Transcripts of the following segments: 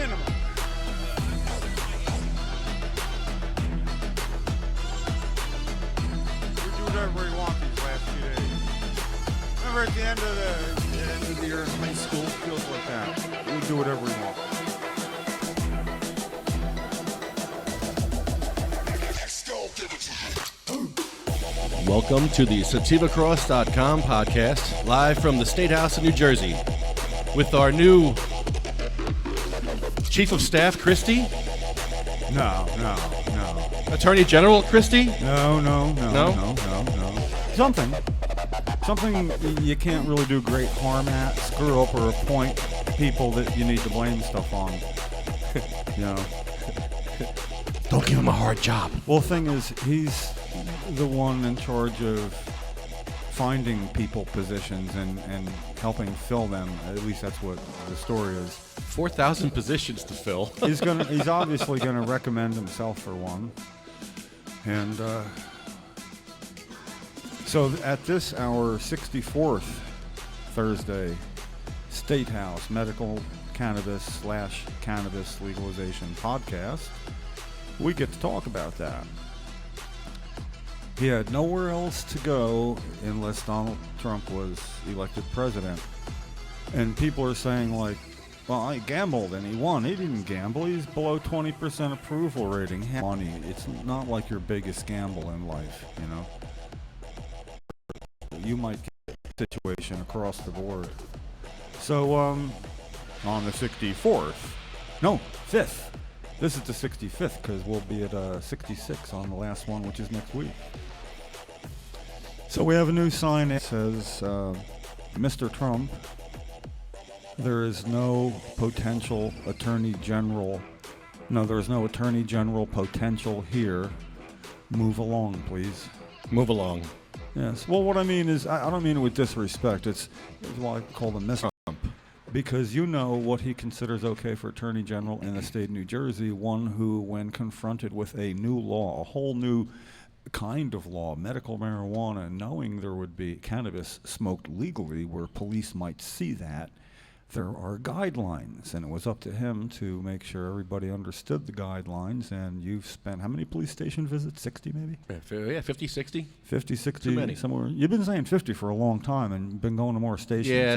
minimum. We do whatever we want these last 2 days. Remember at the end of the year in high school, it feels like that. We do whatever we want. Welcome to the SativaCross.com podcast, live from the Statehouse in New Jersey, with our new Chief of Staff, Christie. No. Attorney General, Christie. No. Something you can't really do great harm at, screw up or appoint people that you need to blame stuff on. You know. Don't give him a hard job. Well, the thing is, he's the one in charge of finding people positions and helping fill them. At least that's what the story is. 4,000 positions to fill. He's obviously gonna recommend himself for one. And so at this, our 64th Thursday Statehouse Medical Cannabis/Cannabis Legalization podcast, we get to talk about that. He had nowhere else to go unless Donald Trump was elected president. And people are saying, like, well, I gambled and he won. He didn't gamble. He's below 20% approval rating. Money. It's not like your biggest gamble in life, you know. You might get a situation across the board. So, on the 5th. This is the 65th because we'll be at 66 on the last one, which is next week. So we have a new sign that says, Mr. Trump, there is no potential attorney general. No, there is no attorney general potential here. Move along, please. Move along. Yes. Well, what I mean is, I don't mean it with disrespect. It's what I call the Mr. Trump. Because you know what he considers okay for attorney general in the state of New Jersey, one who, when confronted with a new law, a whole new kind of law, medical marijuana, knowing there would be cannabis smoked legally where police might see that, there are guidelines, and it was up to him to make sure everybody understood the guidelines. And you've spent how many police station visits? 60 maybe? Yeah, 50, 60? 50, 60, too many. Somewhere. You've been saying 50 for a long time and been going to more stations. Yeah,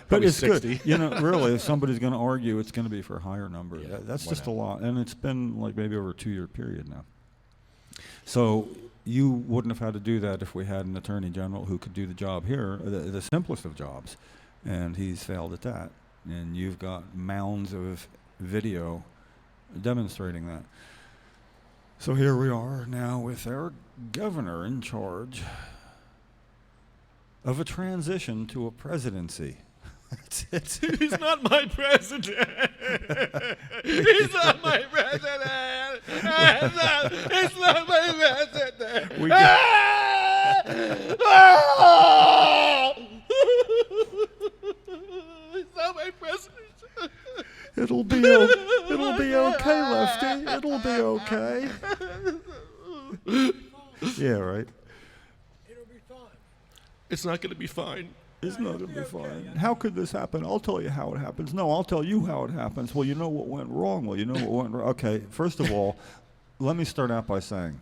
but it's 60. good. You know, really, if somebody's going to argue, it's going to be for a higher number. Yeah, That's just a lot. And it's been like maybe over a 2-year period now. So you wouldn't have had to do that if we had an attorney general who could do the job here, the simplest of jobs. And he's failed at that. And you've got mounds of video demonstrating that. So here we are now with our governor in charge of a transition to a presidency. That's it. He's not my president. He's not my president. He's not my president. We He's not my president. It'll be okay, Lefty. It'll be okay. Yeah, right. It'll be fine. It's not going to be fine. It's not going to be fine. How could this happen? I'll tell you how it happens. No, I'll tell you how it happens. Well, you know what went wrong. Well, you know what went wrong. Okay, first of all, let me start out by saying,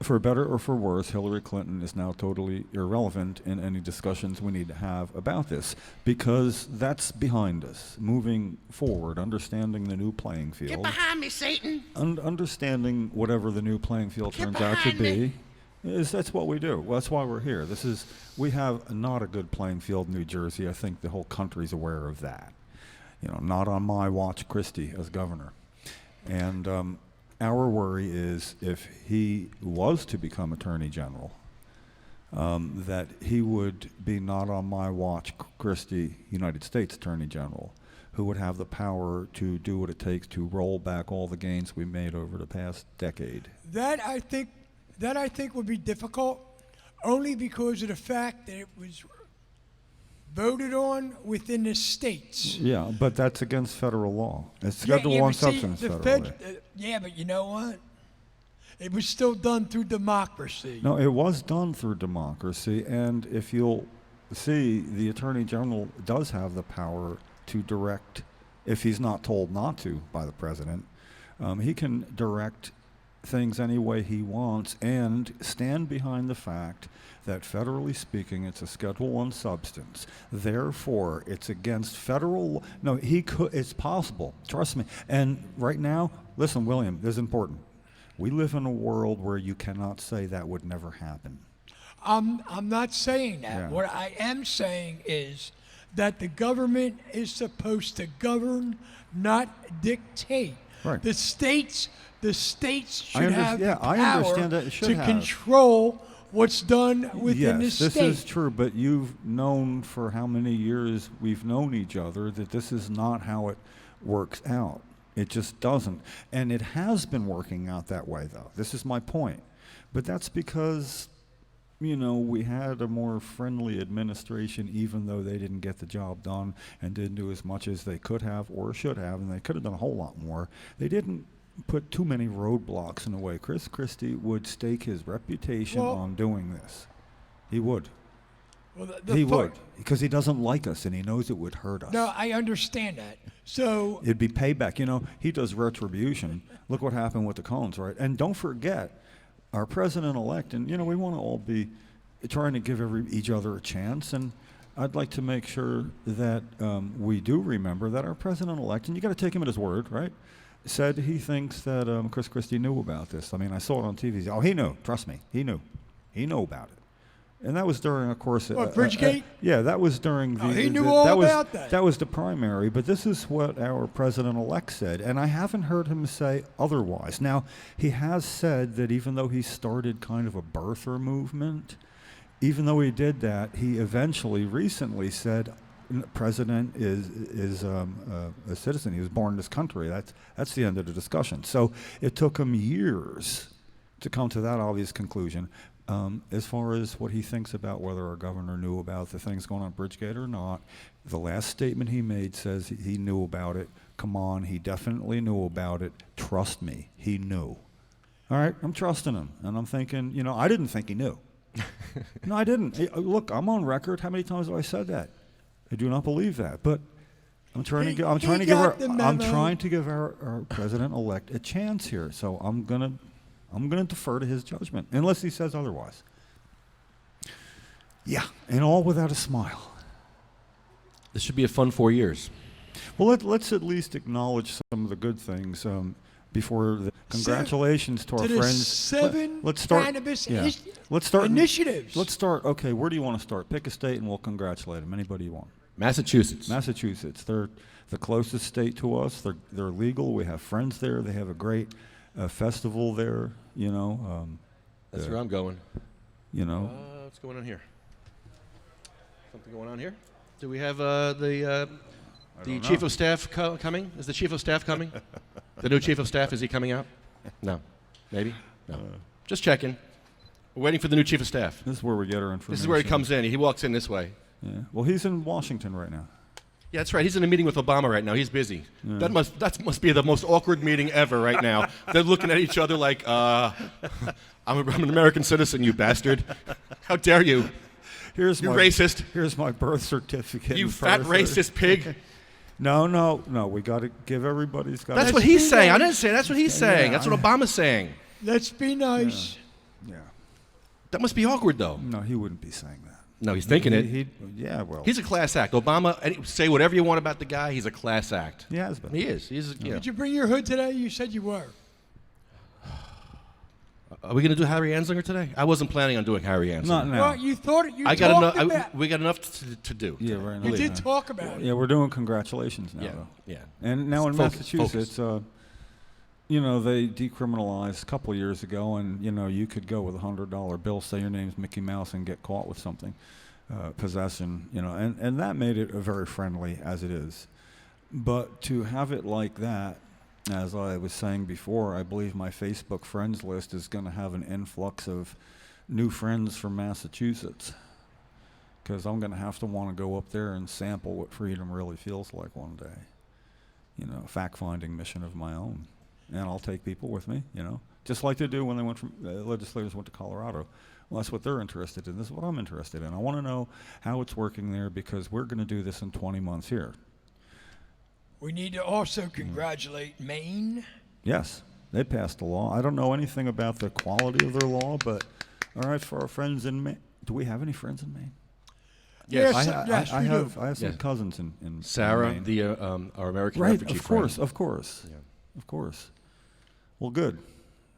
for better or for worse, Hillary Clinton is now totally irrelevant in any discussions we need to have about this, because that's behind us. Moving forward, understanding the new playing field. Get behind me, Satan. Understanding whatever the new playing field turns out to be. That's what we do. Well, that's why we're here. We have not a good playing field in New Jersey. I think the whole country's aware of that. You know, not on my watch, Christie as governor. And our worry is if he was to become attorney general, that he would be not on my watch, Christie, United States attorney general, who would have the power to do what it takes to roll back all the gains we made over the past decade. That I think would be difficult, only because of the fact that it was voted on within the states. Yeah, but that's against federal law. It's Schedule 1 substance federally. Yeah, but you know what? It was still done through democracy. No, it was done through democracy, and if you'll see, the Attorney General does have the power to direct if he's not told not to by the president. He can direct things any way he wants and stand behind the fact that federally speaking it's a Schedule I substance. Therefore, it's against federal. No, he could. It's possible. Trust me. And right now, listen, William, this is important. We live in a world where you cannot say that would never happen. I'm not saying that. Yeah. What I am saying is that the government is supposed to govern, not dictate. Right. The states should have the I power understand that it should to have. control what's done within the Yes, state. this is true, but you've known for how many years we've known each other that this is not how it works out. It just doesn't. And it has been working out that way, though. This is my point. But that's because, we had a more friendly administration, even though they didn't get the job done and didn't do as much as they could have or should have, and they could have done a whole lot more. They didn't put too many roadblocks in the way. Chris Christie would stake his reputation on doing this. He would. Well, He would, because he doesn't like us and he knows it would hurt us. No, I understand that. So It'd be payback. He does retribution. Look what happened with the Cones, right? And don't forget, our president-elect, and we want to all be trying to give each other a chance, and I'd like to make sure that we do remember that our president-elect, and you got to take him at his word, right, said he thinks that Chris Christie knew about this. I mean, I saw it on TV. Oh, he knew. Trust me, he knew. He knew about it. And that was during, of course... What, Bridgegate? Yeah, that was during the... he knew all about that. That was the primary, but this is what our president-elect said, and I haven't heard him say otherwise. Now, he has said that even though he started kind of a birther movement, even though he did that, he eventually, recently said, president is a citizen. He was born in this country. That's the end of the discussion. So it took him years to come to that obvious conclusion. As far as what he thinks about whether our governor knew about the things going on at Bridgegate or not, the last statement he made says he knew about it. Come on, he definitely knew about it. Trust me, he knew. All right, I'm trusting him, and I'm thinking, I didn't think he knew. No, I didn't. Hey, look, I'm on record. How many times have I said that? I do not believe that, but I'm trying to give our president-elect a chance here. So I'm gonna defer to his judgment, unless he says otherwise. Yeah, and all without a smile. This should be a fun 4 years. Well, let's at least acknowledge some of the good things before the congratulations to our friends. Let's start. Cannabis Let's start initiatives. Let's start. Okay, where do you want to start? Pick a state, and we'll congratulate them. Anybody you want. Massachusetts. They're the closest state to us. They're legal. We have friends there. They have a great festival there. That's where I'm going. What's going on here? Something going on here? Do we have the chief of staff coming? Is the chief of staff coming? The new chief of staff, is he coming out? No. Maybe? No. Just checking. We're waiting for the new chief of staff. This is where we get our information. This is where he comes in. He walks in this way. Yeah. Well, he's in Washington right now. Yeah, that's right. He's in a meeting with Obama right now. He's busy. Yeah. That must be the most awkward meeting ever right now. They're looking at each other like, I'm an American citizen, you bastard. How dare you? You're racist. Here's my birth certificate. You fat racist pig. No. We got to give everybody's got. That's what he's saying. I didn't say. That's what he's saying. That's what Obama's saying. Let's be nice. Yeah. That must be awkward, though. No, he wouldn't be saying that. No, he's thinking it. He's a class act. Obama, say whatever you want about the guy. He's a class act. He has been. He is. Did you bring your hood today? You said you were. Are we going to do Harry Anslinger today? I wasn't planning on doing Harry Anslinger. Not now. Well, you thought it. We got enough to do. Yeah, right. You did talk about it. Yeah, we're doing congratulations now. Though. Yeah. And now in Massachusetts, they decriminalized a couple of years ago, and you could go with $100 bill, say your name's Mickey Mouse, and get caught with something, possession. And that made it very friendly as it is. But to have it like that, as I was saying before, I believe my Facebook friends list is going to have an influx of new friends from Massachusetts, because I'm going to have to want to go up there and sample what freedom really feels like one day. Fact-finding mission of my own. And I'll take people with me, just like they do when they went from legislators went to Colorado. Well, that's what they're interested in. This is what I'm interested in. I want to know how it's working there, because we're going to do this in 20 months here. We need to also congratulate Maine. Yes, they passed a law. I don't know anything about the quality of their law, but all right, for our friends in Maine. Do we have any friends in Maine? Yes. Yes, I we have do. some Yeah. cousins in Sarah, Maine. our American Right, refugee of course, friend. of course, Yeah. of course. Well, good.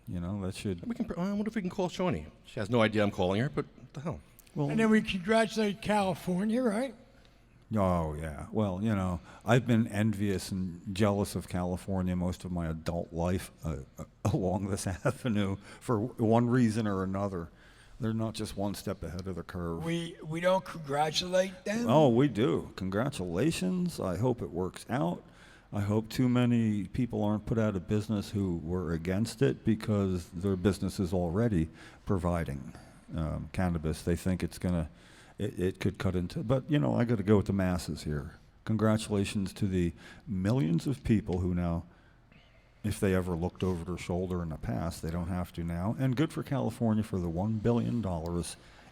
That should. We can. I wonder if we can call Shawnee. She has no idea I'm calling her, but what the hell? Well, And then we congratulate California, right? oh yeah. Well, I've been envious and jealous of California most of my adult life along this avenue for one reason or another. They're not just one step ahead of the curve. We don't congratulate them. Oh, we do. Congratulations. I hope it works out. I hope too many people aren't put out of business who were against it because their business is already providing cannabis. They think it could cut into, but I got to go with the masses here. Congratulations to the millions of people who now, if they ever looked over their shoulder in the past, they don't have to now. And good for California for the $1 billion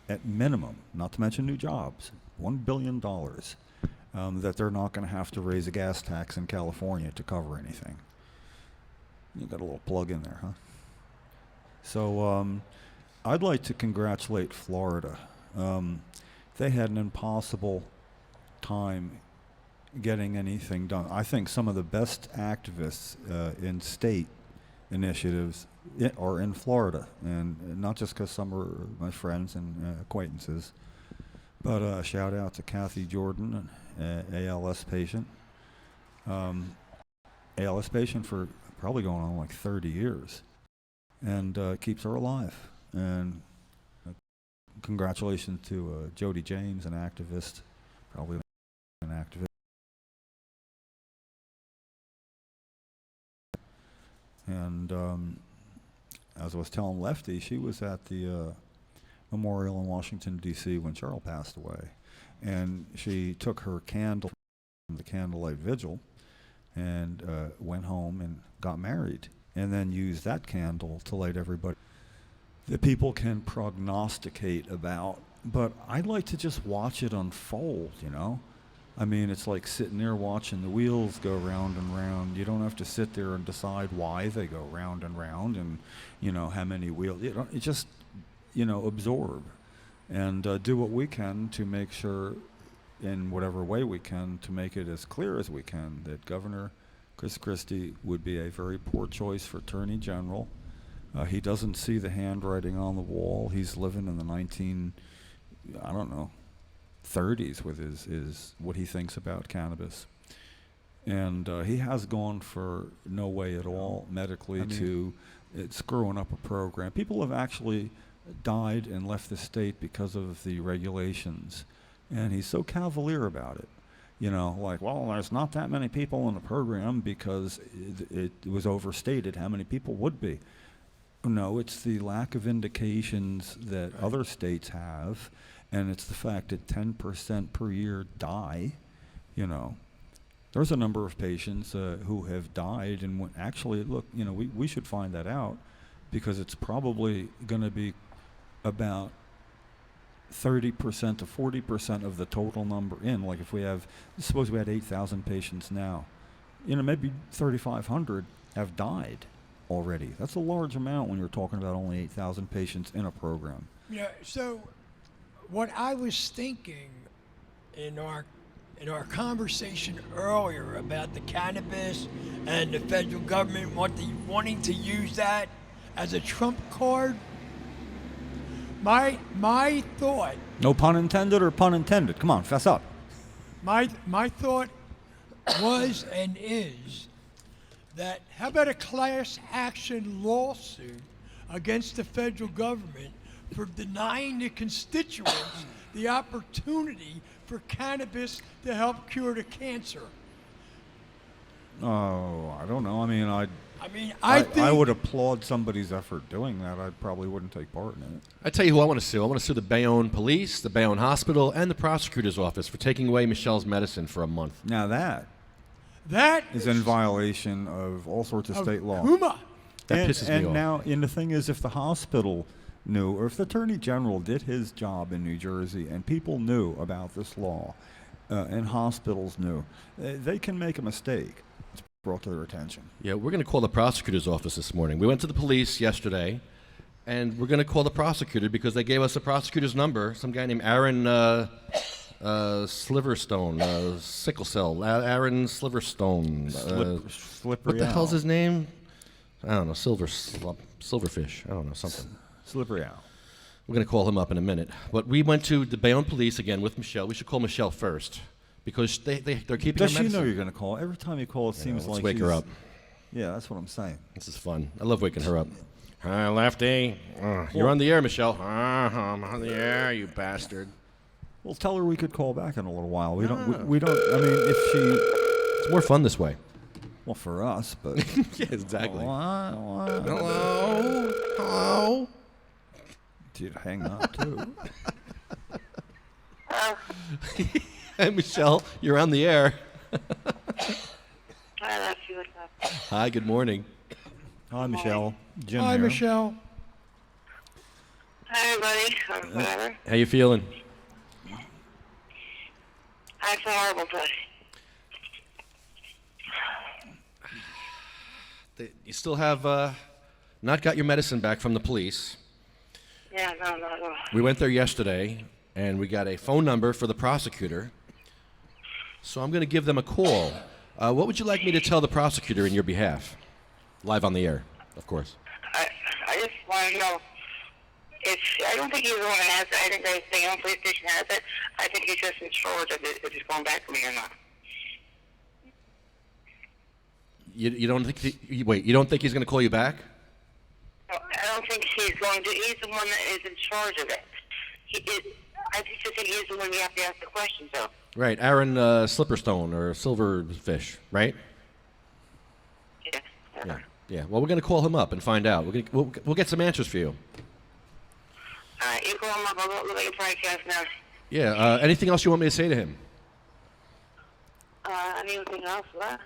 at minimum, not to mention new jobs, $1 billion. That they're not going to have to raise a gas tax in California to cover anything. You got a little plug in there, huh? So I'd like to congratulate Florida. They had an impossible time getting anything done. I think some of the best activists in state initiatives are in Florida, and not just because some are my friends and acquaintances, but shout out to Kathy Jordan, an ALS patient. ALS patient for probably going on like 30 years, and keeps her alive. And congratulations to Jody James, an activist, probably an activist. And as I was telling Lefty, she was at the memorial in Washington, D.C. when Cheryl passed away. And she took her candle from the candlelight vigil and went home and got married, and then used that candle to light everybody that people can prognosticate about. But I'd like to just watch it unfold, I mean, it's like sitting there watching the wheels go round and round. You don't have to sit there and decide why they go round and round and, how many wheels. It just, absorb and do what we can to make sure, in whatever way we can, to make it as clear as we can that Governor Chris Christie would be a very poor choice for Attorney General. He doesn't see the handwriting on the wall. He's living in the 30s with his what he thinks about cannabis, and he has gone for no way at all medically to screwing up a program. People have actually died and left the state because of the regulations, and he's so cavalier about it. Well, there's not that many people in the program because it was overstated how many people would be. No, it's the lack of indications that other states have, and it's the fact that 10% per year die. There's a number of patients who have died, and actually, look, we should find that out, because it's probably going to be about 30% to 40% of the total number in. Like suppose we had 8,000 patients now, maybe 3,500 have died already. That's a large amount when you're talking about only 8,000 patients in a program. Yeah. So, what I was thinking in our conversation earlier about the cannabis and the federal government wanting to use that as a trump card, my thought. No pun intended or pun intended? Come on, fess up. My thought was and is that how about a class action lawsuit against the federal government for denying the constituents the opportunity for cannabis to help cure the cancer? Oh, I don't know. I think I would applaud somebody's effort doing that. I probably wouldn't take part in it. I tell you who I want to sue. I want to sue the Bayonne Police, the Bayonne Hospital, and the prosecutor's office for taking away Michelle's medicine for a month. Now that is in violation of all sorts of state law. Kuma. That pisses me off. And now, the thing is, if the hospital knew, or if the Attorney General did his job in New Jersey and people knew about this law, and hospitals knew, they can make a mistake. brought to their attention. Yeah, we're going to call the prosecutor's office this morning. We went to the police yesterday, and we're going to call the prosecutor because they gave us the prosecutor's number. Some guy named Aaron Sliverstone, sickle cell. Aaron Sliverstone. Slippery. What the owl. hell's his name? I don't know. Silverfish. I don't know, something. Slippery owl. We're going to call him up in a minute. But we went to the Bayonne police again with Michelle. We should call Michelle first because they're keeping Does her she medicine. know you're going to call? Every time you call, it seems Let's like wake her she's- up. Yeah, that's what I'm saying. This is fun. I love waking her up. Hi, Lefty. You're on the air, Michelle. I'm on the air, you bastard. Well, tell her we could call back in a little while. We don't. We don't. I mean, if she. It's more fun this way. Well, for us, but. Yeah, exactly. Hello. Hello. Dude, hang up too. Hey, Michelle, you're on the air. Hi, Lefty. What's up? Hi, good morning. Hi, Michelle. Jim Hi, here. Michelle. Hi, everybody. Or whatever. How you feeling? I feel horrible today. You still have not got your medicine back from the police. Yeah, no. We went there yesterday, and we got a phone number for the prosecutor. So I'm going to give them a call. What would you like me to tell the prosecutor in your behalf? Live on the air, of course. I just want to know if I don't think he's the one that has it. I think the Bayonne police station has it. I think he's just in charge of it, if it's going back to me or not. You don't think? Wait, you don't think he's going to call you back? No, I don't think he's going to. He's the one that is in charge of it. I just think he's the one you have to ask the questions of. Right, Aaron Slipperstone or Silverfish, right? Yeah. Yeah. Well, we're going to call him up and find out. We'll get some answers for you. All right, you call him up. I'll look at your podcast now. Yeah. Anything else you want me to say to him? Anything else? What?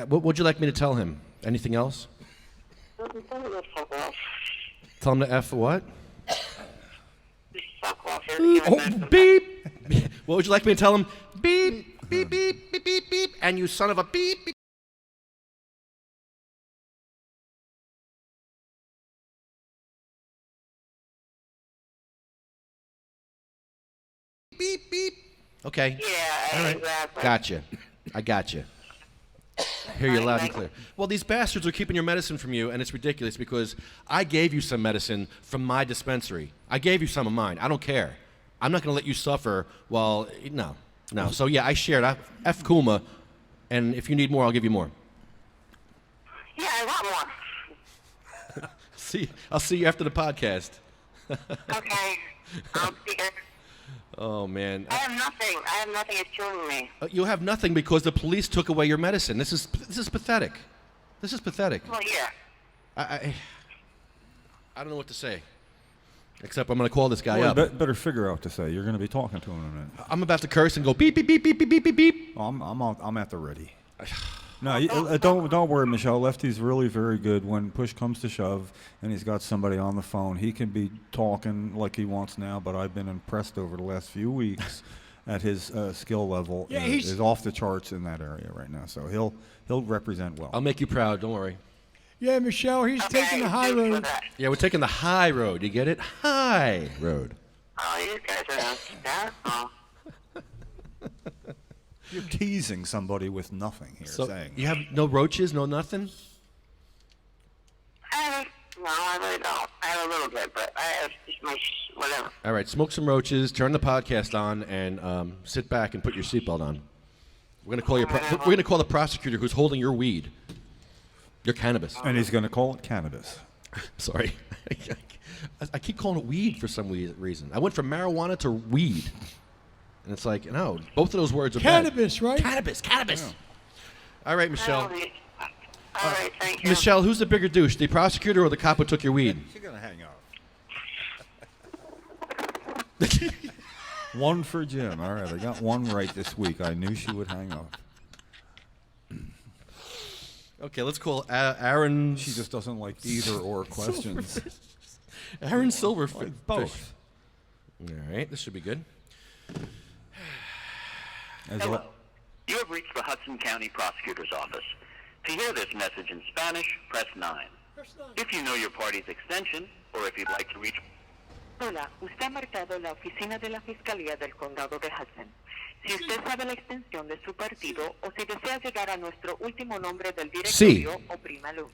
What would you like me to tell him? Anything else? Tell me to fuck off. Tell him to F what? Just fuck off. Beep. What would you like me to tell him? Beep, beep, beep, beep, beep, beep. And you son of a beep, beep. Beep, beep. Okay. Yeah, All right. exactly. Gotcha. I gotcha. Hear you loud and clear. Well, these bastards are keeping your medicine from you, and it's ridiculous because I gave you some medicine from my dispensary. I gave you some of mine. I don't care. I'm not going to let you suffer while... No. So, yeah, I shared. F Kuma, and if you need more, I'll give you more. Yeah, I want more. I'll see you after the podcast. Okay. I'll be here. Oh, man. I have nothing. It's killing me. You have nothing because the police took away your medicine. This is pathetic. This is pathetic. Well, yeah. I don't know what to say. Except I'm going to call this guy Well, up. better figure out what to say. You're going to be talking to him in a minute. I'm about to curse and go beep, beep, beep, beep, beep, beep, beep, beep. Oh, I'm at the ready. No, don't worry, Michelle. Lefty's really very good when push comes to shove, and he's got somebody on the phone. He can be talking like he wants now, but I've been impressed over the last few weeks at his skill level. Yeah, is off the charts in that area right now. So he'll represent well. I'll make you proud. Don't worry. Yeah, Michelle, he's Okay, taking the high thanks for road. that. Yeah, we're taking the high road. You get it? High road. Oh, you guys are that? Oh. You're teasing somebody with nothing here. So saying you have no roaches, no nothing? No, I really don't. I have a little bit, but I have just my whatever. All right, smoke some roaches, turn the podcast on, and sit back and put your seatbelt on. We're gonna call the prosecutor who's holding your weed, your cannabis. and he's going to call it cannabis. Sorry, I keep calling it weed for some reason. I went from marijuana to weed, and it's like no, both of those words are Cannabis, bad. right? Cannabis. All right, Michelle. All right, thank you. Michelle, who's the bigger douche, the prosecutor or the cop who took your weed? She's going to hang up. One for Jim. All right, I got one right this week. I knew she would hang up. Okay, let's call Aaron. She just doesn't like either or questions. Aaron Silverfish. Like both. All right, this should be good. As Hello. well- You have reached the Hudson County Prosecutor's Office. To hear this message in Spanish, press 9. If you know your party's extension, or if you'd like to reach... Hola, usted ha marcado la oficina de la Fiscalía del Condado de Hudson. Si usted sabe la extensión de su partido o si desea llegar a nuestro último nombre del directorio, oprima el 1.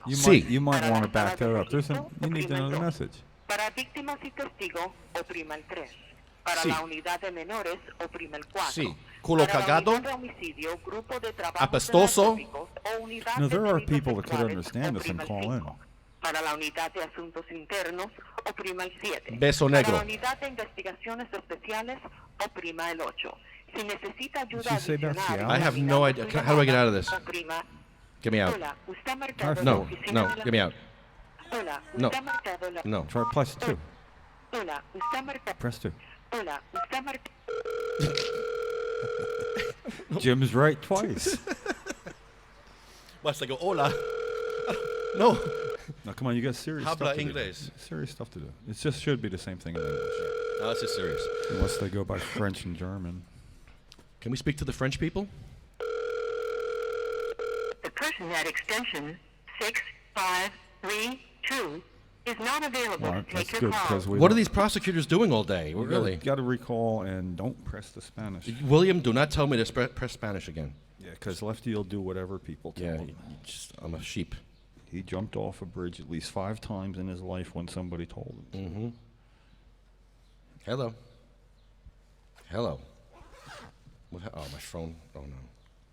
You might want to back that up. You need to know the message. Para víctimas y testigos, oprima el 3. Para la unidad de menores, oprima el 4. Sí. Culo Para cagado, la unidad de homicidio, grupo de trabajo apestoso. o unidad No, de there are delitos people that could sexuales, understand us and oprima el call in. 5. Para la unidad de asuntos internos, oprima el 7. Beso negro. Para la unidad de investigaciones especiales, oprima el 8. Si necesita ayuda Did you say that's adicional, the I have no idea. How do I get out of this? oprima. Get me out. Hola, usted ha marcado No, la oficina no, de la- get me out. Hola, No. usted ha marcado la- No. Try plus 2. Hola, usted ha marcado. Press 2. Hola, usted ha marcado. Jim's right twice. What's I go, hola? No. Now, come on, you got serious Habla stuff to inglés. do. Serious stuff to do. It just should be the same thing in English. No, this is serious. Unless they go by French and German. Can we speak to the French people? The person at extension 6532 is not available Well, to that's take good your call. because we What are these prosecutors doing all day? we Really? got to recall and don't press the Spanish. William, do not tell me to press Spanish again. Yeah, because Lefty will do whatever people tell Yeah, him. I'm a sheep. He jumped off a bridge at least 5 times in his life when somebody told him. Mm-hmm. Hello. Hello. Oh, my phone. Oh, no.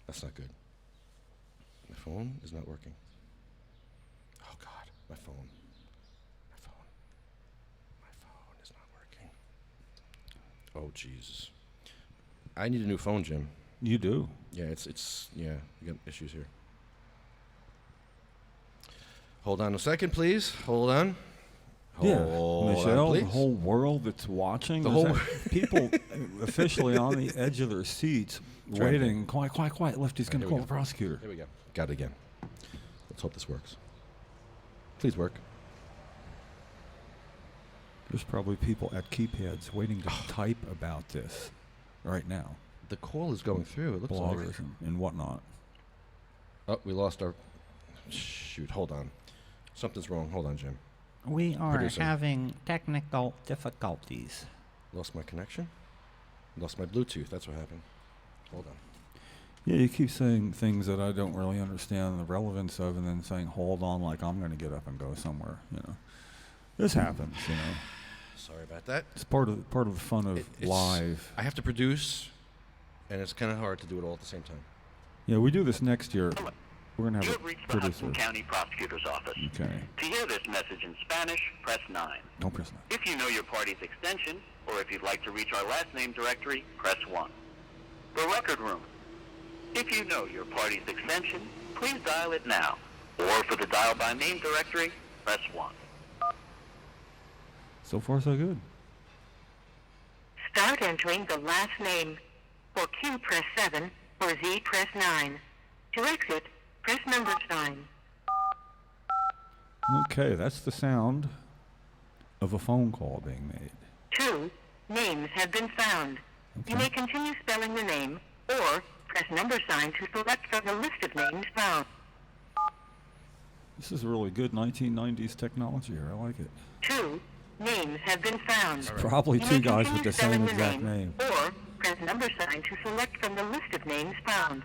That's not good. My phone is not working. Oh, God. My phone. My phone. My phone is not working. Oh, Jesus. I need a new phone, Jim. You do. Yeah, you got issues here. Hold on a second, please. Hold on. Hold Michelle, on, the please. whole world that's watching, The there's whole people officially on the edge of their seats waiting. Quiet, quiet, quiet. Lefty's going to here we call go. the prosecutor. Here we go. Got it again. Let's hope this works. Please work. There's probably people at keypads waiting to type about this right now. The call is going through. It looks like. Bloggers and whatnot. Oh, we lost our... Shoot, hold on. Something's wrong. Hold on, Jim. We are Producer. having technical difficulties. Lost my connection? Lost my Bluetooth. That's what happened. Hold on. Yeah, you keep saying things that I don't really understand the relevance of and then saying, hold on, like I'm going to get up and go somewhere, you know. This happens, you know. Sorry about that. It's part of the fun of It's- live. I have to produce, and it's kind of hard to do it all at the same time. Yeah, we do this next year. We're going to You have have a reached the producer. Hudson County Prosecutor's Office. Okay. To hear this message in Spanish, press 9. Don't press that. If you know your party's extension, or if you'd like to reach our last name directory, press 1. The record room. If you know your party's extension, please dial it now. Or for the dial by name directory, press 1. So far, so good. Start entering the last name. For Q, press 7. For Z, press 9. To exit, press number sign. Okay, that's the sound of a phone call being made. 2. Names have been found. You may continue spelling the name, or press number sign to select from the list of names found. This is really good 1990s technology here. I like it. 2. Names have been found. Probably You two may guys continue with the same spelling exact name. Or press number sign to select from the list of names found.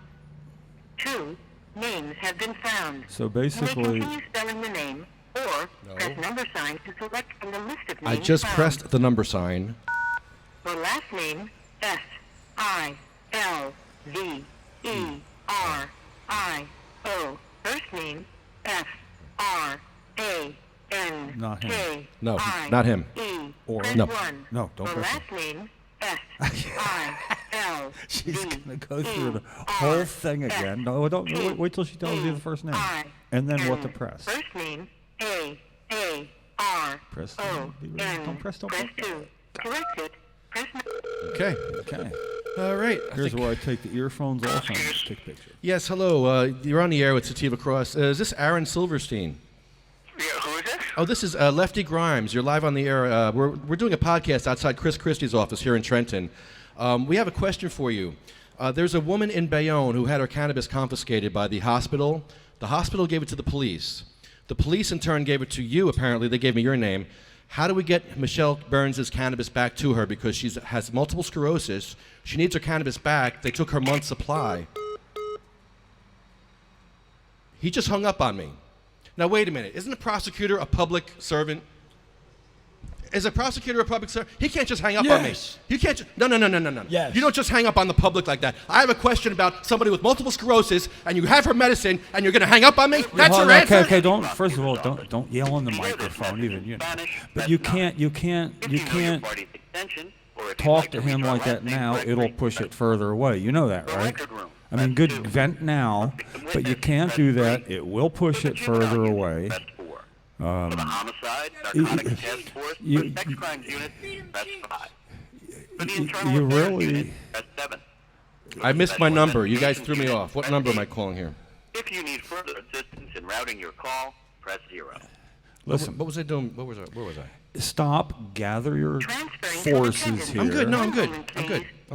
2. Names have been found. So You may basically, continue spelling the name, or press number sign to select from the list of I names just found. pressed the number sign. For last name, S-I-L-V-E-R-I-O. First name, F-R-A-N-K-I-E. Not him. No, not him. Or- Press No. 1. No, don't For press last name, S-I-L-V-E-R. she's going to go through the whole thing again. No, don't. Wait till she tells you the first name. And then what to press. First name, A-A-R-O-N. Press. Don't press. Don't Press press. 2. To exit, press Okay. Okay. All right. Here's where I take the earphones off and take a picture. Yes, hello. You're on the air with Sativa Cross. Is this Aaron Silverstein? Yeah, who is this? Oh, this is Lefty Grimes. You're live on the air. We're doing a podcast outside Chris Christie's office here in Trenton. We have a question for you. There's a woman in Bayonne who had her cannabis confiscated by the hospital. The hospital gave it to the police. The police, in turn, gave it to you, apparently. They gave me your name. How do we get Michelle Burns' cannabis back to her? Because she has multiple sclerosis. She needs her cannabis back. They took her month's supply. He just hung up on me. Now, wait a minute. Isn't a prosecutor a public servant? Is a prosecutor a public servant? He can't just hang up on me. You can't no. Yes. You don't just hang up on the public like that. I have a question about somebody with multiple sclerosis, and you have her medicine, and you're going to hang up on me? That's your answer? Okay, don't. First of all, don't yell on the microphone, even. You know. But you can't talk to him like that now. It'll push it further away. You know that, right? I mean, good vent now, but you can't do that. It will push it further away. For the homicide, narcotics task force, for sex crimes unit, that's 5. For the internal you affairs really- unit, that's 7. I missed my number. You guys threw me off. What number am I calling here? If you need further assistance in routing your call, press 0. Listen, What was I doing? Where was I? stop, gather your forces here. I'm good. No, I'm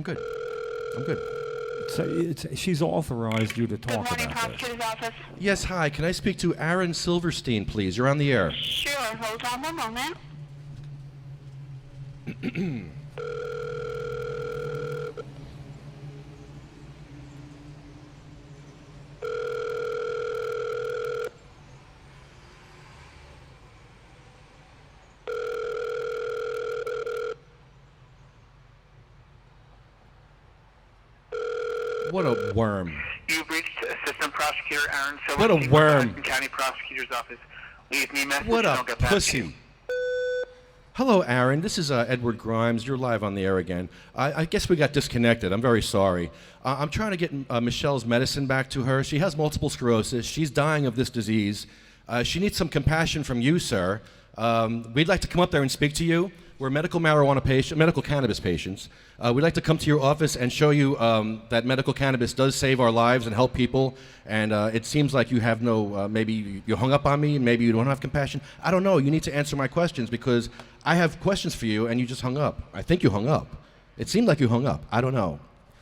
good. She's authorized you to Good talk morning, about this. prosecutor's office. Yes, hi. Can I speak to Aaron Silverstein, please? You're on the air. Sure, hold on one moment. What a worm. You've reached Assistant Prosecutor Aaron Silverstein. What a worm. From County Prosecutor's Office. Leave me a message What and a I'll get back to you. pussy. Hello, Aaron. This is Edward Grimes. You're live on the air again. I guess we got disconnected. I'm very sorry. I'm trying to get Michelle's medicine back to her. She has multiple sclerosis. She's dying of this disease. She needs some compassion from you, sir. We'd like to come up there and speak to you. We're medical cannabis patients. We'd like to come to your office and show you that medical cannabis does save our lives and help people. And it seems like you have no, maybe you hung up on me, maybe you don't have compassion. I don't know. You need to answer my questions because I have questions for you and you just hung up. I think you hung up. It seemed like you hung up. I don't know.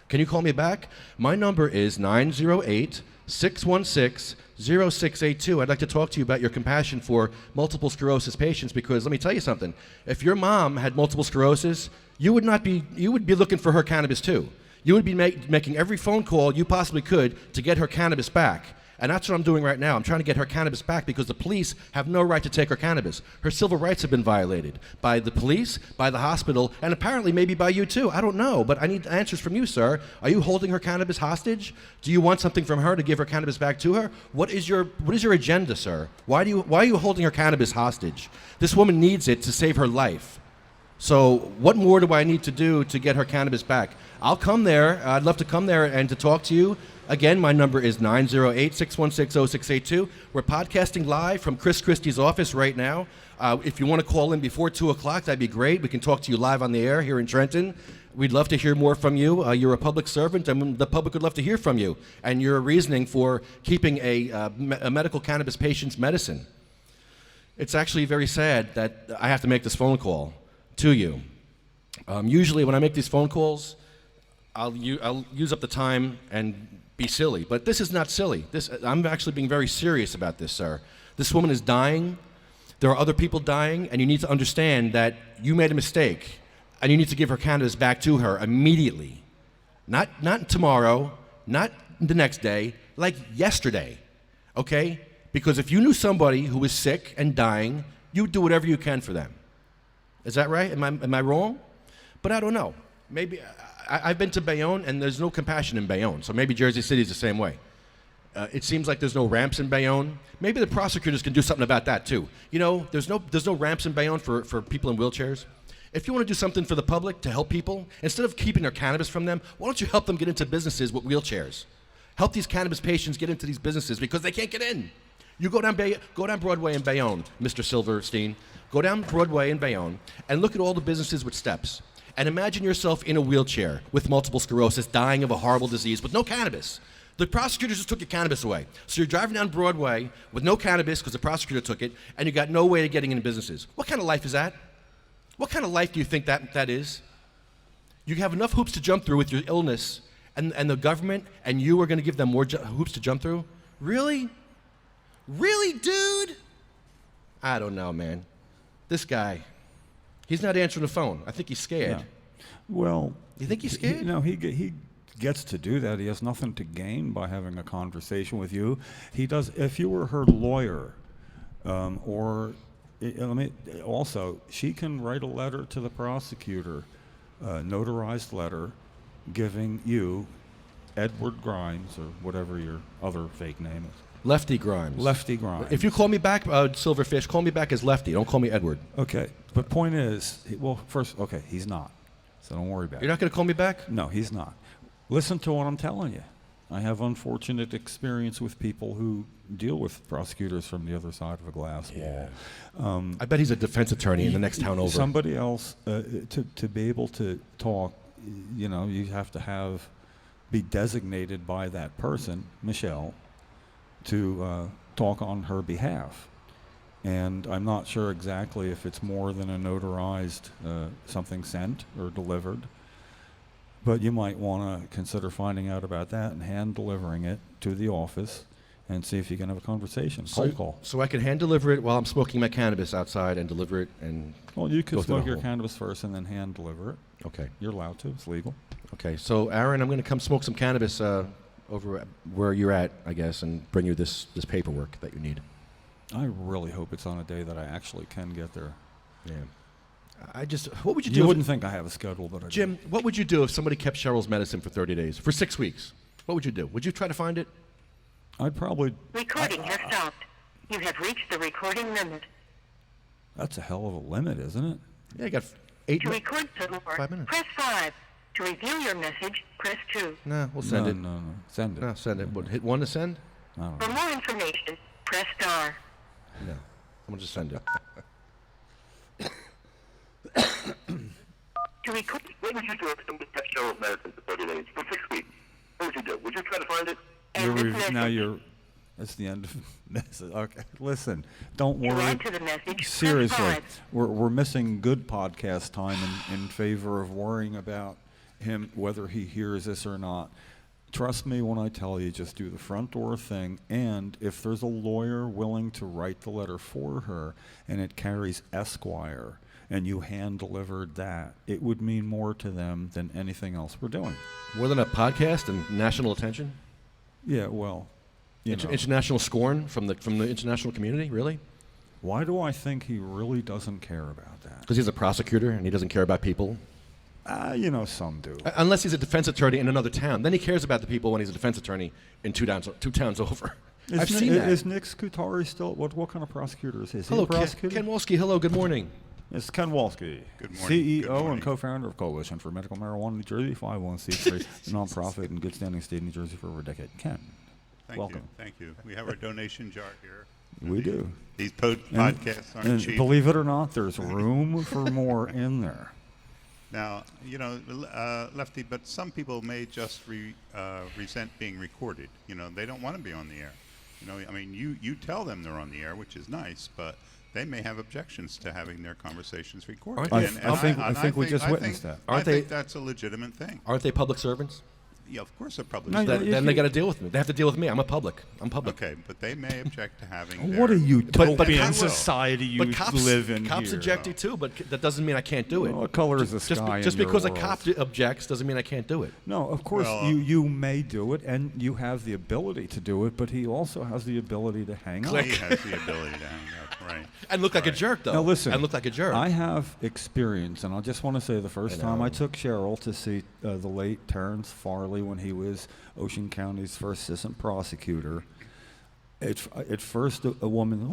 Can you call me back? My number is 908-616-0682. I'd like to talk to you about your compassion for multiple sclerosis patients because let me tell you something. If your mom had multiple sclerosis, you would be looking for her cannabis too. You would be making every phone call you possibly could to get her cannabis back. And that's what I'm doing right now. I'm trying to get her cannabis back because the police have no right to take her cannabis. Her civil rights have been violated by the police, by the hospital, and apparently maybe by you too. I don't know, but I need answers from you, sir. Are you holding her cannabis hostage? Do you want something from her to give her cannabis back to her? What is your agenda, sir? Why are you holding her cannabis hostage? This woman needs it to save her life. So what more do I need to do to get her cannabis back? I'll come there. I'd love to come there and to talk to you. Again, my number is 908-616-0682. We're podcasting live from Chris Christie's office right now. If you want to call in before 2 o'clock, that'd be great. We can talk to you live on the air here in Trenton. We'd love to hear more from you. You're a public servant, and the public would love to hear from you and your reasoning for keeping a medical cannabis patient's medicine. It's actually very sad that I have to make this phone call to you. Usually when I make these phone calls, I'll use up the time and be silly, but this is not silly. I'm actually being very serious about this, sir. This woman is dying. There are other people dying, and you need to understand that you made a mistake, and you need to give her cannabis back to her immediately. Not tomorrow, not the next day, like yesterday, okay? Because if you knew somebody who was sick and dying, you would do whatever you can for them. Is that right? Am I wrong? But I don't know. Maybe I've been to Bayonne, and there's no compassion in Bayonne, so maybe Jersey City is the same way. It seems like there's no ramps in Bayonne. Maybe the prosecutors can do something about that too. You know, there's no ramps in Bayonne for people in wheelchairs. If you want to do something for the public to help people, instead of keeping their cannabis from them, why don't you help them get into businesses with wheelchairs? Help these cannabis patients get into these businesses because they can't get in. You go down Broadway in Bayonne, Mr. Silverstein. Go down Broadway in Bayonne and look at all the businesses with steps. And imagine yourself in a wheelchair with multiple sclerosis, dying of a horrible disease with no cannabis. The prosecutors just took your cannabis away. So you're driving down Broadway with no cannabis because the prosecutor took it, and you got no way of getting into businesses. What kind of life is that? What kind of life do you think that is? You have enough hoops to jump through with your illness, and the government and you are going to give them more hoops to jump through? Really? Really, dude? I don't know, man. This guy, he's not answering the phone. I think he's scared. Yeah. Well, You think he's scared? He gets to do that. He has nothing to gain by having a conversation with you. He does. If you were her lawyer, also, she can write a letter to the prosecutor, notarized letter, giving you Edward Grimes or whatever your other fake name is. Lefty Grimes. Lefty Grimes. If you call me back, Silverfish, call me back as Lefty. Don't call me Edward. Okay, but point is, first, okay, he's not. So don't worry about it. You're not going to call me back? No, he's not. Listen to what I'm telling you. I have unfortunate experience with people who deal with prosecutors from the other side of a glass wall. I bet he's a defense attorney in the next town over. Somebody else, to be able to talk, you have to be designated by that person, Michelle, to talk on her behalf. And I'm not sure exactly if it's more than a notarized something sent or delivered. But you might want to consider finding out about that and hand delivering it to the office and see if you can have a conversation. Cold call. So I can hand deliver it while I'm smoking my cannabis outside and deliver it and Well, you go can through smoke the your whole- cannabis first and then hand deliver it. Okay. You're allowed to. It's legal. Okay. So Aaron, I'm going to come smoke some cannabis over where you're at, I guess, and bring you this paperwork that you need. I really hope it's on a day that I actually can get there. Yeah. What would you do? You if- wouldn't think I have a schedule, but I do. Jim, what would you do if somebody kept Cheryl's medicine for 30 days, for 6 weeks? What would you do? Would you try to find it? I'd probably... Recording has stopped. You have reached the recording limit. That's a hell of a limit, isn't it? Yeah, you got 8 To minutes. record some more, 5 minutes. press 5. To review your message, press 2. Nah, we'll send it. No. Send it. No, send it. What, hit 1 to send? I don't For know. more information, press star. No. I'm going to just send it. To record... What would you do if somebody kept Cheryl's medicine for 30 days, for 6 weeks? What would you do? Would you try to find it? And this message. That's the end of this. Okay, listen, don't To worry. add to the message, press Seriously, 5. we're missing good podcast time in favor of worrying about him, whether he hears this or not. Trust me when I tell you, just do the front door thing, and if there's a lawyer willing to write the letter for her, and it carries Esquire, and you hand-delivered that, it would mean more to them than anything else we're doing. More than a podcast and national attention? Yeah, well, you know. International scorn from the international community? Really? Why do I think he really doesn't care about that? Because he's a prosecutor and he doesn't care about people? Some do. Unless he's a defense attorney in another town. Then he cares about the people when he's a defense attorney in two towns over. I've seen that. Is Nick Scutari still, what kind of prosecutor is he? Is he Hello, a prosecutor? Ken Wolski. Hello, good morning. It's Ken Wolski. Good morning. CEO Good morning. and co-founder of Coalition for Medical Marijuana New Jersey, 501c3 nonprofit in good standing state of New Jersey for over a decade. Ken, welcome. Thank you. We have our donation jar here. We do. These podcasts aren't And cheap. believe it or not, there's room for more in there. Now, Lefty, but some people may just resent being recorded. They don't want to be on the air. You tell them they're on the air, which is nice, but they may have objections to having their conversations recorded. Aren't they- I think we just witnessed that. I Aren't they- think that's a legitimate thing. Aren't they public servants? Yeah, of course they're public. No, servants. Then they got to deal with me. They have to deal with me. I'm public. Okay, but they may object to having What their- a utopian cops- society you But cops, live in cops here. object it too, but that doesn't mean I can't do it. What color is the Just, sky just in your because a world? cop objects doesn't mean I can't do it. No, of course Well, you may do it, and you have the ability to do it, but he also has the ability to hang up. He has the ability to hang up, right? And look like a jerk, though. Now listen, And look like a jerk. I have experience, and I just want to say the first time know. I took Cheryl to see the late Terrence Farley when he was Ocean County's first assistant prosecutor. At first, a woman in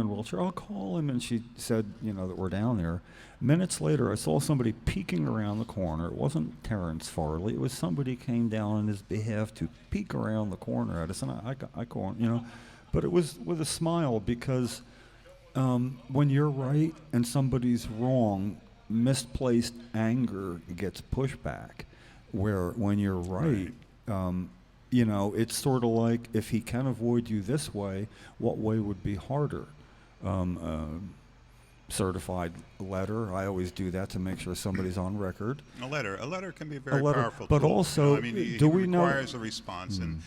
a wheelchair, I'll call him, and she said, that we're down there. Minutes later, I saw somebody peeking around the corner. It wasn't Terrence Farley. It was somebody came down on his behalf to peek around the corner at us, and I called, but it was with a smile because when you're right and somebody's wrong, misplaced anger gets pushback. Where when you're right, it's sort of like if he can avoid you this way, what way would be harder? certified letter. I always do that to make sure somebody's on record. A letter can be a very letter, powerful but tool. also, I mean, do it we know- requires a response, and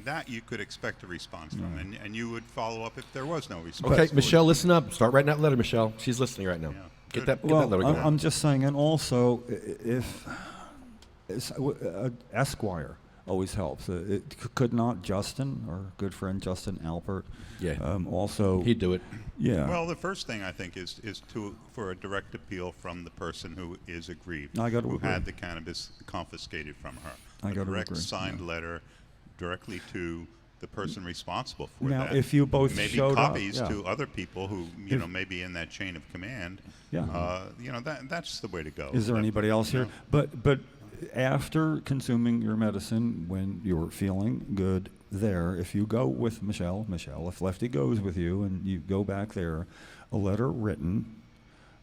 that you could expect a response from, and you would follow up if there was no response. Okay, Michelle, listen up. Start writing that letter, Michelle. She's listening right now. Yeah. Get that Well, letter going. I'm just saying, and also, if Esquire always helps. Could not Justin, our good friend Justin Alpert, also He'd do it. Yeah. Well, the first thing I think is for a direct appeal from the person who is aggrieved, I gotta who agree. had the cannabis confiscated from her. I A gotta direct agree, signed yeah. letter directly to the person responsible for Now, that. if you both maybe showed up, copies yeah. to other people who may be in that chain of command. Yeah. That's the way to go. Is there anybody else here? No. But after consuming your medicine, when you're feeling good there, if you go with Michelle, if Lefty goes with you and you go back there, a letter written,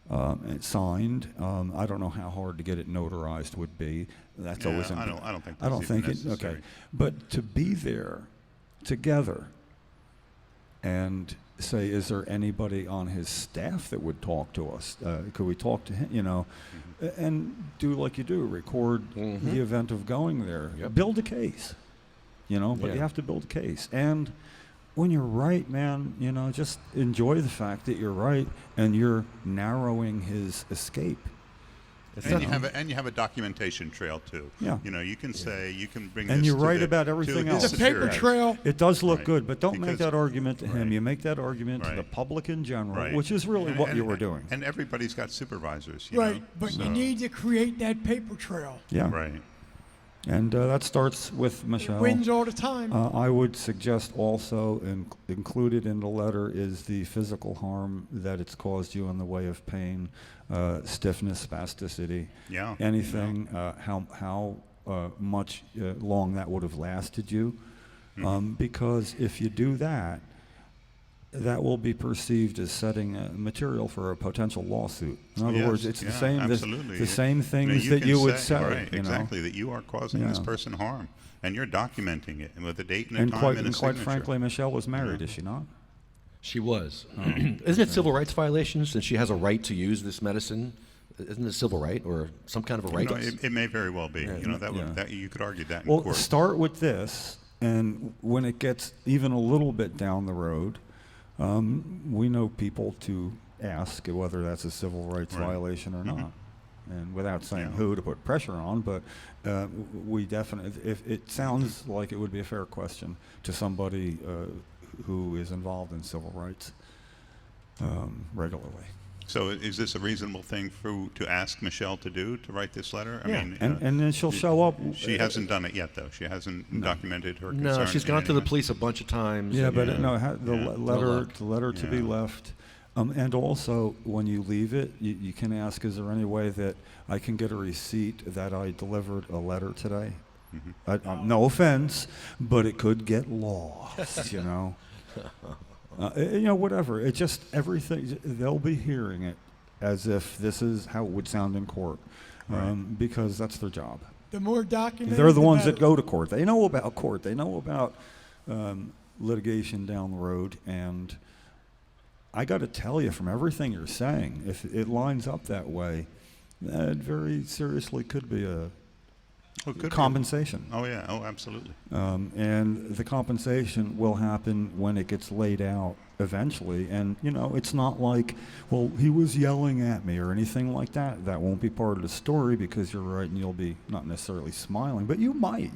and signed. I don't know how hard to get it notarized would be. That's Yeah, always. I don't think I don't that's think even it. Okay, necessary. but to be there together and say, is there anybody on his staff that would talk to us? Could we talk to him? And do like you do, record the event of going there. Yep. Build a case, but Yeah. you have to build a case. And when you're right, man, just enjoy the fact that you're right and you're narrowing his escape. And you have a documentation trail too. Yeah. You can say, you can bring And this you're to right the- about to everything his else. The paper superiors. trail. It does look Right. good, but don't make Because- that argument to him. right. You make that argument to the Right. public in general, Right. which is really what you were doing. And everybody's got supervisors. Right, but you need to create that paper trail. Yeah. Right. And that starts with Michelle. It wins all the time. I would suggest also included in the letter is the physical harm that it's caused you in the way of pain, stiffness, spasticity, Yeah. anything, how much long that would have lasted you. Because if you do that, that will be perceived as setting material for a potential lawsuit. In other Yes, words, it's the yeah, same absolutely. the same You know, things that can you would say. right, exactly, that you are causing this Yeah. person harm, and you're documenting it, and with a date and a And time quite, and a and quite signature. frankly, Michelle was married, is she not? She was. Isn't it civil rights violation since she has a right to use this medicine? Isn't it a civil right or some kind of a right? It may very well be. Yeah. That you could argue that in Well, court. start with this, and when it gets even a little bit down the road, we know people to ask whether that's a civil rights Right. violation or not. And without saying Yeah. who to put pressure on, but we definitely, if it sounds like it would be a fair question to somebody who is involved in civil rights regularly. So is this a reasonable thing to ask Michelle to do, to write this letter? Yeah. I mean, And then she'll show up. She hasn't done it yet, though. She hasn't documented her concern. No, she's in gone any to the way. police a bunch of times. Yeah, and, but uh, no, the Yeah. letter to be Yeah. left. And also, when you leave it, you can ask, is there any way that I can get a receipt that I delivered a letter today? No offense, but it could get lost, whatever. It just, everything, they'll be hearing it as if this is how it would sound in court, because that's their job. The more documented, They're the ones better. that go to court. They know about court. They know about litigation down the road. And I got to tell you, from everything you're saying, if it lines up that way, that very seriously could be a Oh, could be. compensation. Oh, yeah. Oh, absolutely. And the compensation will happen when it gets laid out eventually. And, it's not like, well, he was yelling at me or anything like that. That won't be part of the story because you're right and you'll be not necessarily smiling, but you might,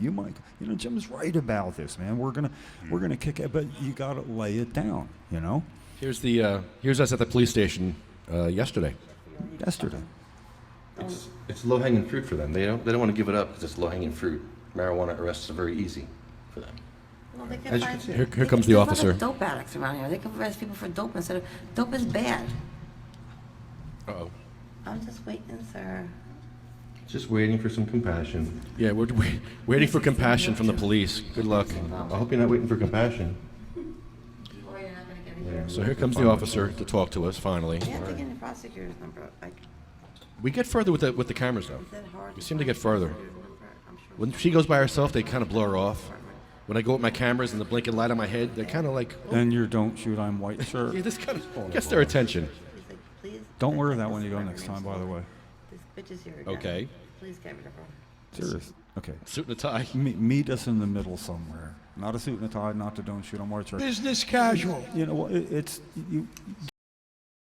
Jim's right about this, man. We're going to kick it, but you got to lay it down, Here's us at the police station yesterday. Yesterday. It's low hanging fruit for them. They don't want to give it up because it's low hanging fruit. Marijuana arrests are very easy for them. Well, they can As you find- can see. Here they comes can- the there's a lot officer. of dope addicts around here. They can arrest people for dope instead of dope is bad. Uh-oh. I'm just waiting, sir. Just waiting for some compassion. Yeah, we're waiting for compassion from the police. Good luck. I hope you're not waiting for compassion. Or you're not gonna get it. So here comes the officer to talk to us finally. You have to get the prosecutor's number. Like, We get further with the cameras though. is that hard? We seem to get further. I'm sure. When she goes by herself, they kind of blow her off. When I go with my cameras and the blinking light on my head, they're kind of like, And your don't shoot, I'm white shirt. yeah, this kind of gets their attention. He's like, please, Don't wear that when you go next time, by the way. This bitch is here again. Okay. Please get rid of her. Serious. Okay. Suit and a tie. Meet us in the middle somewhere. Not a suit and a tie, not to don't shoot on white shirt. Business casual. You know, it's you.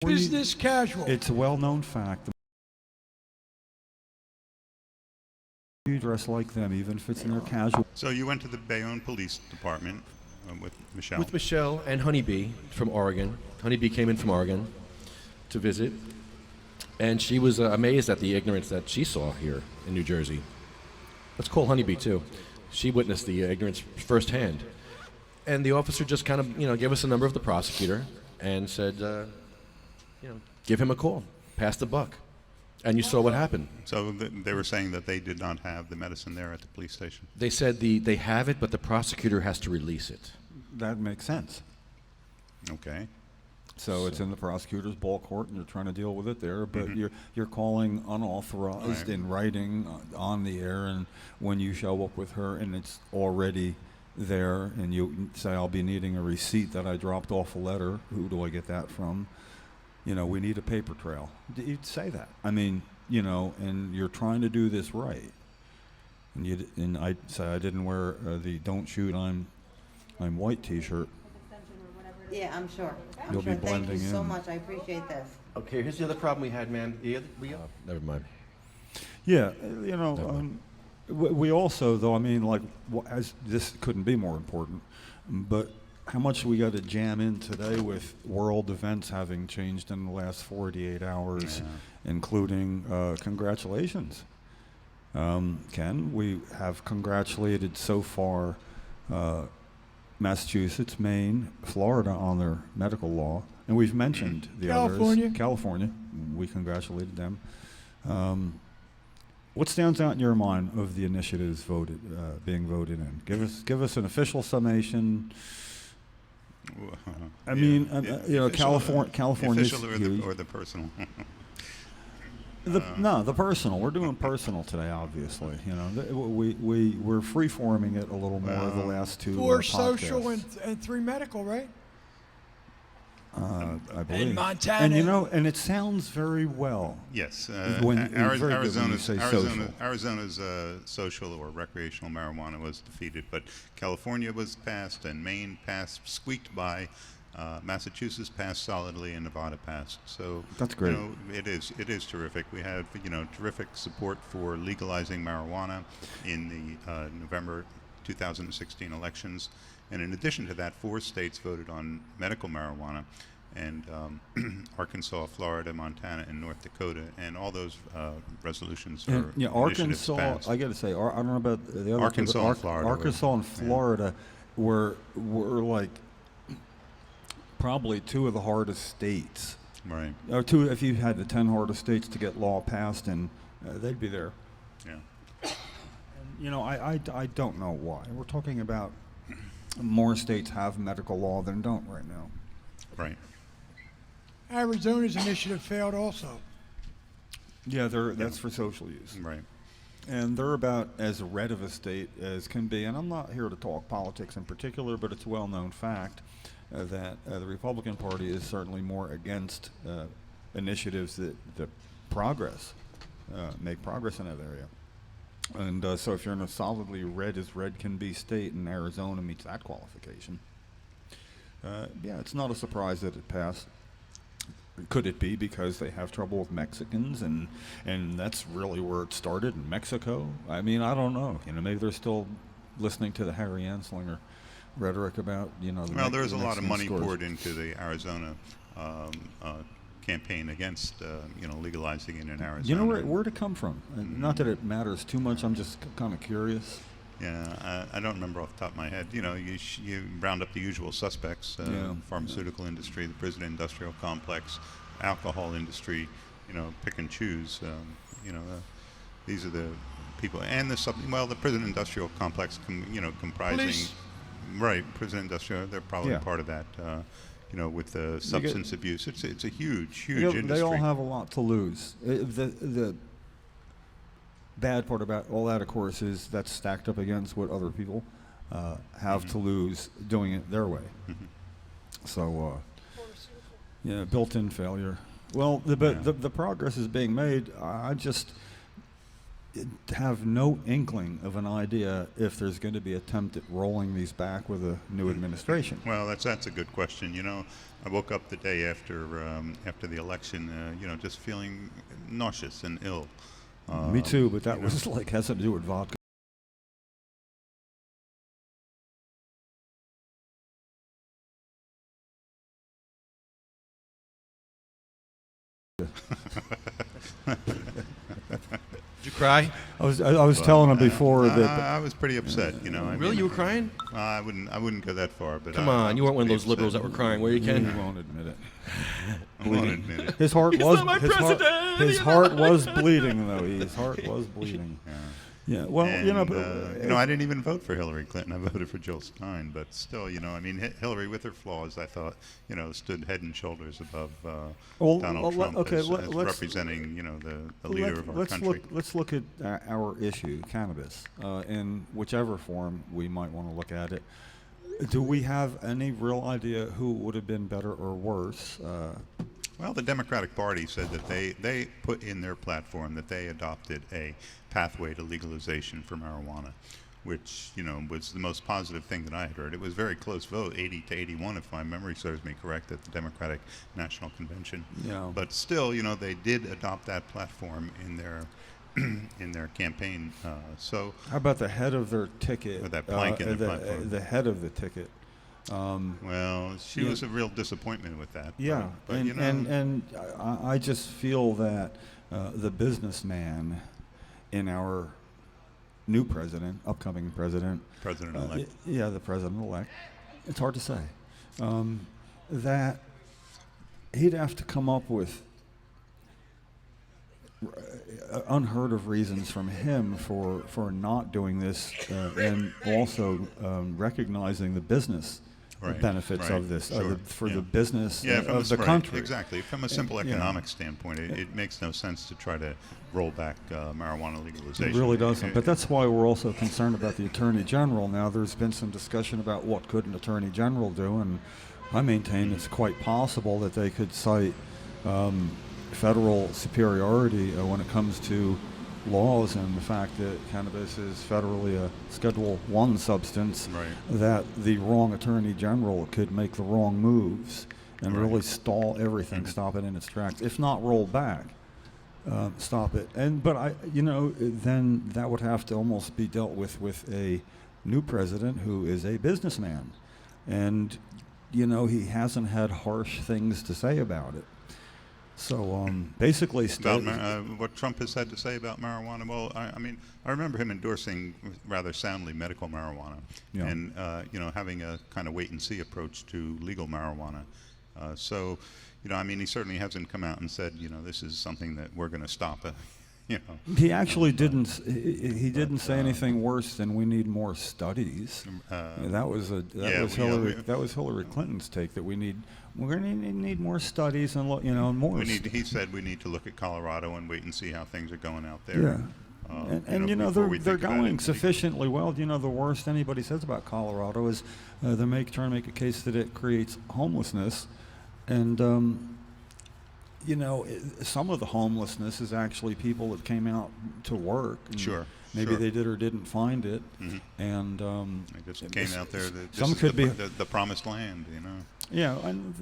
when you- Business casual. It's a well-known fact. You dress like them, even if it's in their casual. So you went to the Bayonne Police Department with Michelle. With Michelle and Honeybee from Oregon. Honeybee came in from Oregon to visit, and she was amazed at the ignorance that she saw here in New Jersey. Let's call Honeybee too. She witnessed the ignorance firsthand, and the officer just kind of, gave us the number of the prosecutor and said, give him a call, pass the buck, and you saw what happened. So they were saying that they did not have the medicine there at the police station. They said they have it, but the prosecutor has to release it. That makes sense. Okay. So it's in the prosecutor's ball court, and you're trying to deal with it there. But Mhm. you're calling unauthorized Right. in writing on the air, and when you show up with her, and it's already there, and you say, "I'll be needing a receipt that I dropped off a letter." Who do I get that from? We need a paper trail. You'd say that. I mean, and you're trying to do this right. And I say I didn't wear the "Don't Shoot, I'm White" T-shirt. Yeah, I'm sure. I'm You'll be sure. Thank blending you so in. much. I appreciate this. Okay, here's the other problem we had, man. Never mind. Yeah, we also, though, I mean, like, as this couldn't be more important, but how much we got to jam in today with world events having changed in the last 48 hours, including congratulations. Ken, we have congratulated so far Massachusetts, Maine, Florida on their medical law, and we've mentioned the California. others. California, we congratulated them. What stands out in your mind of the initiatives being voted in? Give us an official summation. I mean, California's official huge. or the personal. The personal. We're doing personal today, obviously. We're free-forming it a little more the last two 4 podcasts. social and 3 medical, right? I believe. In Montana. And it sounds very well. Yes, Very good when you Arizona's say social. Arizona's social or recreational marijuana was defeated, but California was passed, and Maine passed, squeaked by. Massachusetts passed solidly, and Nevada passed. So That's great. It is terrific. We have terrific support for legalizing marijuana in the November 2016 elections, and in addition to that, 4 states voted on medical marijuana, and Arkansas, Florida, Montana, and North Dakota, and all those resolutions or initiatives Arkansas. passed. I got to say, I don't know about the other Arkansas two, but and Florida Arkansas and yeah. Florida were like probably 2 of the hardest states. Right. Or 2, if you had the 10 hardest states to get law passed, and they'd be there. Yeah. And, I don't know why. We're talking about more states have medical law than don't right now. Right. Arizona's initiative failed also. Yeah, that's for social use. Right. And they're about as red of a state as can be. And I'm not here to talk politics in particular, but it's a well-known fact that the Republican Party is certainly more against initiatives that make progress in that area. And so if you're in a solidly red as red can be state, and Arizona meets that qualification, it's not a surprise that it passed. Could it be because they have trouble with Mexicans, and that's really where it started in Mexico? I mean, I don't know. Maybe they're still listening to the Harry Anslinger rhetoric about, Well, there's a lot of Mexican money scores. poured into the Arizona campaign against, legalizing it in Arizona. Where'd it come from? Not that it matters too much. I'm just kind of curious. Yeah, I don't remember off the top of my head. You round up the usual suspects: pharmaceutical industry, the prison industrial complex, alcohol industry. Pick and choose. These are the people, and the prison industrial complex. Comprising. Police. Right, prison industrial. They're probably part of that. With the substance abuse, it's a huge industry. They all have a lot to lose. The bad part about all that, of course, is that's stacked up against what other people have to lose doing it their way. So, built-in failure. Well, the progress is being made. I just have no inkling of an idea if there's going to be attempt at rolling these back with a new administration. Well, that's a good question. You know, I woke up the day after the election, just feeling nauseous and ill. Me too, but that was like has to do with vodka. Did you cry? I was telling him before that. I was pretty upset. Really, you were crying? I wouldn't go that far, but Come on, you weren't one of those liberals that were crying, were you, Ken? He won't admit it. I won't admit it. His heart He's was not my his heart, president, his you heart know? was bleeding though. His heart was bleeding. Yeah. Well, And, I didn't even vote for Hillary Clinton. I voted for Jill Stein, but still, Hillary, with her flaws, I thought, stood head and shoulders above Donald Trump as representing, the leader of our country. Let's look at our issue, cannabis, in whichever form we might want to look at it. Do we have any real idea who would have been better or worse? Well, the Democratic Party said that they put in their platform that they adopted a pathway to legalization for marijuana, which, was the most positive thing that I had heard. It was a very close vote, 80-81, if my memory serves me correct, at the Democratic National Convention. Yeah. But still, they did adopt that platform in their campaign. So how about the head of their ticket? With that plank in the platform. The head of the ticket. Well, she was a real disappointment with that. Yeah, but and I just feel that the businessman in our new president, upcoming president, President-elect. The president-elect. It's hard to say. That he'd have to come up with unheard of reasons from him for not doing this, and also recognizing the business benefits of this for the business of the country. Exactly. From a simple economic standpoint, it makes no sense to try to roll back marijuana legalization. It really doesn't. But that's why we're also concerned about the Attorney General. Now, there's been some discussion about what could an Attorney General do, and I maintain it's quite possible that they could cite federal superiority when it comes to laws and the fact that cannabis is federally a Schedule I substance, that the wrong Attorney General could make the wrong moves and really stall everything, stop it in its tracks. If not roll back, stop it. But then that would have to almost be dealt with a new president who is a businessman, and he hasn't had harsh things to say about it. So basically, what Trump has had to say about marijuana. Well, I remember him endorsing rather soundly medical marijuana, and having a kind of wait and see approach to legal marijuana. So, he certainly hasn't come out and said, this is something that we're going to stop. He actually didn't. He didn't say anything worse than we need more studies. That was Hillary Clinton's take, that we're going to need more studies and more. He said we need to look at Colorado and wait and see how things are going out there. Yeah. They're going sufficiently well. The worst anybody says about Colorado is they're trying to make a case that it creates homelessness, and some of the homelessness is actually people that came out to work. Maybe they did or didn't find it, and they just came out there. Some could be the promised land, Yeah, and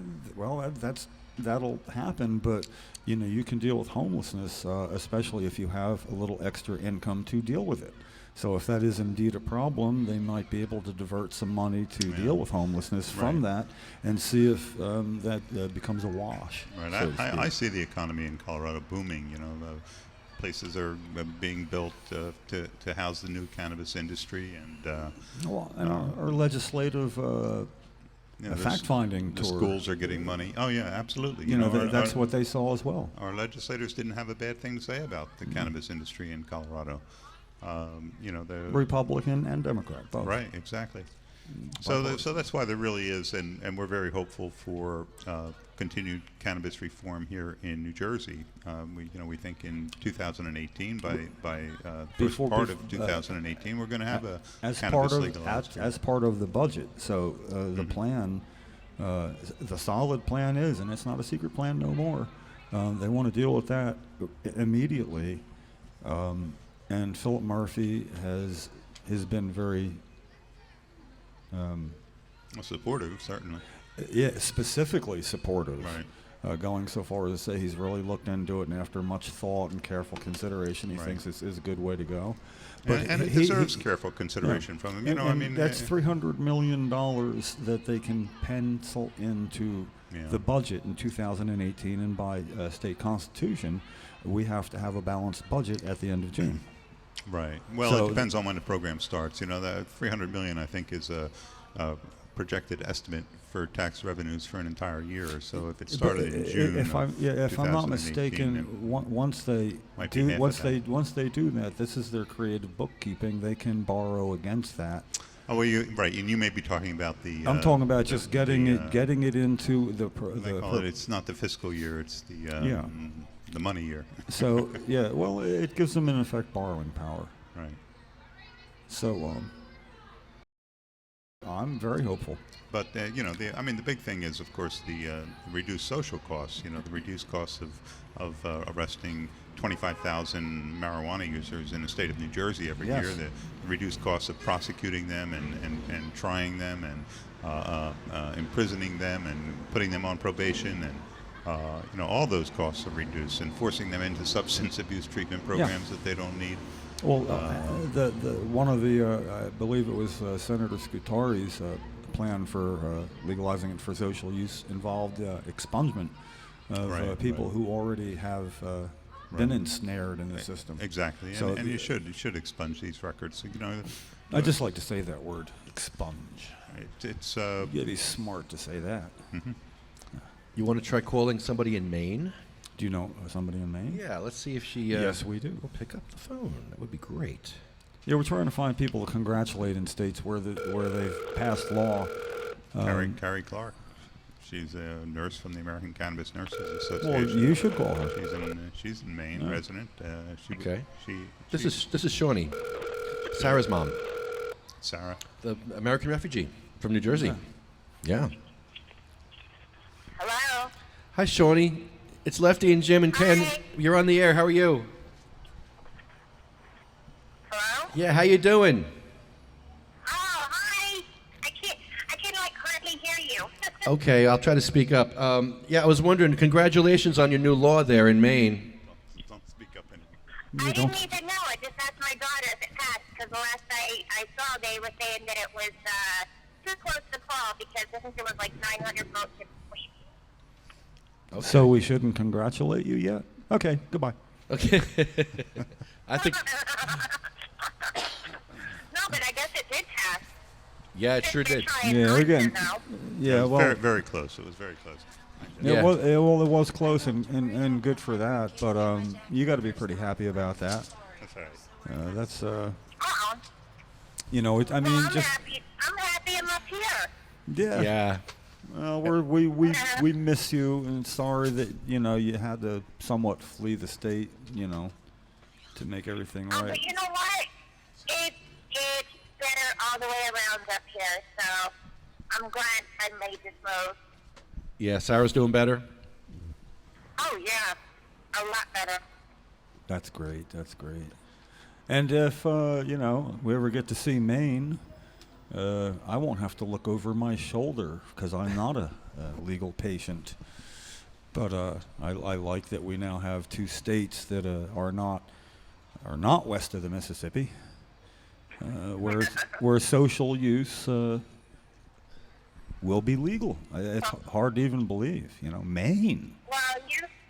that'll happen, but you can deal with homelessness, especially if you have a little extra income to deal with it. So if that is indeed a problem, they might be able to divert some money to deal with homelessness from that, and see if that becomes a wash. Right. So I see the economy in Colorado booming. The places are being built to house the new cannabis industry, and our legislative fact-finding the tour. Schools are getting money. Oh yeah, absolutely. That's what they saw as well. Our legislators didn't have a bad thing to say about the cannabis industry in Colorado. The Republican and Democrat both. Right, exactly. So that's why there really is, and we're very hopeful for continued cannabis reform here in New Jersey. We think in 2018, by first part of 2018, we're going to have a cannabis legalized. As part of the budget. So the plan, the solid plan is, and it's not a secret plan no more, They want to deal with that immediately. And Philip Murphy has been very supportive, certainly. Specifically supportive. Right. Going so far as to say he's really looked into it, and after much thought and careful consideration, he thinks this is a good way to go. And it deserves careful consideration from him. You know, I mean, that's $300 million that they can pencil into the budget in 2018, and by state constitution, we have to have a balanced budget at the end of June. Right. Well, So it depends on when the program starts. You know, that $300 million, I think, is a projected estimate for tax revenues for an entire year. So if it started in June, if I'm not mistaken, once they do that, this is their creative bookkeeping. They can borrow against that. Oh, well, right, and you may be talking about the. I'm talking about just getting it into the. They call it. It's not the fiscal year. It's the money year. So well, it gives them in effect borrowing power. Right. So I'm very hopeful. But you know, the big thing is, of course, the reduced social costs. You know, the reduced costs of arresting 25,000 marijuana users in the state of New Jersey every year. The reduced costs of prosecuting them and trying them and imprisoning them and putting them on probation, and you know, all those costs are reduced, and forcing them into substance abuse treatment programs that they don't need. Well, one of the I believe it was Senator Scutari's plan for legalizing it for social use involved expungement of people who already have been ensnared in the system. Exactly. So and you should expunge these records. You know, I just like to say that word, expunge. It's you gotta be smart to say that. Mm-hmm. You want to try calling somebody in Maine? Do you know somebody in Maine? Yeah, let's see if she. Yes, we do. Will pick up the phone. That would be great. Yeah, we're trying to find people to congratulate in states where they've passed law. Carrie Clark. She's a nurse from the American Cannabis Nurses Association. Well, you should call her. She's in Maine, resident. This is Shawnee, Sarah's mom. Sarah, the American refugee from New Jersey. Yeah. Hello? Hi, Shawnee. It's Lefty and Jim and Ken. Hi. You're on the air. How are you? Hello? Yeah, how you doing? Oh, hi. I can like hardly hear you. Okay, I'll try to speak up. Yeah, I was wondering, congratulations on your new law there in Maine. don't speak up anymore. I didn't even know. I just asked my daughter if it passed, because the last I saw, they were saying that it was too close to call, because I think there was like 900 votes in between. Okay. So we shouldn't congratulate you yet? Okay, goodbye. Okay. I think. No, but I guess it did pass. Yeah, it sure did. Yeah, again. Yeah, It was well, very, very close. It was very close. Yeah. it was close and good for that, but you got to be pretty happy about that. That's all right. That's Uh-oh. you know, I mean, Well, I'm just happy I'm up here. yeah. Yeah. Well, we miss you, and sorry that you had to somewhat flee the state, to make everything Oh, right. but you know what? It's better all the way around up here, so I'm glad I made this move. Yeah, Sarah's doing better. Oh, yeah. A lot better. That's great. That's great. And if we ever get to see Maine, I won't have to look over my shoulder because I'm not a legal patient. But I like that we now have two states that are not west of the Mississippi, where social use will be legal. It's hard to even believe. Maine. Well,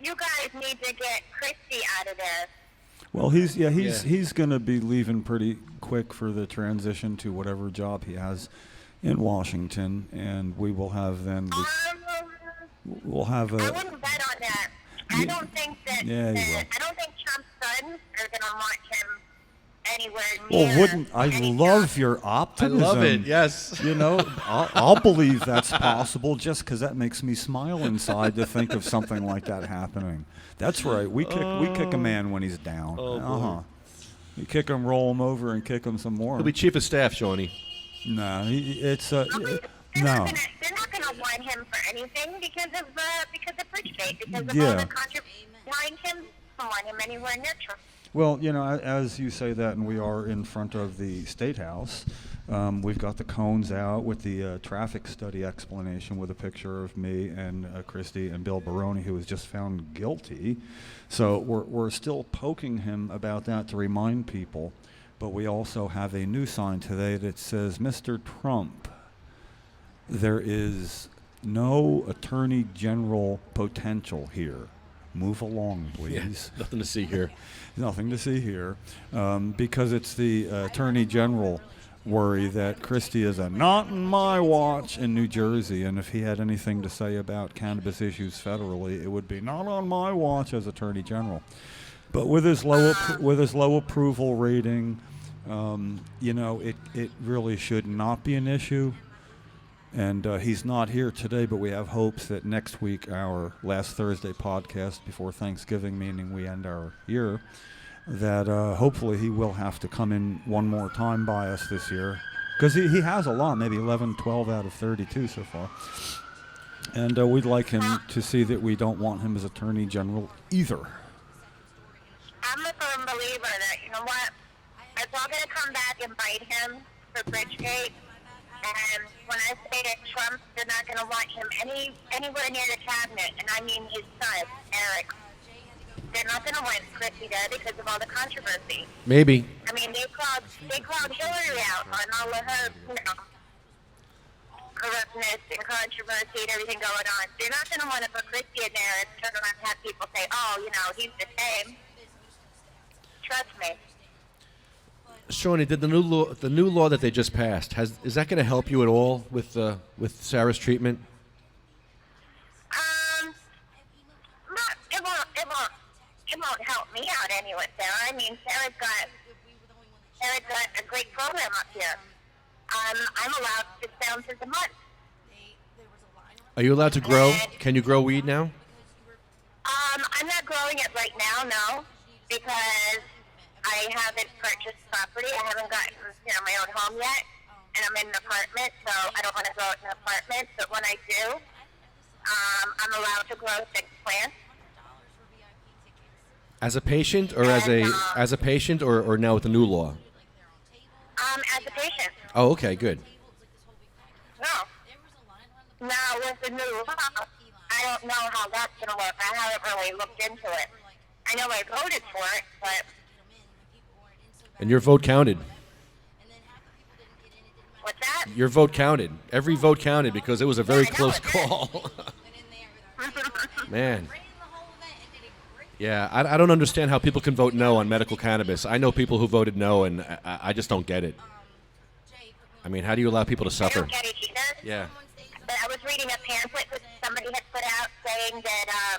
you guys need to get Christy out of there. Well, he's going to be leaving pretty quick for the transition to whatever job he has in Washington, and we will have then. We'll have a. I wouldn't bet on that. I don't think that. Yeah, he will. I don't think Trump's sons are going to want him anywhere Well, near. wouldn't I love your optimism? I love it. Yes. I'll believe that's possible just because that makes me smile inside to think of something like that happening. That's right. We kick a man when he's down. Boy. You kick him, roll him over, and kick him some more. He'll be chief of staff, Shawnee. No, it's They're no. not going to want want him for anything because of Bridgegate, because of Yeah. all the controversy behind him. I don't want him anywhere near Trump. Well, you know, as you say that, and we are in front of the State House, we've got the cones out with the traffic study explanation with a picture of me and Christie and Bill Baroni, who was just found guilty. So we're still poking him about that to remind people. But we also have a new sign today that says, Mr. Trump, there is no Attorney General potential here. Move along, please. Yeah, nothing to see here. Nothing to see here. Because it's the Attorney General worry that Christie is a not in my watch in New Jersey, and if he had anything to say about cannabis issues federally, it would be not on my watch as Attorney General. But with his low approval rating, you know, it really should not be an issue. And he's not here today, but we have hopes that next week, our last Thursday podcast before Thanksgiving, meaning we end our year, that hopefully he will have to come in one more time by us this year. Because he has a lot, maybe 11, 12 out of 32 so far. And we'd like him to see that we don't want him as Attorney General either. I'm a firm believer that, you know what, it's all going to come back and bite him for Bridgegate. And when I say that Trump, they're not going to want him anywhere near the cabinet, and I mean his son, Eric. They're not going to want Christie there because of all the controversy. Maybe. I mean, they called Hillary out on all of her, you know, corruptness and controversy and everything going on. They're not going to want to put Christie in there and turn around and have people say, oh, you know, he's the same. Trust me. Shawnee, did the new law that they just passed, is that going to help you at all with Sarah's treatment? It won't help me out any with Sarah. I mean, Sarah's got a great program up here. I'm allowed 6 ounces a month. Are you allowed to grow? Can you grow weed now? I'm not growing it right now, no, because I haven't purchased property. I haven't gotten, you know, my own home yet, and I'm in an apartment, so I don't want to grow it in an apartment. But when I do, I'm allowed to grow 6 plants. As a patient, or as a patient, or now with the new law? As a patient. Oh, okay, good. No. Now with the new law, I don't know how that's going to work. I haven't really looked into it. I know I voted for it, but. And your vote counted. What's that? Your vote counted. Every vote counted because it was a very close call. Man. Yeah, I don't understand how people can vote no on medical cannabis. I know people who voted no, and I just don't get it. I mean, how do you allow people to suffer? I don't get it either. Yeah. But I was reading a pamphlet that somebody had put out saying that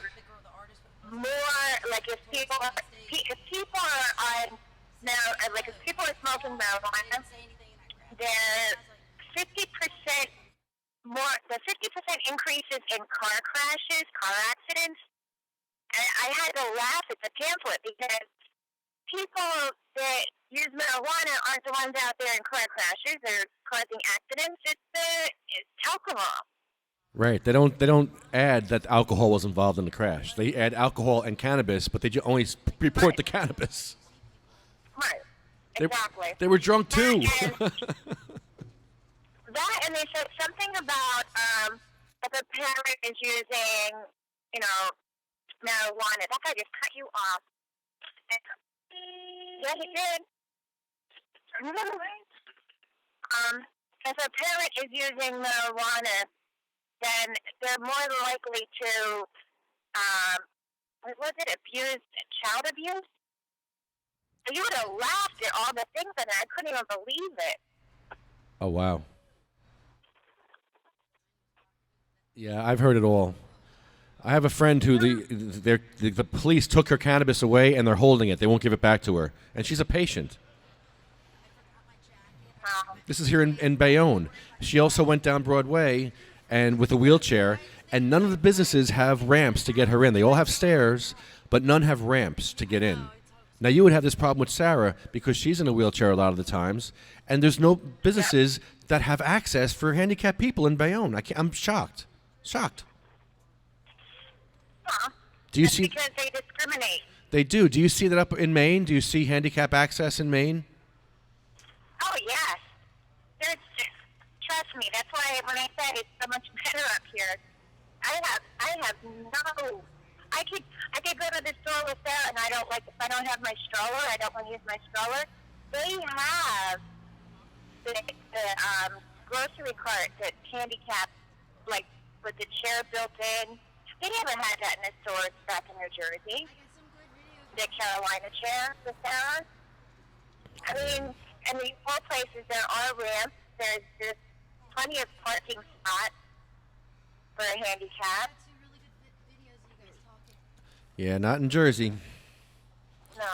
more, like if people are on now, like if people are smoking marijuana, they're 50% more. The 50% increases in car crashes, car accidents. I had to laugh at the pamphlet because people that use marijuana aren't the ones out there in car crashes or causing accidents. It's alcohol. Right. They don't add that alcohol was involved in the crash. They add alcohol and cannabis, but they only report the cannabis. Right. Exactly. They were drunk too. That and they said something about if a parent is using, you know, marijuana. That guy just cut you off. Yeah, he did. If a parent is using marijuana, then they're more likely to, what was it, child abuse? You would have laughed at all the things in it. I couldn't even believe it. Oh, wow. Yeah, I've heard it all. I have a friend who the police took her cannabis away and they're holding it. They won't give it back to her. And she's a patient. This is here in Bayonne. She also went down Broadway and with a wheelchair, and none of the businesses have ramps to get her in. They all have stairs, but none have ramps to get in. Now, you would have this problem with Sarah because she's in a wheelchair a lot of the times, and there's no businesses that have access for handicapped people in Bayonne. I'm shocked. Shocked. Huh? Do you That's see? because they discriminate. They do. Do you see that up in Maine? Do you see handicap access in Maine? Oh yes. Trust me. That's why when I said it's so much better up here, I have no. I could go to the store with Sarah, and I don't like if I don't have my stroller. I don't want to use my stroller. They have the grocery cart that's handicapped, like with the chair built in. They never had that in the stores back in New Jersey. The Carolina chair with Sarah. I mean, in these whole places there are ramps. There's plenty of parking spots for a handicap. Yeah, not in Jersey. No.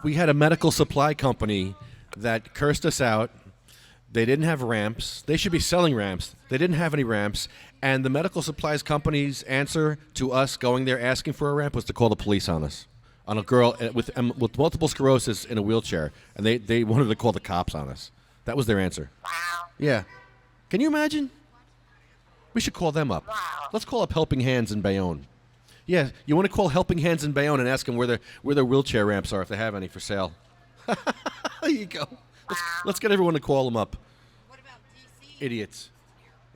We had a medical supply company that cursed us out. They didn't have ramps. They should be selling ramps. They didn't have any ramps. And the medical supplies company's answer to us going there asking for a ramp was to call the police on us, on a girl with multiple sclerosis in a wheelchair. And they wanted to call the cops on us. That was their answer. Wow. Yeah. Can you imagine? We should call them up. Wow. Let's call up Helping Hands in Bayonne. Yeah, you want to call Helping Hands in Bayonne and ask them where their wheelchair ramps are, if they have any for sale. There you go. Let's get everyone to call them up. What about DC?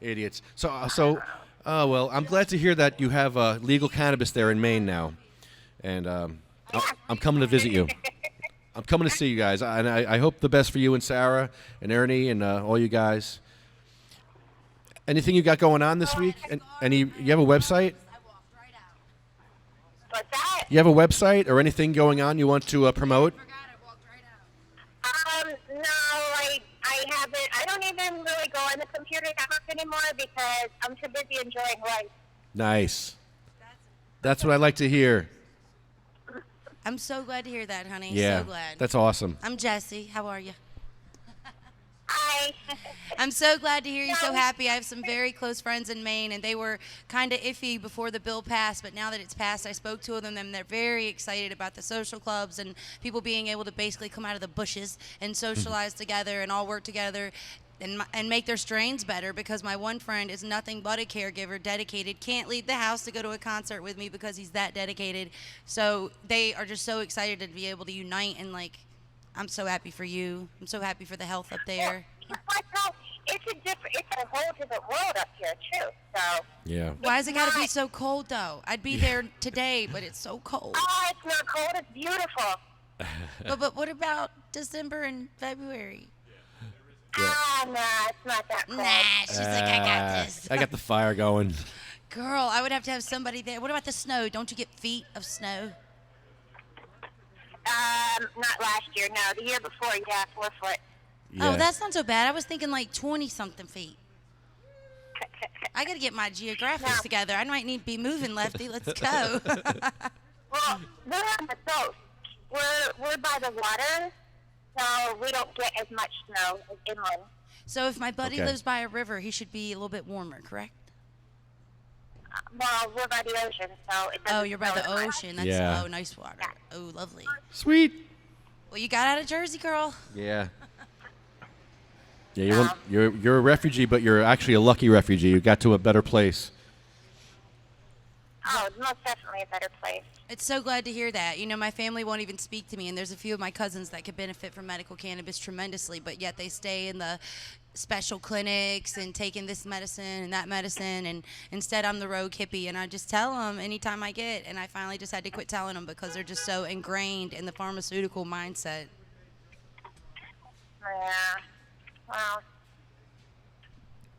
Idiots. So, well, I'm glad to hear that you have legal cannabis there in Maine now, and I'm coming to visit you. I'm coming to see you guys, and I hope the best for you and Sarah and Ernie and all you guys. Anything you got going on this week? And you have a website? What's that? You have a website or anything going on you want to promote? No, I haven't. I don't even really go on the computer network anymore because I'm too busy enjoying life. Nice. That's what I like to hear. I'm so glad to hear that, honey. Yeah, So glad. that's awesome. I'm Jessie. How are you? Hi. I'm so glad to hear you're so happy. I have some very close friends in Maine, and they were kind of iffy before the bill passed, but now that it's passed, I spoke to them, and they're very excited about the social clubs and people being able to basically come out of the bushes and socialize together and all work together and make their strains better, because my one friend is nothing but a caregiver, dedicated, can't leave the house to go to a concert with me because he's that dedicated. So they are just so excited to be able to unite, and like, I'm so happy for you. I'm so happy for the health up there. It's a whole different world up here too. So. Yeah. Why has it got to be so cold though? I'd be there today, but it's so cold. Oh, it's not cold. It's beautiful. But what about December and February? Ah, no, it's not that cold. Nah, she's like, I got this. I got the fire going. Girl, I would have to have somebody there. What about the snow? Don't you get feet of snow? Not last year. No, the year before. Yeah, 4 foot. Yeah. Oh, that's not so bad. I was thinking like 20-something feet. I got to get my geographics together. I might need to be moving, Lefty. Let's go. Well, we're on the coast. We're by the water, so we don't get as much snow as inland. So if my buddy Okay. lives by a river, he should be a little bit warmer, correct? Well, we're by the ocean, so it doesn't Oh, you're by snow the as much. ocean. That's Yeah. nice water. Oh, lovely. Sweet. Well, you got out of Jersey, girl. Yeah. Yeah, you're a refugee, but you're actually a lucky refugee. You got to a better place. Oh, most definitely a better place. It's so glad to hear that. You know, my family won't even speak to me, and there's a few of my cousins that could benefit from medical cannabis tremendously, but yet they stay in the special clinics and taking this medicine and that medicine, and instead I'm the rogue hippie, and I just tell them anytime I get, and I finally just had to quit telling them because they're just so ingrained in the pharmaceutical mindset. Yeah. Well,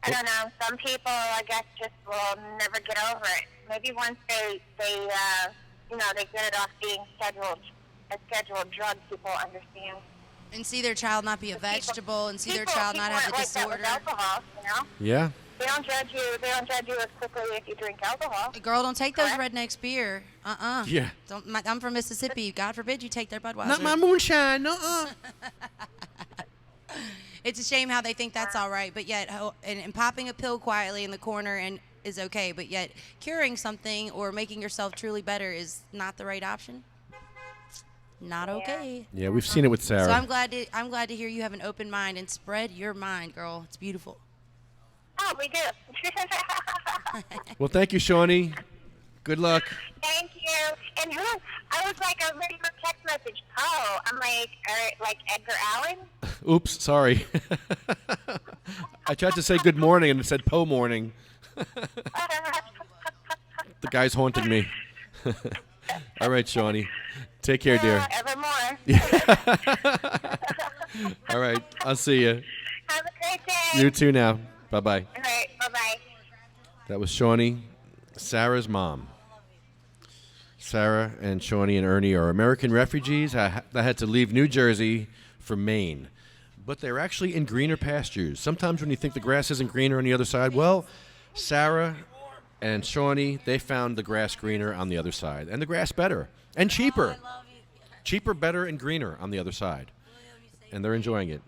I don't know. Some people, I guess, just will never get over it. Maybe once they get it off being a scheduled drug, people understand. And see their child not be a vegetable, and see their child not have the aren't like that disorder. with alcohol, you know? Yeah. They don't judge you. They don't judge you as quickly if you drink alcohol. Girl, don't take those Correct. rednecks beer. Yeah. I'm from Mississippi. God forbid you take their Budweiser. Not my moonshine. Uh-uh. It's a shame how they think that's all right, but yet, and popping a pill quietly in the corner and is okay, but yet curing something or making yourself truly better is not the right option. Not okay. Yeah, we've seen it with Sarah. So I'm glad to hear you have an open mind and spread your mind, girl. It's beautiful. Oh, we do. Well, thank you, Shawnee. Good luck. Thank you. And who? I was like, I was ready for a text message. Oh, I'm like Edgar Allan. Oops, sorry. I tried to say good morning and it said Poe morning. The guy's haunting me. All right, Shawnee. Take care, dear. Evermore. All right, I'll see you. Have a great day. You too now. Bye-bye. All right, bye-bye. That was Shawnee, Sarah's mom. Sarah and Shawnee and Ernie are American refugees that had to leave New Jersey for Maine. But they're actually in greener pastures. Sometimes when you think the grass isn't greener on the other side, well, Sarah and Shawnee, they found the grass greener on the other side. And the grass better and cheaper. Cheaper, better, and greener on the other side. And they're enjoying it.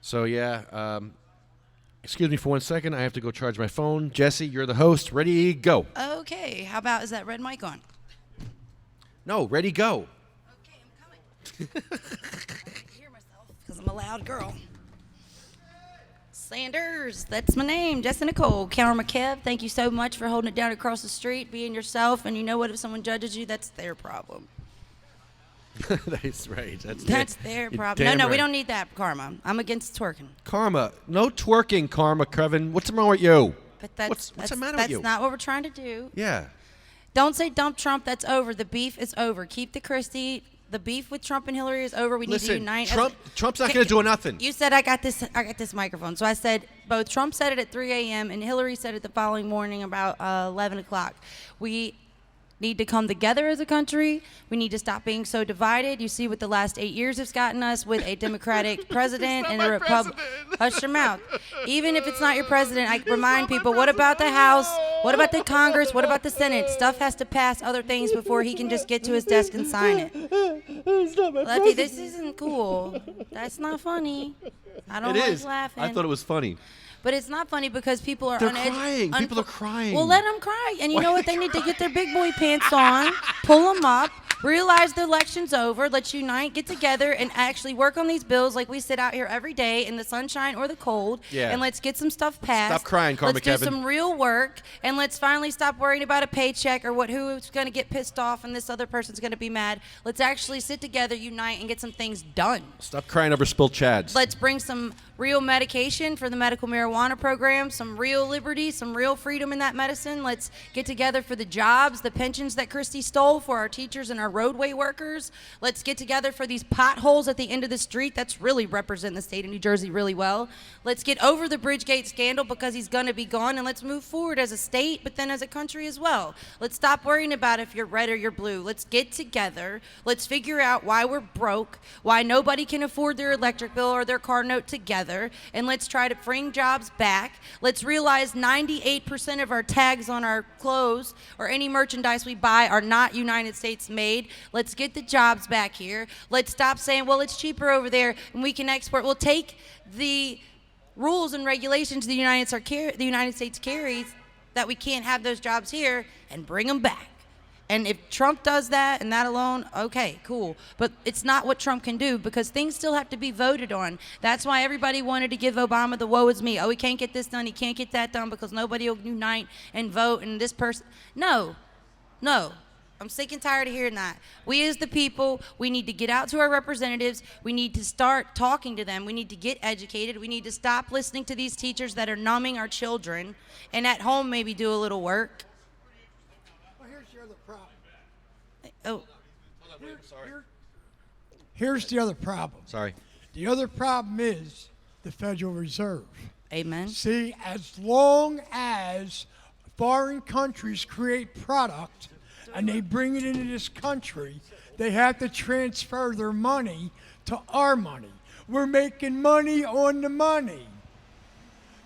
So, yeah, excuse me for 1 second. I have to go charge my phone. Jesse, you're the host. Ready, go. Okay, how about, is that red mic on? No, ready, go. Okay, I'm coming. I can hear myself because I'm a loud girl. Sanders, that's my name. Jesse Nicole. Karma Kev, thank you so much for holding it down across the street, being yourself. And you know what? If someone judges you, that's their problem. That's right. That's their problem. No, right. we don't need that, Karma. I'm against twerking. Karma. No twerking, Karma, Kevin. What's wrong with you? But that's What's the matter with you? That's not what we're trying to do. Yeah. Don't say dump Trump. That's over. The beef is over. Keep the Christie. The beef with Trump and Hillary is over. We need to unite. Trump's not going to do nothing. You said I got this microphone. So I said both Trump said it at 3 a.m. and Hillary said it the following morning about 11 o'clock. We need to come together as a country. We need to stop being so divided. You see what the last 8 years has gotten us with a Democratic president and a Republican. Hush your mouth. Even if it's not your president, I remind people, what about the House? What about the Congress? What about the Senate? Stuff has to pass other things before he can just get to his desk and sign it. Lefty, this isn't cool. That's not funny. I don't like laughing. I thought it was funny. But it's not funny because people are They're crying. People are crying. Well, let them cry. And you know what? They need to get their big boy pants on, pull them up, realize the election's over, let's unite, get together, and actually work on these bills like we sit out here every day in the sunshine or the cold. Yeah. And let's get some stuff passed. Stop crying, Karma Let's Kevin. do some real work, and let's finally stop worrying about a paycheck or who's going to get pissed off and this other person's going to be mad. Let's actually sit together, unite, and get some things done. Stop crying over spilled chads. Let's bring some real medication for the medical marijuana program, some real liberty, some real freedom in that medicine. Let's get together for the jobs, the pensions that Christie stole for our teachers and our roadway workers. Let's get together for these potholes at the end of the street. That's really representing the state of New Jersey really well. Let's get over the Bridgegate scandal because he's going to be gone, and let's move forward as a state, but then as a country as well. Let's stop worrying about if you're red or you're blue. Let's get together. Let's figure out why we're broke, why nobody can afford their electric bill or their car note together, and let's try to bring jobs back. Let's realize 98% of our tags on our clothes or any merchandise we buy are not United States made. Let's get the jobs back here. Let's stop saying, well, it's cheaper over there and we can export. We'll take the rules and regulations the United States carries that we can't have those jobs here and bring them back. And if Trump does that and that alone, okay, cool. But it's not what Trump can do because things still have to be voted on. That's why everybody wanted to give Obama the woe is me. Oh, he can't get this done, he can't get that done because nobody will unite and vote and this person. No. I'm sick and tired of hearing that. We as the people, we need to get out to our representatives. We need to start talking to them. We need to get educated. We need to stop listening to these teachers that are numbing our children and at home maybe do a little work. Oh. Here's the other problem. Sorry. The other problem is the Federal Reserve. Amen. See, as long as foreign countries create product and they bring it into this country, they have to transfer their money to our money. We're making money on the money.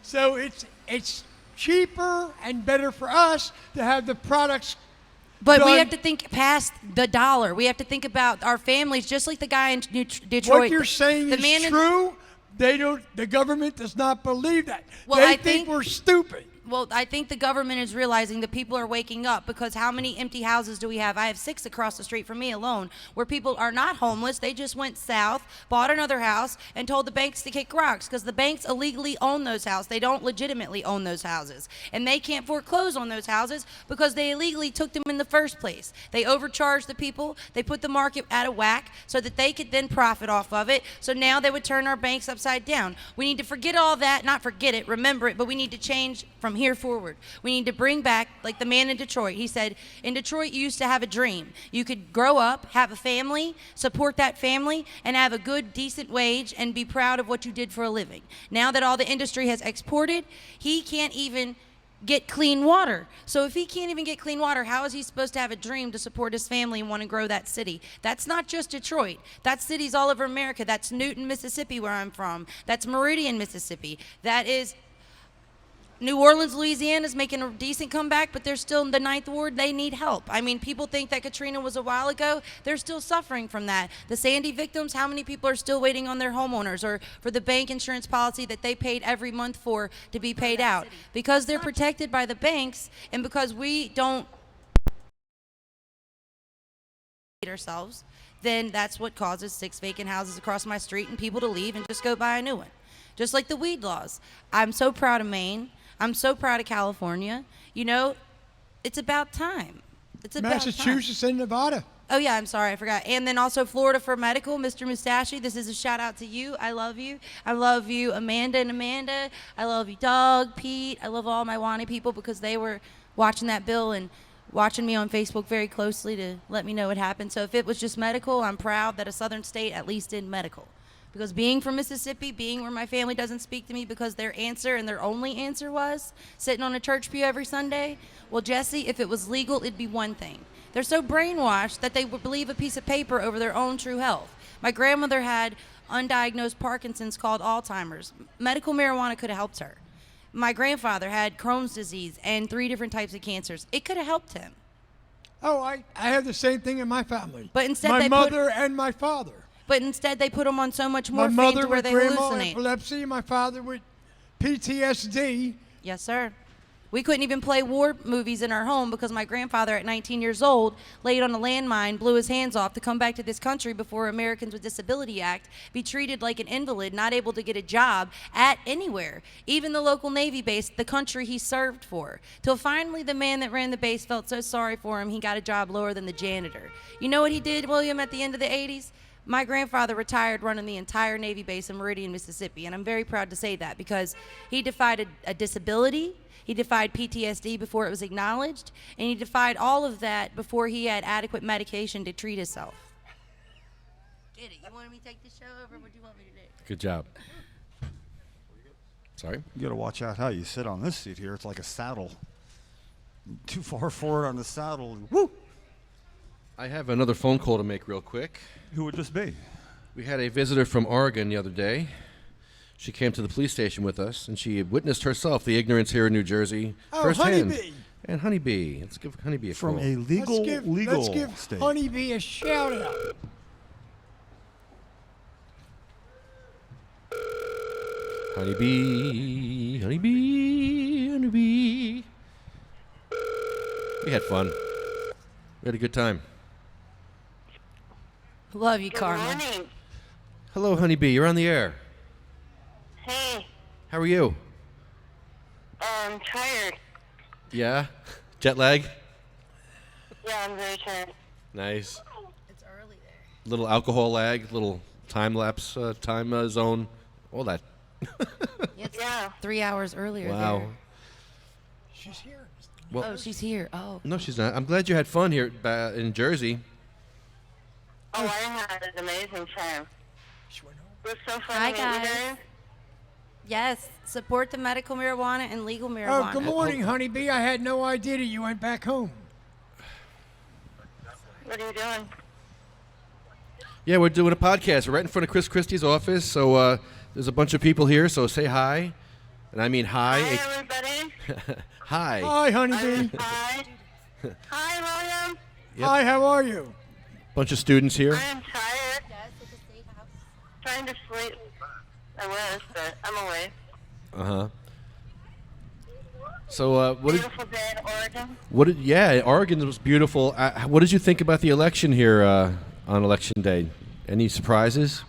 So it's cheaper and better for us to have the products. But we have to think past the dollar. We have to think about our families, just like the guy in Detroit. What you're saying is true. The government does not believe that. Well, they I think we're stupid. Well, I think the government is realizing that people are waking up, because how many empty houses do we have? I have 6 across the street from me alone, where people are not homeless. They just went south, bought another house, and told the banks to kick rocks, because the banks illegally own those houses. They don't legitimately own those houses. And they can't foreclose on those houses because they illegally took them in the first place. They overcharged the people. They put the market out of whack so that they could then profit off of it. So now they would turn our banks upside down. We need to forget all that, not forget it, remember it, but we need to change from here forward. We need to bring back, like the man in Detroit. He said, in Detroit, you used to have a dream. You could grow up, have a family, support that family, and have a good, decent wage and be proud of what you did for a living. Now that all the industry has exported, he can't even get clean water. So if he can't even get clean water, how is he supposed to have a dream to support his family and want to grow that city? That's not just Detroit. That's cities all over America. That's Newton, Mississippi, where I'm from. That's Meridian, Mississippi. That is New Orleans, Louisiana is making a decent comeback, but they're still in the 9th Ward. They need help. I mean, people think that Katrina was a while ago. They're still suffering from that. The Sandy victims, how many people are still waiting on their homeowners or for the bank insurance policy that they paid every month for to be paid out? Because they're protected by the banks, and because we don't ourselves, then that's what causes 6 vacant houses across my street and people to leave and just go buy a new one. Just like the weed laws. I'm so proud of Maine. I'm so proud of California. You know, it's about time. It's about Massachusetts time. and Nevada. Oh, yeah, I'm sorry, I forgot. And then also Florida for medical, Mr. Mustache. This is a shout out to you. I love you. I love you, Amanda and Amanda. I love you, Doug, Pete. I love all my Wani people because they were watching that bill and watching me on Facebook very closely to let me know what happened. So if it was just medical, I'm proud that a southern state at least did medical. Because being from Mississippi, being where my family doesn't speak to me because their answer and their only answer was sitting on a church pew every Sunday, well, Jesse, if it was legal, it'd be one thing. They're so brainwashed that they would believe a piece of paper over their own true health. My grandmother had undiagnosed Parkinson's called Alzheimer's. Medical marijuana could have helped her. My grandfather had Crohn's disease and 3 different types of cancers. It could have helped him. Oh, I have the same thing in my family. But instead my they mother and my father. But instead they put them on so much My morphine mother to where with they grandma hallucinate. epilepsy, my father with PTSD. Yes, sir. We couldn't even play war movies in our home because my grandfather at 19 years old laid on a landmine, blew his hands off to come back to this country before Americans with Disability Act, be treated like an invalid, not able to get a job at anywhere, even the local Navy base, the country he served for. Till finally the man that ran the base felt so sorry for him, he got a job lower than the janitor. You know what he did, William, at the end of the 80s? My grandfather retired running the entire Navy base in Meridian, Mississippi, and I'm very proud to say that because he defied a disability, he defied PTSD before it was acknowledged, and he defied all of that before he had adequate medication to treat himself. Get it? You wanted me to take this show over? What do you want me to do? Good job. Sorry? You got to watch out how you sit on this seat here. It's like a saddle. Too far forward on the saddle. Woo! I have another phone call to make real quick. Who would this be? We had a visitor from Oregon the other day. She came to the police station with us, and she witnessed herself the ignorance here in New Jersey firsthand. Honeybee. And Honeybee. Let's give Honeybee a From call. a legal Let's give state. Honeybee a shout out. Honeybee, Honeybee, Honeybee. We had fun. We had a good time. Love you, Good Carmen. morning. Hello, Honeybee. You're on the air. Hey, How are you? I'm tired. Yeah? Jet lag? Yeah, I'm very tired. Nice. It's early there. Little alcohol lag, little time lapse, time zone, all that. It's Yeah. 3 hours earlier Wow. there. She's here. Well, Oh, she's here. Oh. no, she's not. I'm glad you had fun here in Jersey. Oh, I had an amazing time. She went home. It was so fun Hi, to meet you guys. guys. Yes, support the medical marijuana and legal Oh, marijuana. good morning, Honeybee. I had no idea that you went back home. What are you doing? Yeah, we're doing a podcast. We're right in front of Chris Christie's office, so there's a bunch of people here, so say hi. And I mean hi. Hi, everybody. Hi. Hi, Honeybee. Hi. Hi, William. Yep. Hi, how are you? Bunch of students here. I am tired. Trying to sleep. I was, but I'm awake. Uh-huh. So what did Beautiful day in Oregon. Oregon was beautiful. What did you think about the election here on election day? Any surprises?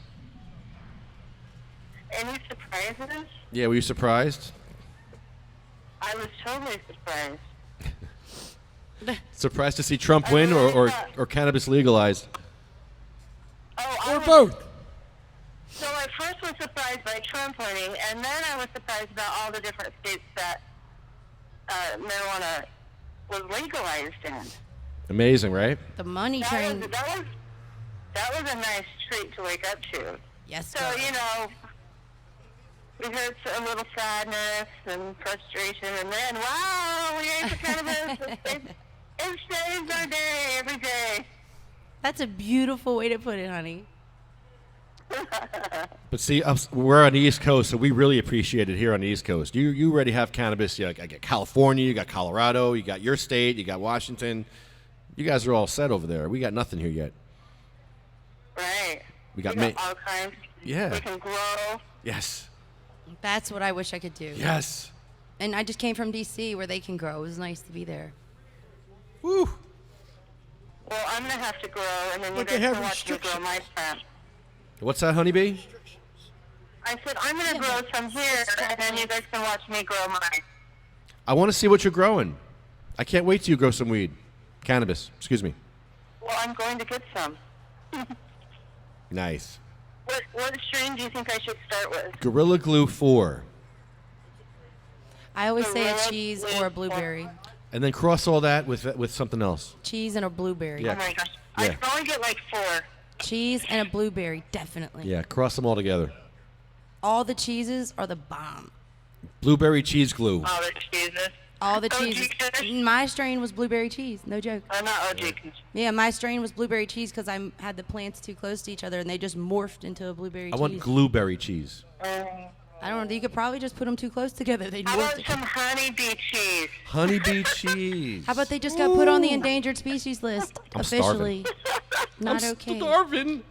Any surprises? Yeah, were you surprised? I was totally surprised. Surprised to see Trump win or cannabis legalized? Or both. So I first was surprised by Trump winning, and then I was surprised about all the different states that marijuana was legalized in. Amazing, right? The money train. That was a nice treat to wake up to. Yes, So, girl. you know, we heard a little sadness and frustration, and then, wow, we ate the cannabis. It saves our day every day. That's a beautiful way to put it, honey. But see, we're on the East Coast, so we really appreciate it here on the East Coast. You already have cannabis. I got California, you got Colorado, you got your state, you got Washington. You guys are all set over there. We got nothing here yet. Right. We got all kinds. Yeah. We can grow. Yes. That's what I wish I could do. Yes. And I just came from D.C. where they can grow. It was nice to be there. Woo. Well, I'm going to have to grow, and then you But guys they have can watch me grow my plant. What's that, honeybee? I said, I'm going to grow some here, and then you guys can watch me grow mine. I want to see what you're growing. I can't wait till you grow some weed. Cannabis, excuse me. Well, I'm going to get some. Nice. What strain do you think I should start with? Gorilla Glue 4. I always say a Gorilla cheese Glue or a 4. blueberry. And then cross all that with something else. Cheese and a blueberry. Yeah. Oh my gosh. Yeah. I can only get like 4. Cheese and a blueberry, definitely. Yeah, cross them all together. All the cheeses are the bomb. Blueberry cheese glue. All the cheeses. All the OG cheeses. Kush? My strain was blueberry cheese. No joke. Not OG Kush. Yeah, my strain was blueberry cheese because I had the plants too close to each other and they just morphed into a blueberry I cheese. want blueberry cheese. I don't know. You could probably just put them too close together. They'd How morph. about some honeybee cheese? Honeybee cheese. How about they just got put on the endangered species list I'm officially? Not okay. Starving.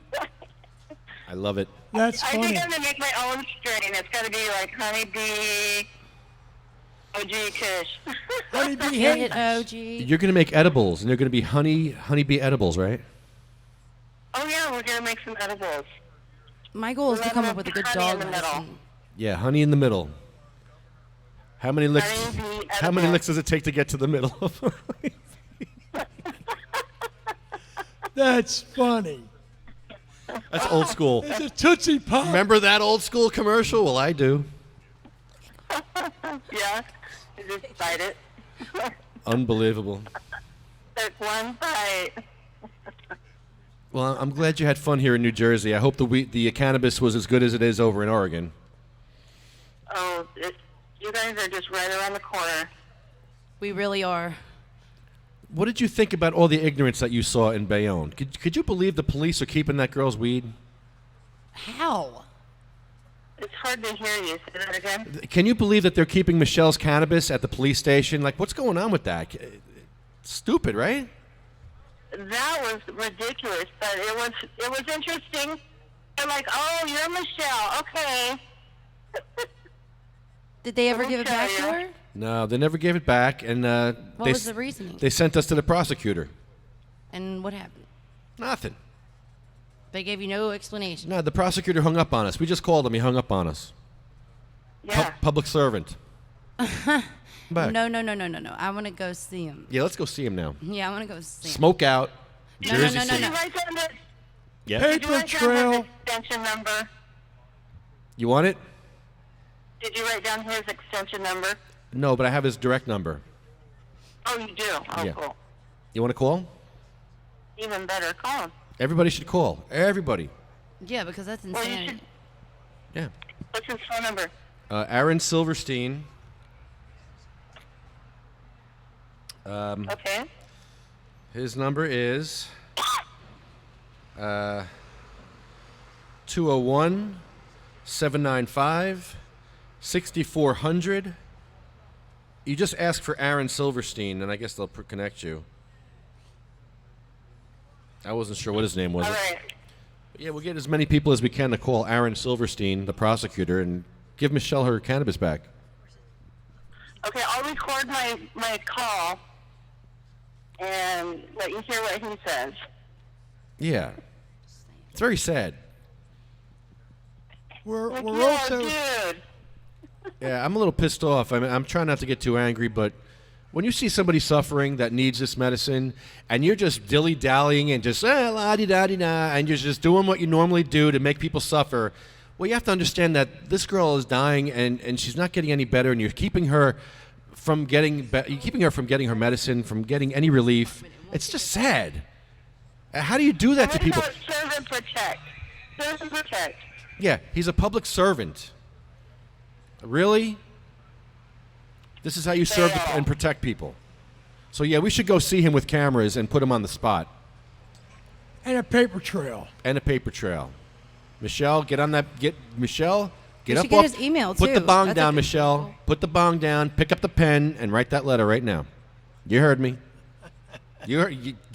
I love it. That's I funny. think I'm going to make my own strain. It's got to be like honeybee, OG Kush. Honeybee Hit Hayes. it, OG. You're going to make edibles, and they're going to be honeybee edibles, right? Oh, yeah, we're going to make some edibles. My goal is to come up with a good Honey in dog the middle. medicine. Yeah, honey in the middle. How many licks? Honeybee How many edible. licks does it take to get to the middle? That's funny. That's old school. It's a Tootsie Pop. Remember that old school commercial? Well, I do. Yeah, you just bite it. Unbelievable. Take one bite. Well, I'm glad you had fun here in New Jersey. I hope the cannabis was as good as it is over in Oregon. Oh, you guys are just right around the corner. We really are. What did you think about all the ignorance that you saw in Bayonne? Could you believe the police are keeping that girl's weed? How? It's hard to hear you. Say that again. Can you believe that they're keeping Michelle's cannabis at the police station? Like, what's going on with that? Stupid, right? That was ridiculous, but it was interesting. They're like, oh, you're Michelle. Okay. Did they ever Let give me it back to tell her? you. No, they never gave it back, and What was the reasoning? They sent us to the prosecutor. And what happened? Nothing. They gave you no explanation. No, the prosecutor hung up on us. We just called him. He hung up on us. Yeah. Public servant. Back. No. I want to go see him. Yeah, let's go see him now. Yeah, I want to go see him. Smoke out. No, Jersey no, no, City. Did you write down the, Yeah. did you Paper write down trail. his extension number? You want it? Did you write down his extension number? No, but I have his direct number. Oh, you do? Oh, Yeah. cool. You want to call? Even better. Call him. Everybody should call. Everybody. Yeah, because that's Well, you insane. should. Yeah. What's his phone number? Aaron Silverstein. Okay. His number is 201-795-6400. You just ask for Aaron Silverstein, and I guess they'll connect you. I wasn't sure what his name was. All right. Yeah, we'll get as many people as we can to call Aaron Silverstein, the prosecutor, and give Michelle her cannabis back. Okay, I'll record my call and let you hear what he says. Yeah. It's very sad. We're Like, also dude. Yeah, I'm a little pissed off. I mean, I'm trying not to get too angry, but when you see somebody suffering that needs this medicine, and you're just dilly-dallying and just la-di-da-di-da, and you're just doing what you normally do to make people suffer, well, you have to understand that this girl is dying, and she's not getting any better, and you're keeping her from getting her medicine, from getting any relief. It's just sad. How do you do that to people? Serve and protect. Serve and protect. Yeah, he's a public servant. Really? This is how you serve and protect people. So yeah, we should go see him with cameras and put him on the spot. and a paper trail. And a paper trail. Michelle, get on that. Michelle, get We up should get off. his email, Put the too. bong That's a down, good Michelle. example. Put the bong down. Pick up the pen and write that letter right now. You heard me.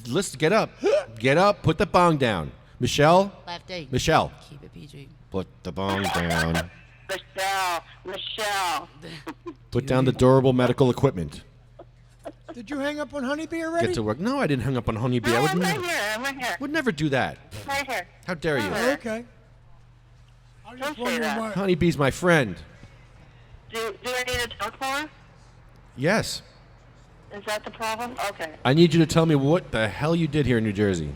Listen. Get up. Get up. Put the bong down, Michelle. Lefty. Michelle. Keep it PG. Put the bong down. Michelle. Put down the durable medical equipment. Did you hang up on Honeybee already? Get to work. No, I didn't hang up on Honeybee. I would I'm right never, here. I'm right here. would never do that. Right here. How dare you? Oh, okay. I was just Don't say wondering that. why. Honeybee's my friend. Do I need to talk more? Yes. Is that the problem? Okay. I need you to tell me what the hell you did here in New Jersey.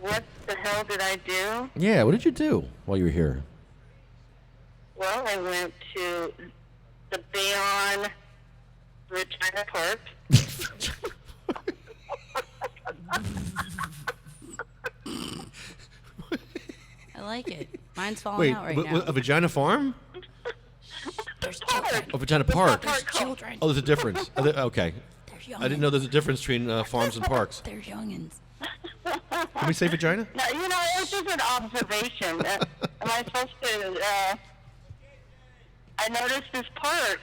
What the hell did I do? Yeah, what did you do while you were here? Well, I went to the Bayonne Regina Park. I like it. Mine's falling Wait, out right now. a vagina farm? There's children. A vagina park? There's children. Oh, there's a difference. Okay. There's I didn't know there's a difference between farms and parks. There's youngins. Can we say vagina? No, you know, it was just an observation. Am I supposed to, I noticed this park.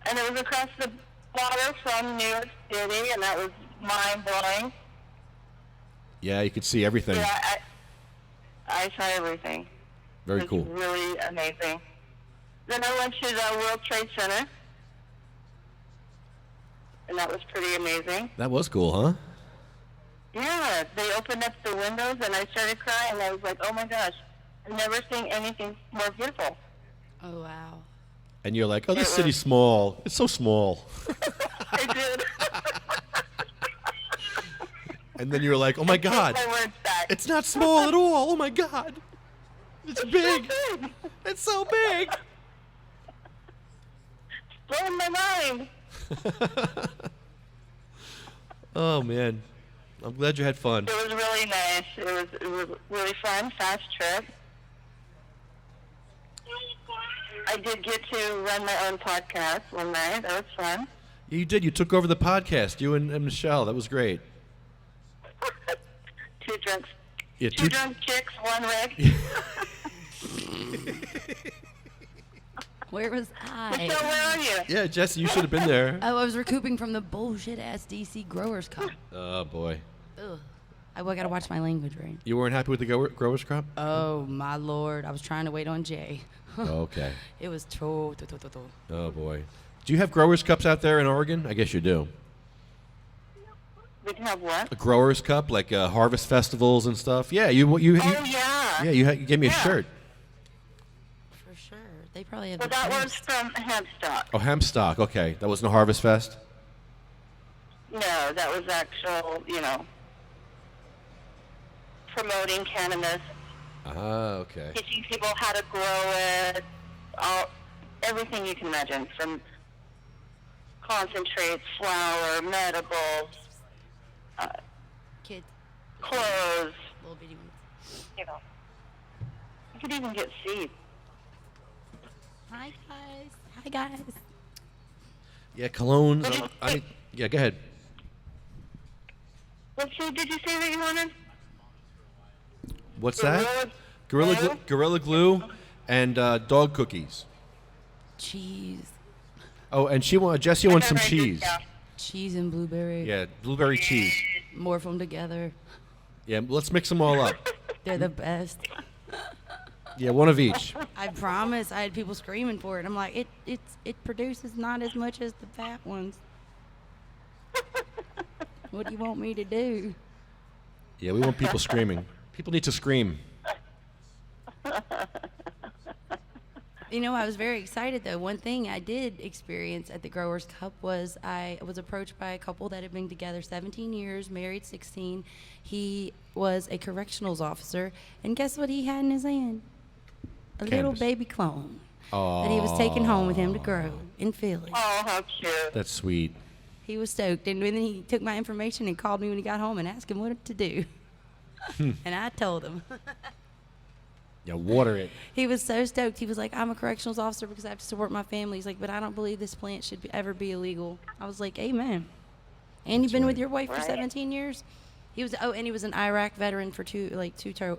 And it was across the water from New York City, and that was mind-blowing. Yeah, you could see everything. Yeah, I saw everything. Very It's cool. really amazing. Then I went to the World Trade Center, and that was pretty amazing. That was cool, huh? Yeah, they opened up the windows, and I started crying. I was like, oh my gosh, I've never seen anything more beautiful. Oh, wow. And you're like, oh, this It city's was- small. It's so small. I did. And then you're like, oh my God. My words back. It's not small at all. Oh my God. It's big. So big. It's so big. Blowing my mind. Oh, man. I'm glad you had fun. It was really nice. It was really fun, fast trip. I did get to run my own podcast one night. That was fun. You did. You took over the podcast, you and Michelle. That was great. Two drunks. Yeah, Two drunk chicks, one rig. Where was I? Michelle, where are you? Yeah, Jesse, you should have been there. Oh, I was recouping from the bullshit ass DC Growers Cup. Oh, boy. Ugh. I gotta watch my language, right? You weren't happy with the Growers Crop? Oh my lord! I was trying to wait on Jay. Okay. It was Oh, boy. Do you have Growers Cups out there in Oregon? I guess you do. We can have what? A Growers Cup, like harvest festivals and stuff? Yeah, you Oh, yeah. yeah, you gave me a Yeah. shirt. For sure. They probably have Well, the that was best. from Hempstock. Oh, hemp stock. Okay. That wasn't a harvest fest? No, that was actual, promoting cannabis, Ah, okay. teaching people how to grow it, everything you can imagine, from concentrates, flour, medibles, Kids. clothes, Little bitty ones. You could even get seeds. Hi guys. Hi guys. Yeah, colognes. What did you say? Yeah, go ahead. What seed did you say that you wanted? What's that? Gorilla glue and dog cookies. Cheese. Oh, and Jessie wants some cheese. Cheese and blueberry. Yeah, blueberry cheese. Morph them together. Yeah, let's mix them all up. They're the best. Yeah, one of each. I promise. I had people screaming for it. I'm like, it produces not as much as the fat ones. What do you want me to do? Yeah, we want people screaming. People need to scream. You know, I was very excited, though. One thing I did experience at the Growers Cup was I was approached by a couple that had been together 17 years, married 16. He was a correctionals officer, and guess what he had in his hand? A little Cannabis. baby clone that he was taking home with him to grow in Philly. Oh, how cute. That's sweet. He was stoked, and then he took my information and called me when he got home and asked him what to do. And I told him. Yeah, water it. He was so stoked. He was like, I'm a correctionals officer because I have to support my family. He's like, but I don't believe this plant should ever be illegal. I was like, amen. And you've been with your wife for 17 years? He was, and he was an Iraq veteran for two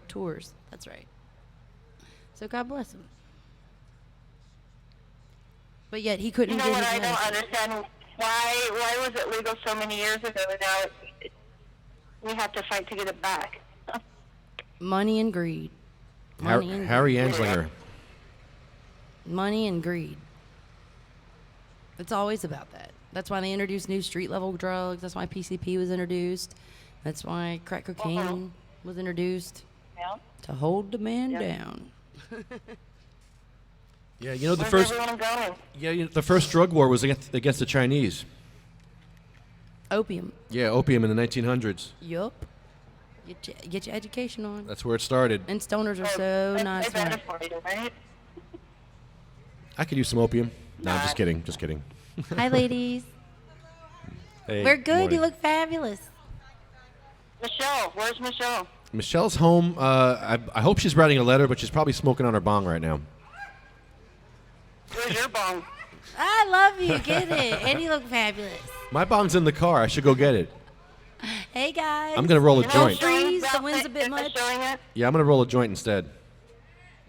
tours. That's right. So God bless him. But yet he couldn't You know get what his I don't medicine. understand? Why was it legal so many years ago and now we have to fight to get it back? Money and greed. Money and Harry greed. Anslinger. Money and greed. It's always about that. That's why they introduced new street level drugs. That's why PCP was introduced. That's why crack cocaine was introduced Yeah. to hold the man down. Yeah, you know the Where's first. everyone going? Yeah, the first drug war was against the Chinese. Opium. Yeah, opium in the 1900s. Yup. Get your education on. That's where it started. And stoners are so not They better smart. for you, right? I could use some opium. No, I'm just kidding. Just kidding. Hi, ladies. Hey, We're good. morning. You look fabulous. Michelle, where's Michelle? Michelle's home. I hope she's writing a letter, but she's probably smoking on her bong right now. Where's your bong? I love you. Get it. And you look fabulous. My bong's in the car. I should go get it. Hey, guys. I'm gonna roll a You know, joint. Freeze, the about wind's a that- bit much. showing it? Yeah, I'm gonna roll a joint instead.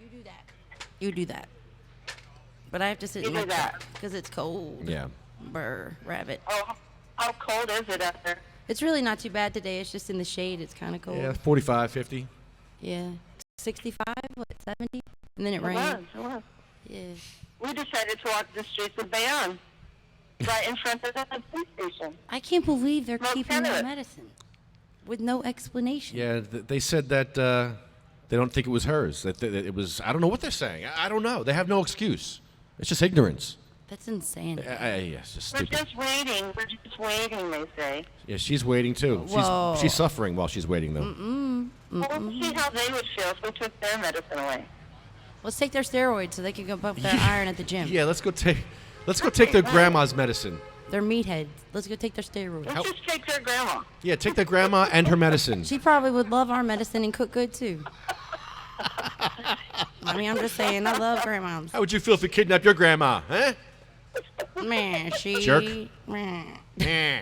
You do that. You do that. But I have to sit You in my do that. truck because it's cold. Yeah. Brr, rabbit. Oh, how cold is it out there? It's really not too bad today. It's just in the shade. It's kind of cold. Yeah, 45, 50. Yeah. 65, what, 70? And then it It was, rained. it was. Yeah. We decided to walk the streets of Bayonne, right in front of the police station. I can't believe they're Smoke keeping that cannabis. medicine with no explanation. Yeah, they said that they don't think it was hers. That it was. I don't know what they're saying. I don't know. They have no excuse. It's just ignorance. That's insane. Yeah, it's just We're stupid. just waiting. We're just waiting, they say. Yeah, she's waiting too. Whoa. She's suffering while she's waiting though. Well, let's see how they would feel if we took their medicine away. Let's take their steroids so they can go pump their iron at the gym. Yeah, let's go take their grandma's medicine. They're meatheads. Let's go take their steroids. Let's just take their grandma. Yeah, take their grandma and her medicine. She probably would love our medicine and cook good too. I mean, I'm just saying, I love grandmoms. How would you feel if we kidnapped your grandma? Huh? Man, she. Jerk. Man. Meh.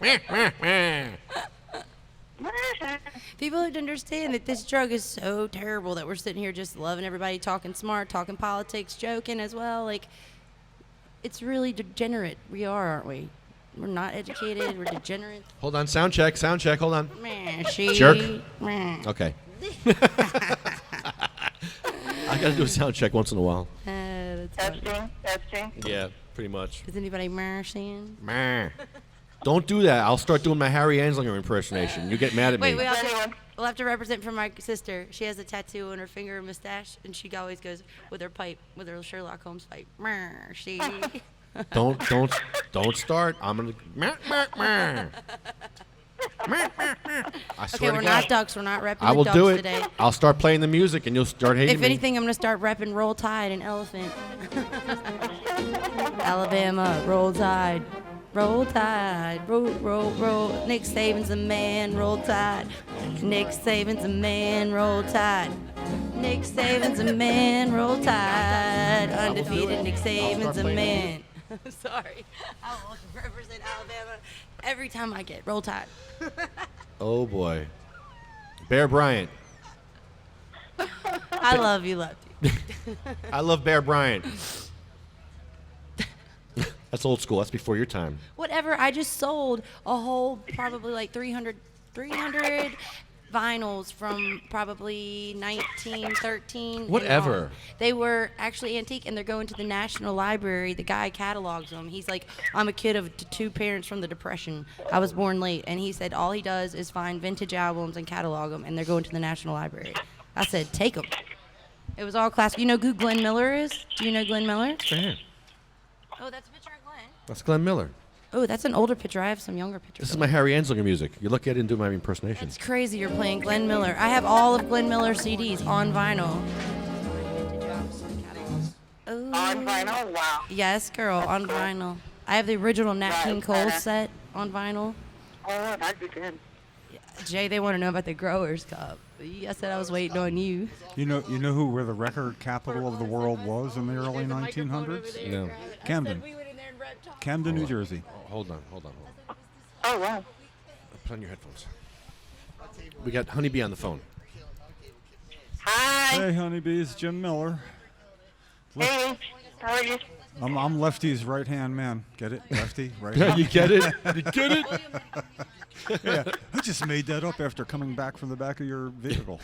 Meh, meh, meh. People have to understand that this drug is so terrible that we're sitting here just loving everybody, talking smart, talking politics, joking as well. Like, it's really degenerate. We aren't we? We're not educated. We're degenerate. Hold on, sound check. Hold on. Man, she. Jerk. Man. Okay. I gotta do a sound check once in a while. That's funny. Testing. Yeah, pretty much. Is anybody marching? Meh. Don't do that. I'll start doing my Harry Anslinger impersonation. You get mad at me. Wait, Anyone? we'll have to represent for my sister. She has a tattoo on her finger and mustache, and she always goes with her pipe, with her Sherlock Holmes pipe. She. Don't start. I'm gonna. Meh, meh, meh. Meh, meh, meh. I Okay, swear we're to not God. ducks. We're not repping I the will ducks do it. today. I'll start playing the music, and you'll start hating If me. anything, I'm gonna start repping Roll Tide and Elephant. Alabama, Roll Tide. Roll Tide, roll. Nick Saban's a man, Roll Tide. Nick Saban's a man, Roll Tide. Nick Saban's a man, Roll Tide. Undefeated Nick Saban's a man. Sorry, I will represent Alabama every time I get Roll Tide. Oh boy. Bear Bryant. I love you, love you. I love Bear Bryant. That's old school. That's before your time. Whatever, I just sold a whole probably like 300 vinyls from probably 1913. and Whatever. on. They were actually antique, and they're going to the National Library. The guy catalogs them. He's like, I'm a kid of two parents from the Depression. I was born late. And he said all he does is find vintage albums and catalog them, and they're going to the National Library. I said, take them. It was all classic. You know who Glenn Miller is? Do you know Glenn Miller? Right here. Oh, that's a picture of Glenn. That's Glenn Miller. Oh, that's an older picture. I have some younger pictures. This is my Harry Anslinger music. You look at it and do my impersonation. It's crazy you're playing Glenn Miller. I have all of Glenn Miller's CDs on vinyl. Oh. On vinyl? Wow. Yes, girl, on vinyl. I have the original Nat King Cole set on vinyl. Oh, that'd be good. Jay, they want to know about the Growers Cup. I said I was waiting on you. You know where the record capital of the world was in the early 1900s? No. Camden. Camden, New Jersey. Hold on. Oh, wow. Put on your headphones. We got Honeybee on the phone. Hi. Hey, honeybees, Jim Miller. Hey. How are you? I'm Lefty's right-hand man. Get it? Lefty, right hand. You get it? You get it? Yeah, I just made that up after coming back from the back of your vehicle.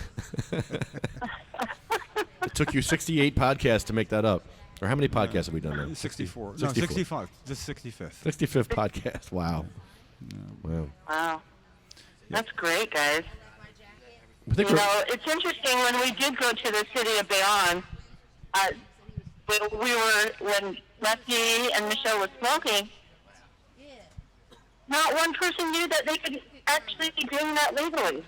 It took you 68 podcasts to make that up. Or how many podcasts have we done now? 64. 64. No, 65. This is 65th. 65th podcast. Wow. Wow. Wow. That's great, guys. I think You we're- know, it's interesting when we did go to the city of Bayonne, when Lefty and Michelle was smoking, not one person knew that they could actually be doing that legally.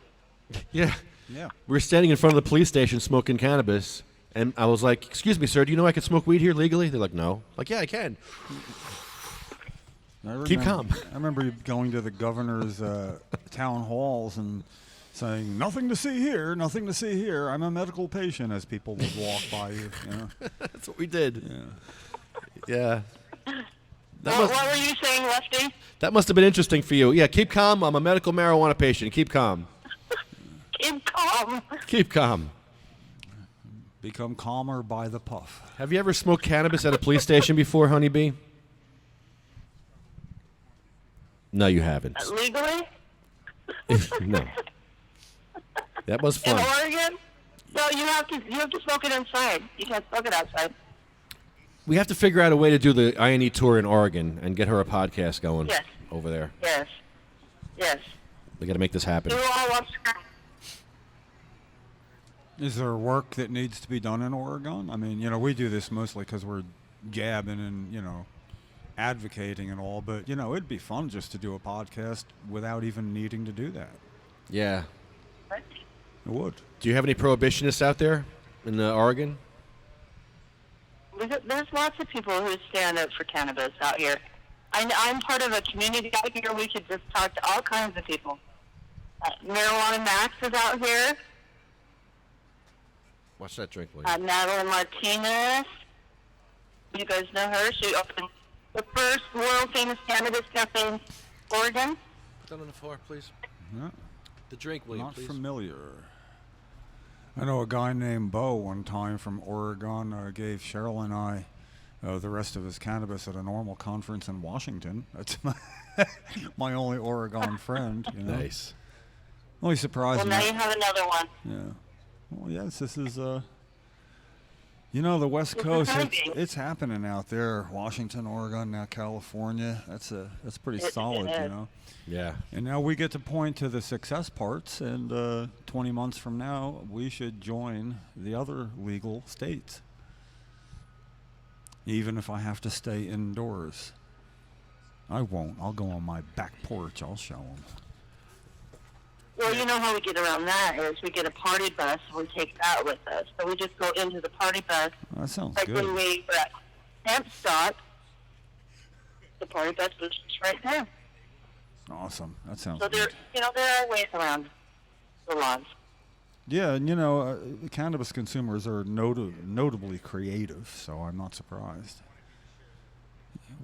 Yeah. Yeah. We were standing in front of the police station smoking cannabis, and I was like, "Excuse me, sir, do you know I can smoke weed here legally?" They're like, "No." Like, "Yeah, I can." Keep calm. I remember you going to the governor's town halls and saying, "Nothing to see here, nothing to see here. I'm a medical patient," as people would walk by you. You know? That's what we did. Yeah. Yeah. What were you saying, Lefty? That must have been interesting for you. Yeah, keep calm. I'm a medical marijuana patient. Keep calm. Keep calm. Keep calm. Become calmer by the puff. Have you ever smoked cannabis at a police station before, Honeybee? No, you haven't. Legally? No. That was In fun. Oregon? No, you have to smoke it inside. You can't smoke it outside. We have to figure out a way to do the INE tour in Oregon and get her a podcast going Yes. over there. Yes. Yes. We got to make this happen. Do all what's Is there work that needs to be done in Oregon? I mean, we do this mostly because we're jabbing and, advocating and all, but, it'd be fun just to do a podcast without even needing to do that. Yeah. It would. Do you have any prohibitionists out there in Oregon? There's lots of people who stand up for cannabis out here. I'm part of a community out here. We could just talk to all kinds of people. Marijuana Max is out here. Watch that drink, please. Madeline Martinez. You guys know her. She opened the first world-famous cannabis cafe in Oregon. Put that on the floor, please. Yeah. The drink, William, Not please. familiar. I know a guy named Bo one time from Oregon gave Cheryl and I the rest of his cannabis at a normal conference in Washington. That's my only Oregon friend. Nice. Only surprised Well, me. now you have another one. Yeah. Well, yes, this is, the West This is Coast, exciting. it's happening out there. Washington, Oregon, now California. That's pretty It solid, is. Yeah. And now we get to point to the success parts, and 20 months from now, we should join the other legal states. Even if I have to stay indoors. I won't. I'll go on my back porch. I'll show them. Well, you know how we get around that is we get a party bus and we take that with us. So we just go into the party bus. That sounds Like good. when we were at Hempstock, the party bus was just right there. Awesome. That sounds So good. there are ways around the laws. Yeah, and cannabis consumers are notably creative, so I'm not surprised.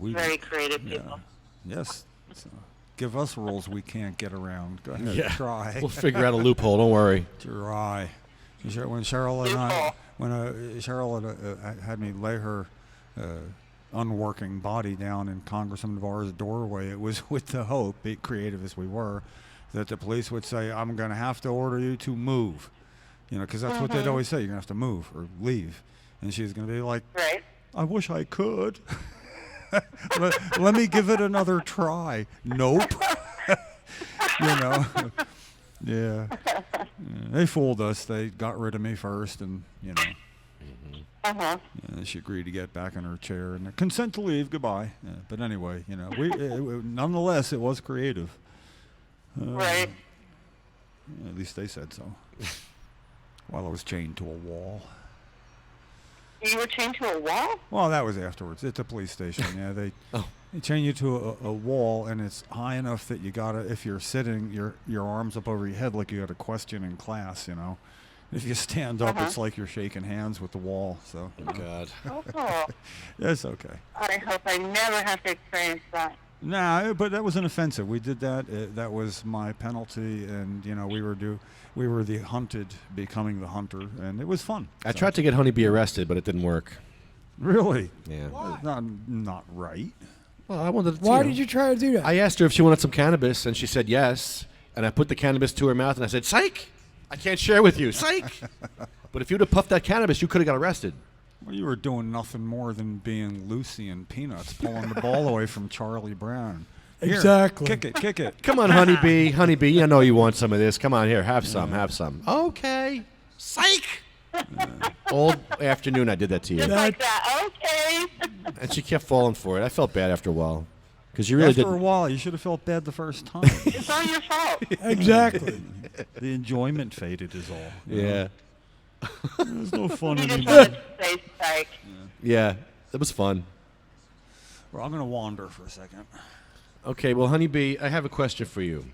Very creative people. Yes. So give us rules we can't get around. Go ahead, Yeah. try. We'll figure out a loophole. Don't worry. Try. When Cheryl and I, Cheryl had me lay her unworking body down in Congressman Navarro's doorway, it was with the hope, be creative as we were, that the police would say, I'm going to have to order you to move. You know, because that's what they'd always say. You're going to have to move or leave. And she's going to be like, Right. I wish I could. let me give it another try. Nope. You know. Yeah. They fooled us. They got rid of me first, and, you know. Uh-huh. Yeah, she agreed to get back in her chair and consent to leave. Goodbye. Yeah, but anyway, you know, nonetheless, it was creative. Right. At least they said so. While I was chained to a wall. You were chained to a wall? Well, that was afterwards. At the police station. Yeah, they chain you to a wall, and it's high enough that you gotta, if you're sitting, your arms up over your head like you got a question in class. You know, if you stand up, it's like you're shaking hands with the wall. So. Oh God. Oh. It's okay. I hope I never have to experience that. Nah, but that was an offensive. We did that. That was my penalty, and you know we were the hunted becoming the hunter, and it was fun. I tried to get Honeybee arrested, but it didn't work. Really? Yeah. Not right. Well, I wanted to. Why did you try to do that? I asked her if she wanted some cannabis, and she said yes. And I put the cannabis to her mouth, and I said, "Psych! I can't share with you, psych!" But if you'd have puffed that cannabis, you could have got arrested. Well, you were doing nothing more than being Lucy and Peanuts, pulling the ball away from Charlie Brown. Here, Exactly. Kick it. Come on, Honeybee, I know you want some of this. Come on, here, have some. Okay. Psych! All afternoon I did that to you. Just like that. Okay. And she kept falling for it. I felt bad after a while. Because you really After didn't. a while, you should have felt bad the first time. It's all your fault. Exactly. The enjoyment faded is all. you know? Yeah. There's no fun You just anymore. wanted to say psych. Yeah. It was fun. Well, I'm going to wander for a second. Okay, well, Honeybee, I have a question for you.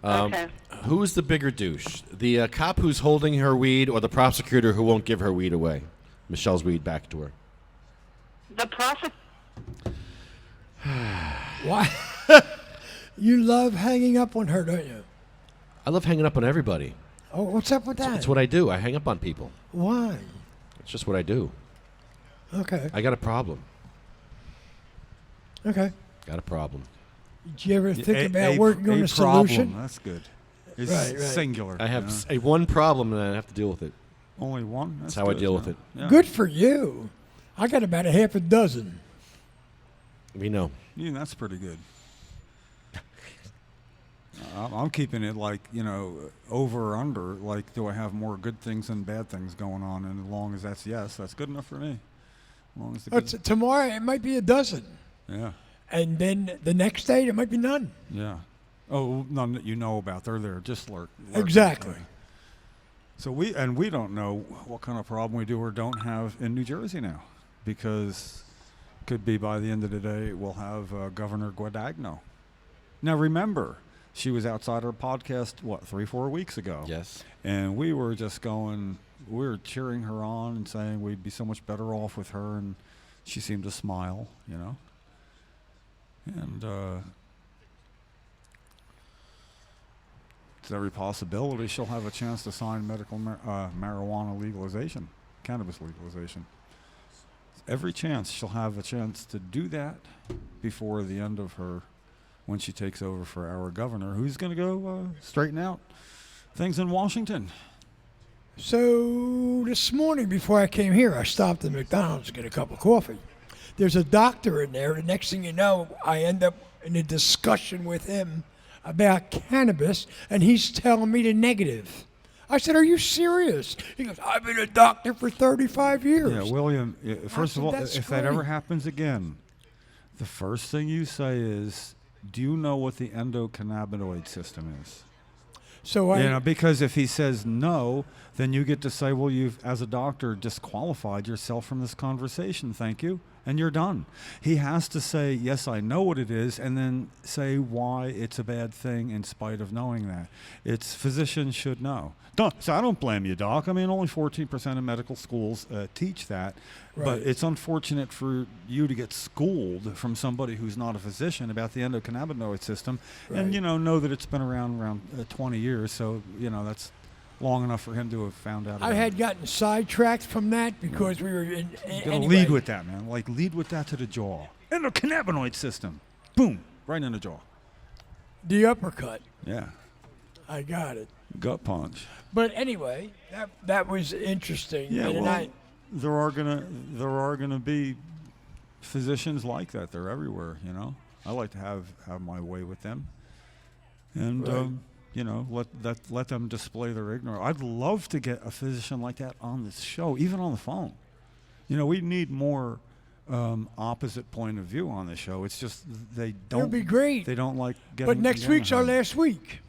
Okay. Who's the bigger douche? The cop who's holding her weed or the prosecutor who won't give her weed away? Michelle's weed back to her. The prophet. Why? You love hanging up on her, don't you? I love hanging up on everybody. Oh, what's up with that? That's what I do. I hang up on people. Why? It's just what I do. Okay. I got a problem. Okay. Got a problem. Did you ever think about working on a problem. solution? That's good. It's Right. singular. I have you know? a one problem and I have to deal with it. Only one? That's how I good, deal with yeah. it. Yeah. Good for you. I got about a half a dozen. We know. Yeah, that's pretty good. I'm keeping it like, you know, over or under. Like, do I have more good things than bad things going on? And as long as that's yes, that's good enough for me. As long as the good, Tomorrow it might be a dozen. yeah, And then the next day there might be none. yeah. Oh, none that you know about. They're there, just lurking. Exactly. So we don't know what kind of problem we do or don't have in New Jersey now, because could be by the end of the day we'll have Governor Guadagno. Now remember, she was outside our podcast 3-4 weeks ago. Yes. And we were just we were cheering her on and saying we'd be so much better off with her, and she seemed to smile, you know. And it's every possibility she'll have a chance to sign medical marijuana legalization, cannabis legalization. Every chance she'll have a chance to do that before the end of her, when she takes over for our governor, who's going to go straighten out things in Washington. So this morning before I came here, I stopped at McDonald's to get a cup of coffee. There's a doctor in there. The next thing you know, I end up in a discussion with him about cannabis, and he's telling me the negative. I said, "Are you serious?" He goes, "I've been a doctor for 35 years." Yeah, William, first of all, that's if that ever great. happens again, the first thing you say is, do you know what the endocannabinoid system is? So Because if he says no, then you get to say, well, you've, as a doctor, disqualified yourself from this conversation. Thank you. And you're done. He has to say, yes, I know what it is, and then say why it's a bad thing in spite of knowing that. Physicians should know. So I don't blame you, Doc. I mean, only 14% of medical schools teach that. Right. But it's unfortunate for you to get schooled from somebody who's not a physician about the endocannabinoid system. Right. And, know that it's been around 20 years. So, that's long enough for him to have found out. I had gotten sidetracked from that because we were in. You gotta Anyway, lead with that, man. Lead with that to the jaw. Endocannabinoid system. Boom. Right in the jaw. The uppercut. Yeah. I got it. Gut punch. But anyway, that was interesting. Yeah, And well, there are gonna be physicians like that. They're everywhere, you know. I like to have my way with them, and Right. you know, let them display their ignorance. I'd love to get a physician like that on this show, even on the phone. You know, we need more opposite point of view on the show. It's just they don't. It'll be great. They don't like getting. But next week's our hammered. last week.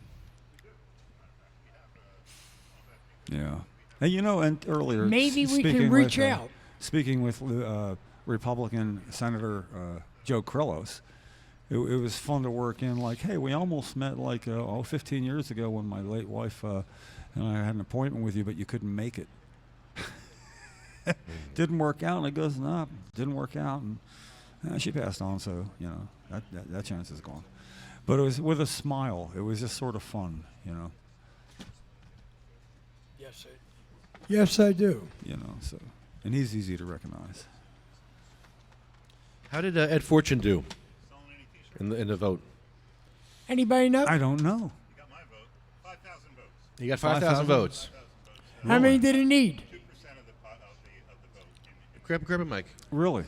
Yeah. And you know, and earlier Maybe we can speaking reach with, out. Speaking with Republican Senator Joe Krillos, it was fun to work in. Like, hey, we almost met 15 years ago when my late wife and I had an appointment with you, but you couldn't make it. Didn't work out. And it goes, no, didn't work out, and she passed on. So you know that chance is gone. But it was with a smile. It was just sort of fun, you know. Yes, I do. You know, so, and he's easy to recognize. How did Ed Fortune do in the vote? Anybody know? I don't know. He got 5,000 votes. How many did he need? Grab a mic. Really?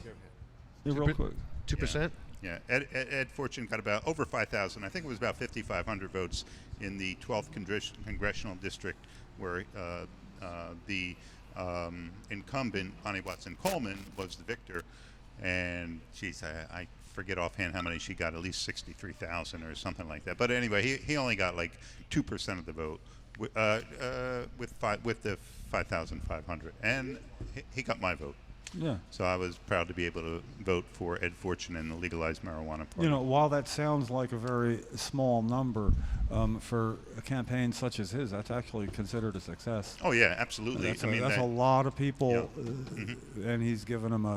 Yeah, real quick. 2%? Yeah, Ed Fortune got about over 5,000. I think it was about 5,500 votes in the 12th congressional district, where the incumbent, Bonnie Watson Coleman, was the victor. And geez, I forget offhand how many she got, at least 63,000 or something like that. But anyway, he only got like 2% of the vote with the 5,500. And he got my vote. Yeah. So I was proud to be able to vote for Ed Fortune and the legalized marijuana party. You know, while that sounds like a very small number for a campaign such as his, that's actually considered a success. Oh yeah, absolutely. That's a lot of people, and he's given them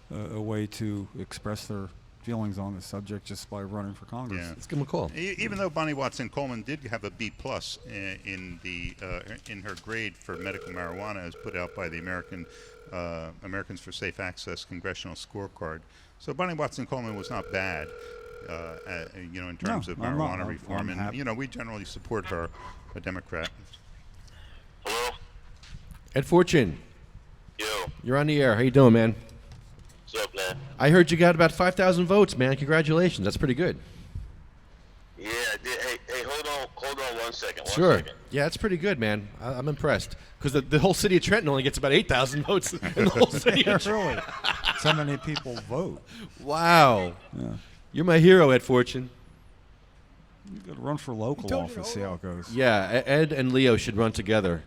a way to express their feelings on the subject just by running for Congress. Yeah. Let's give him a call. Even though Bonnie Watson Coleman did have a B+ in her grade for medical marijuana, as put out by the Americans for Safe Access Congressional Scorecard. So Bonnie Watson Coleman was not bad, in terms of marijuana reform. And, you know, we generally support her, a Democrat. Hello? Ed Fortune. Yo. You're on the air. How you doing, man? What's up, man? I heard you got about 5,000 votes, man. Congratulations. That's pretty good. Yeah, I did. Hey, hold on 1 second. Sure. 1 second. Yeah, that's pretty good, man. I'm impressed. Because the whole city of Trenton only gets about 8,000 votes in the whole city of Trenton. Really? So many people vote. Wow. Yeah. You're my hero, Ed Fortune. You got to run for local office, see how it goes. Yeah, Ed and Leo should run together.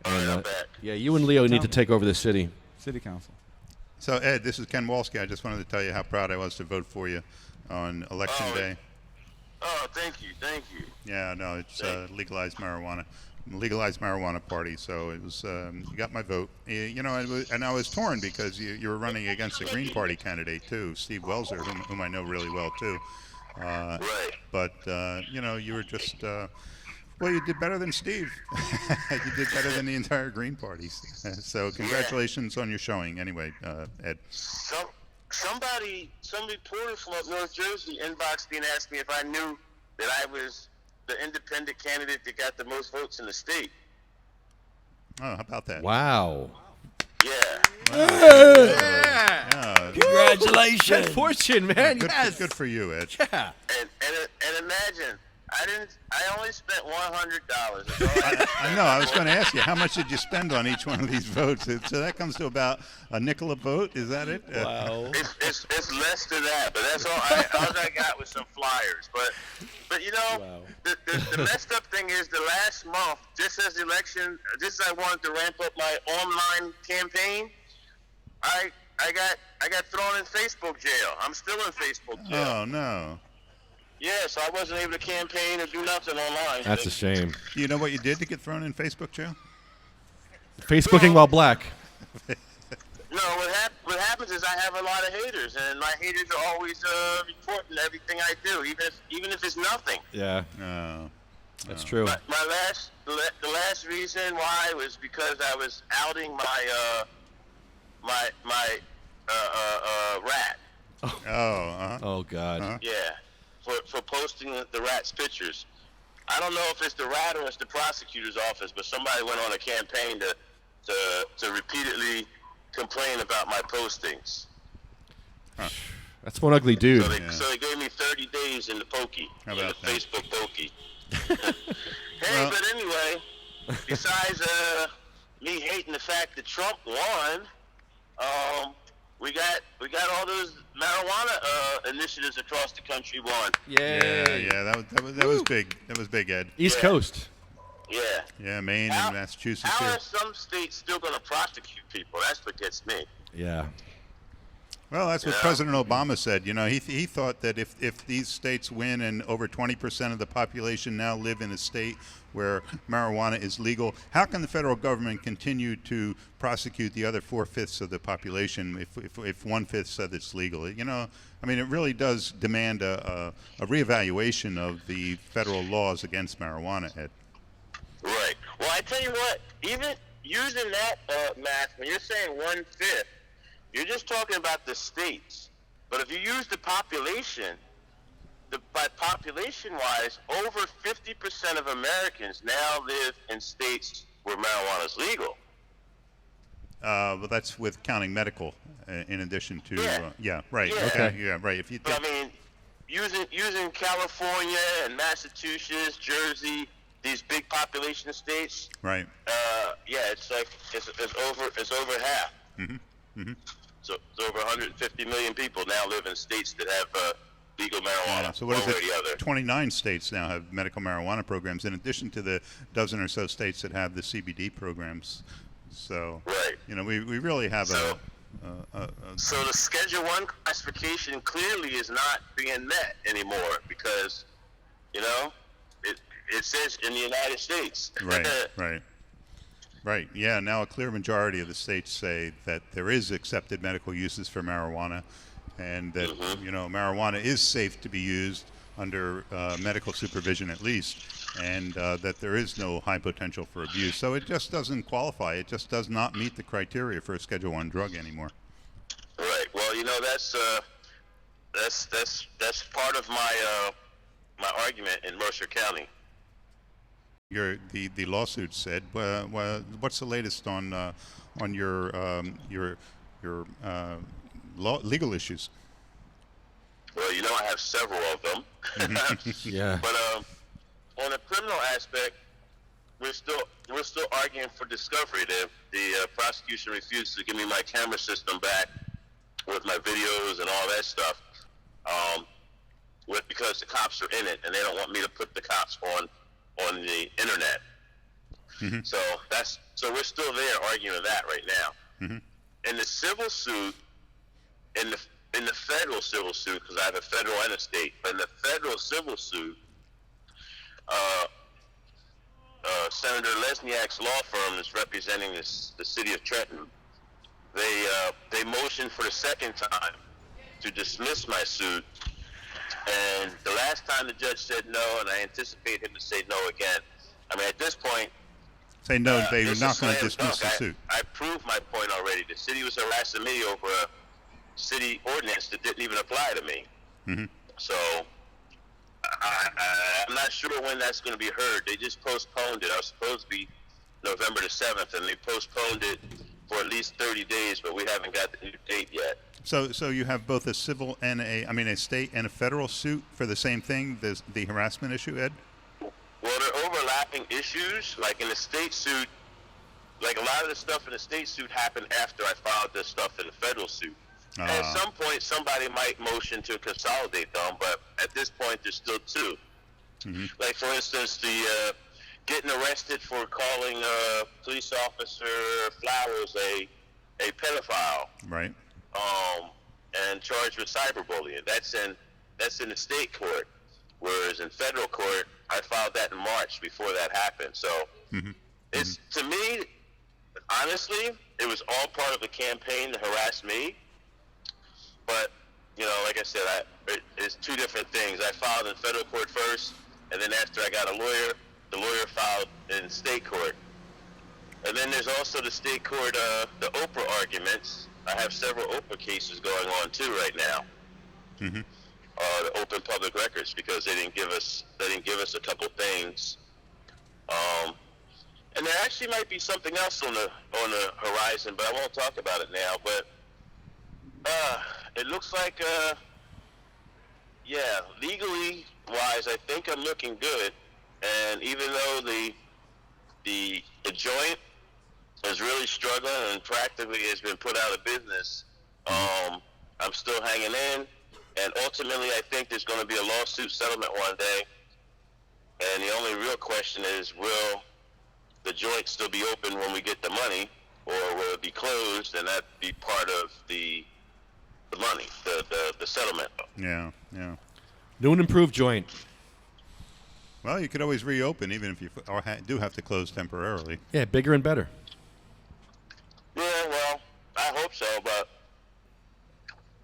And, yeah, you and Leo need to take over the city. City council. So, Ed, this is Ken Walski. I just wanted to tell you how proud I was to vote for you on Election Day. Oh, thank you. Yeah, no, it's legalized marijuana party. So it was, you got my vote. And I was torn because you were running against a Green Party candidate too, Steve Welser, whom I know really well too. Right. But you were just, you did better than Steve. You did better than the entire Green Party. So congratulations on your showing, anyway, Ed. Some reporter from up North Jersey inboxed me and asked me if I knew that I was the independent candidate that got the most votes in the state. Oh, how about that? Wow. Yeah. Congratulations. Ed Fortune, man. Good for you, Ed. Yeah. And imagine, I only spent $100. I know. I was going to ask you, how much did you spend on each one of these votes? So that comes to about a nickel a vote. Is that it? Wow. It's less than that, but that's all. All I got was some flyers. But the messed up thing is the last month, just as I wanted to ramp up my online campaign, I got thrown in Facebook jail. I'm still in Facebook jail. Oh no. Yeah, so I wasn't able to campaign or do nothing online. That's a shame. Do you know what you did to get thrown in Facebook jail? Facebooking while black. No, what happens is I have a lot of haters, and my haters are always reporting everything I do, even if it's nothing. Yeah. No. That's true. But the last reason why was because I was outing my rat. Oh. Oh God. Yeah. for posting the rat's pictures. I don't know if it's the rat or it's the prosecutor's office, but somebody went on a campaign to repeatedly complain about my postings. Huh. That's one ugly dude. So they gave me 30 days in the pokey, in the Facebook pokey. Hey, but anyway, besides me hating the fact that Trump won, we got all those marijuana initiatives across the country won. Yeah. That was big. That was big, Ed. East Coast. Yeah. Yeah, Maine and Massachusetts. How Here. are some states still going to prosecute people? That's what gets me. Yeah. Well, that's what President Obama said. You know, he thought that if these states win and over 20% of the population now live in a state where marijuana is legal, how can the federal government continue to prosecute the other 4/5 of the population if 1/5 said it's legal? You know, I mean, it really does demand a reevaluation of the federal laws against marijuana, Ed. Right. Well, I tell you what, even using that math, when you're saying 1/5, you're just talking about the states. But if you use the population, by population-wise, over 50% of Americans now live in states where marijuana is legal. Well, that's with counting medical in addition to. Right. Yeah. Okay. Yeah. Right. If you. But, I mean, using California and Massachusetts, Jersey, these big population states. Right. It's like it's over half. So it's over 150 million people now live in states that have legal marijuana. Yeah, so what is it? 29 states now have medical marijuana programs, in addition to the dozen or so states that have the CBD programs. So, you know, we really have So the Schedule 1 classification clearly is not being met anymore because, you know, it says in the United States. Right. Yeah. Now a clear majority of the states say that there is accepted medical uses for marijuana, and that you know marijuana is safe to be used under medical supervision at least, and that there is no high potential for abuse. So it just doesn't qualify. It just does not meet the criteria for a Schedule 1 drug anymore. Right. Well, you know that's part of my argument in Mercer County. The lawsuit said. What's the latest on your legal issues? Well, you know I have several of them. Yeah. But on the criminal aspect, we're still arguing for discovery. The prosecution refuses to give me my camera system back with my videos and all that stuff. Because the cops are in it and they don't want me to put the cops on the internet. So we're still there arguing that right now. In the civil suit, in the federal civil suit, because I have a federal and a state, but in the federal civil suit, Senator Lesniak's law firm is representing the city of Trenton. They motioned for the second time to dismiss my suit. And the last time the judge said no, and I anticipate him to say no again. I mean, at this point... Say no, they were not going to dismiss the suit. I proved my point already. The city was harassing me over a city ordinance that didn't even apply to me. So, I'm not sure when that's going to be heard. They just postponed it. I was supposed to be November the 7th, and they postponed it for at least 30 days, but we haven't got the new date yet. So you have both a civil and a state and a federal suit for the same thing, the harassment issue, Ed? Well, they're overlapping issues. Like in the state suit, like a lot of the stuff in the state suit happened after I filed this stuff in the federal suit. And at some point, somebody might motion to consolidate them, but at this point, there's still two. Like, for instance, the getting arrested for calling police officer Flowers a pedophile. Right. And charged with cyberbullying. That's in the state court, whereas in federal court, I filed that in March before that happened. So it's to me, honestly, it was all part of the campaign to harass me. But you know, like I said, it's two different things. I filed in federal court first, and then after I got a lawyer, the lawyer filed in state court. And then there's also the state court, the Oprah arguments. I have several Oprah cases going on too right now. the open public records because they didn't give us a couple things. And there actually might be something else on the horizon, but I won't talk about it now. But it looks like legally wise, I think I'm looking good. And even though the joint is really struggling and practically has been put out of business, I'm still hanging in. And ultimately, I think there's going to be a lawsuit settlement one day. And the only real question is, will the joint still be open when we get the money, or will it be closed and that be part of the money, the settlement? Yeah. New and improved joint. Well, you could always reopen even if you do have to close temporarily. Yeah, bigger and better. Yeah, well, I hope so, but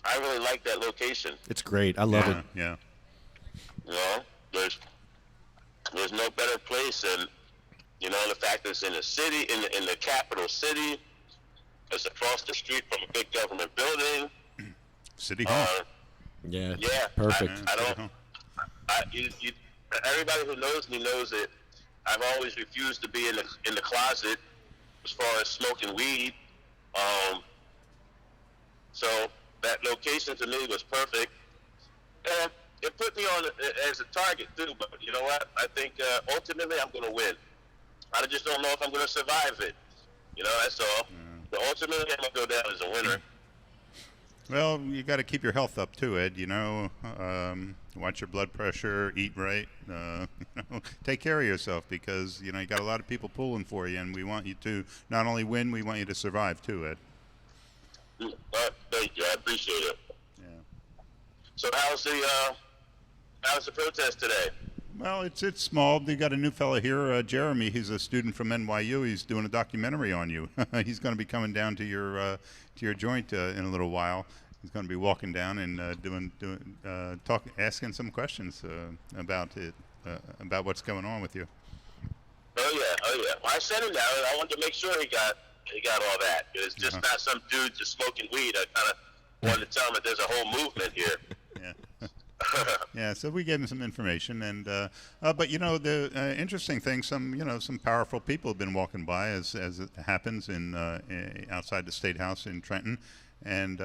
I really like that location. It's great. I love it. Yeah. You know, there's no better place than, you know, the fact that it's in the city, in the capital city. It's across the street from a big government building. City Hall. Yeah. Perfect. Perfect. Everybody who knows me knows that I've always refused to be in the closet as far as smoking weed. So that location to me was perfect. And it put me on as a target too, but you know what? I think ultimately I'm going to win. I just don't know if I'm going to survive it. You know, that's all. But ultimately I'm going to go down as a winner. Well, you got to keep your health up too, Ed. You know, watch your blood pressure, eat right, take care of yourself because you know you got a lot of people pulling for you, and we want you to not only win, we want you to survive too, Ed. Thank you. I appreciate it. Yeah. So how's the protest today? Well, it's small. They got a new fella here, Jeremy. He's a student from NYU. He's doing a documentary on you. He's going to be coming down to your joint in a little while. He's going to be walking down and asking some questions about it, about what's going on with you. Oh yeah. Well, I sent him down, and I wanted to make sure he got all that. It's just not some dude just smoking weed. I kind of wanted to tell him that there's a whole movement here. Yeah. Yeah, so we gave him some information, and but you know the interesting thing, some powerful people have been walking by as it happens in outside the State House in Trenton, and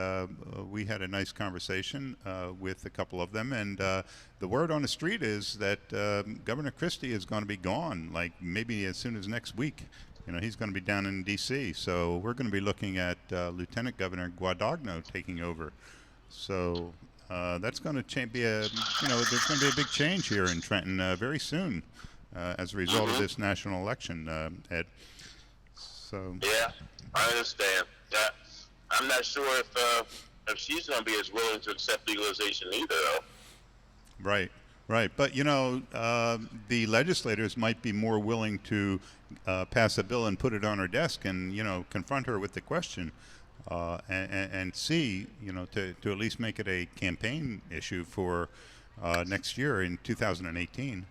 we had a nice conversation with a couple of them, and the word on the street is that Governor Christie is going to be gone, like maybe as soon as next week. You know, he's going to be down in D.C., so we're going to be looking at Lieutenant Governor Guadagno taking over. So. That's going to be there's going to be a big change here in Trenton very soon as a result of this national election, Ed. So. Yeah, I understand. Yeah, I'm not sure if she's going to be as willing to accept legalization either, though. Right. But, you know, the legislators might be more willing to pass a bill and put it on her desk and, you know, confront her with the question. And see, you know, to at least make it a campaign issue for next year in 2018.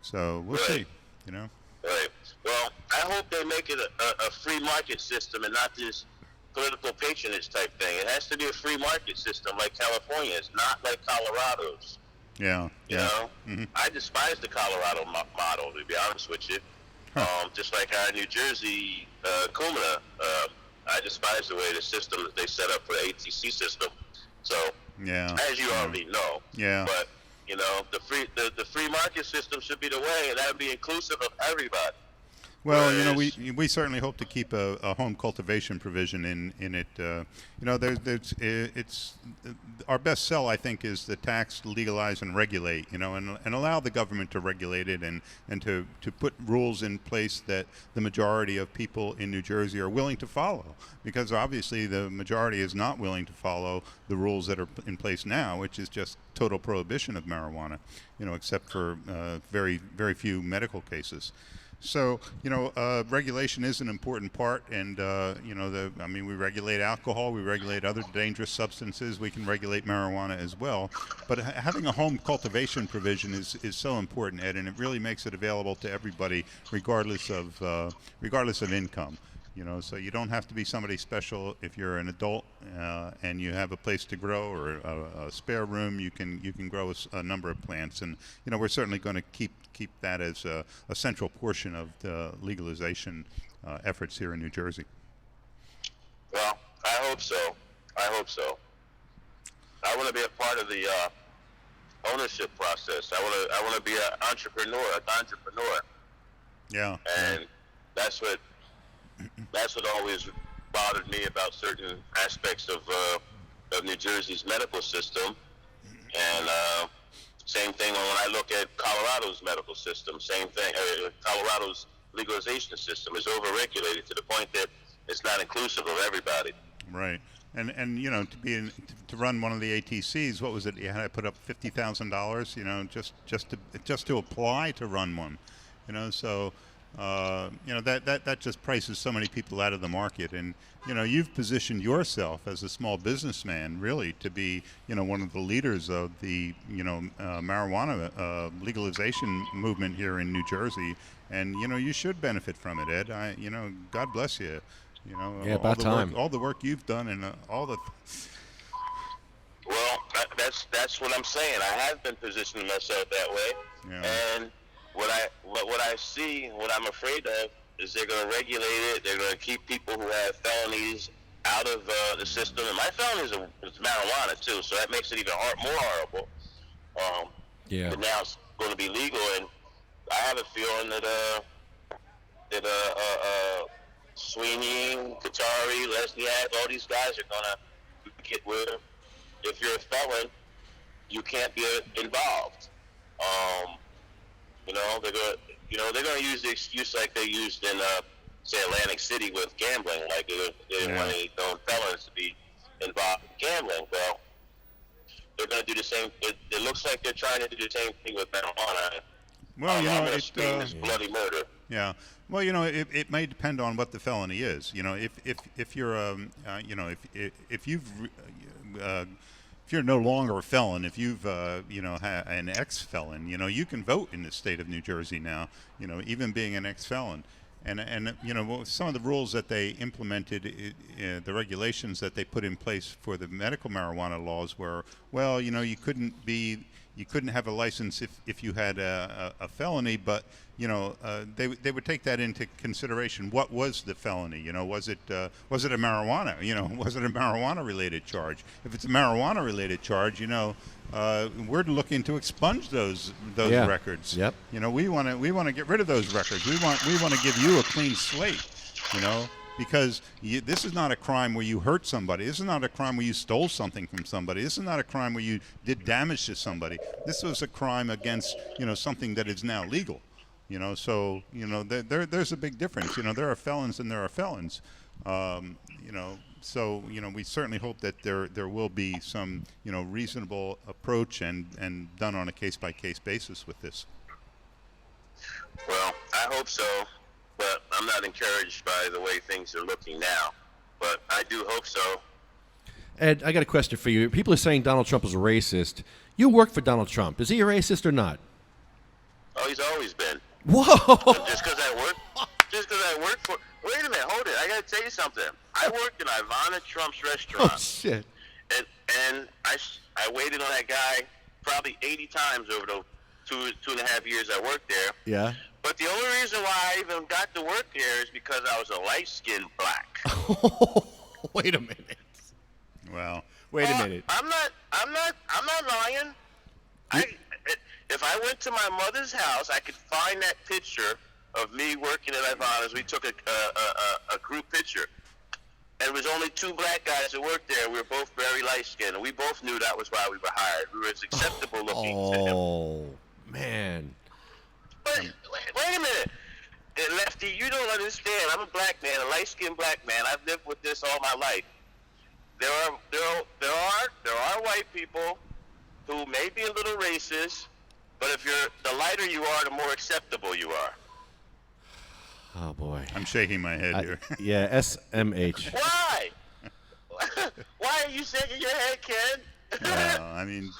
So we'll see, you know. Right. Well, I hope they make it a free market system and not this political patronage type thing. It has to be a free market system like California. It's not like Colorado's. Yeah. You know? Mm-hmm. I despise the Colorado model, to be honest with you. Just like our New Jersey Cumana. I despise the way the system that they set up for the ATC system. So, as you already know. Yeah. But you know, the free market system should be the way, and that would be inclusive of everybody. Well, you know, we certainly hope to keep a home cultivation provision in it. You know, it's our best sell, I think, is the tax, legalize, and regulate. You know, and allow the government to regulate it and to put rules in place that the majority of people in New Jersey are willing to follow. Because obviously the majority is not willing to follow the rules that are in place now, which is just total prohibition of marijuana. You know, except for very, very few medical cases. So, you know, regulation is an important part, and, you know, we regulate alcohol, we regulate other dangerous substances, we can regulate marijuana as well. But having a home cultivation provision is so important, Ed, and it really makes it available to everybody regardless of income. So you don't have to be somebody special if you're an adult and you have a place to grow or a spare room. You can grow a number of plants, and we're certainly going to keep that as a central portion of the legalization efforts here in New Jersey. Well, I hope so. I want to be a part of the ownership process. I want to be an entrepreneur. Yeah. And that's what always bothered me about certain aspects of New Jersey's medical system. And same thing when I look at Colorado's medical system. Same thing. Colorado's legalization system is overregulated to the point that it's not inclusive of everybody. Right. And to run one of the ATCs, what was it? You had to put up $50,000, just to apply to run one. So that just prices so many people out of the market. And you've positioned yourself as a small businessman really to be one of the leaders of the marijuana legalization movement here in New Jersey. And you should benefit from it, Ed. God bless you. About time. All the work you've done and all the. Well, that's what I'm saying. I have been positioning myself that way, and what I see, what I'm afraid of, is they're going to regulate it. They're going to keep people who have felonies out of the system. And my felony is marijuana too, so that makes it even more horrible. But now it's going to be legal, and I have a feeling that Sweeney, Qatari, Lesniak, all these guys are gonna get where if you're a felon, you can't be involved. They're gonna use the excuse like they used in say Atlantic City with gambling, like they didn't want any known felons to be involved in gambling. Well, they're gonna do the same. It looks like they're trying to do the same thing with marijuana. Well, it's bloody murder. Yeah. Well, it may depend on what the felony is. If you're if you're no longer a felon, if you've an ex-felon, you can vote in the state of New Jersey now. Even being an ex-felon, and some of the rules that they implemented, the regulations that they put in place for the medical marijuana laws were, well, you couldn't have a license if you had a felony, but they would take that into consideration. What was the felony? Was it a marijuana? Was it a marijuana related charge? If it's a marijuana related charge, we're looking to expunge those records. Yep. We want to get rid of those records. We want to give you a clean slate. Because this is not a crime where you hurt somebody. This is not a crime where you stole something from somebody. This is not a crime where you did damage to somebody. This was a crime against, something that is now legal. So, there's a big difference. There are felons and there are felons. So, we certainly hope that there will be some, reasonable approach and done on a case-by-case basis with this. Well, I hope so. But I'm not encouraged by the way things are looking now. But I do hope so. Ed, I got a question for you. People are saying Donald Trump is a racist. You work for Donald Trump. Is he a racist or not? Oh, he's always been. Whoa! Just because I work for. Wait a minute, hold it. I got to tell you something. I worked in Ivana Trump's restaurant. Oh shit! And I waited on that guy probably 80 times over the two and a half years I worked there. Yeah. But the only reason why I even got to work there is because I was a light-skinned black. Wait a minute. Well, wait a minute. I'm not lying. If I went to my mother's house, I could find that picture of me working at Ivana's. We took a group picture. And it was only two black guys that worked there. We were both very light-skinned. And we both knew that was why we were hired. We were as acceptable looking to him. Oh, man. Wait a minute. Lefty, you don't understand. I'm a black man, a light-skinned black man. I've lived with this all my life. There are white people who may be a little racist, but if you're the lighter you are, the more acceptable you are. Oh boy. I'm shaking my head here. Yeah, SMH. Why? Why are you shaking your head, Ken? Well, I mean,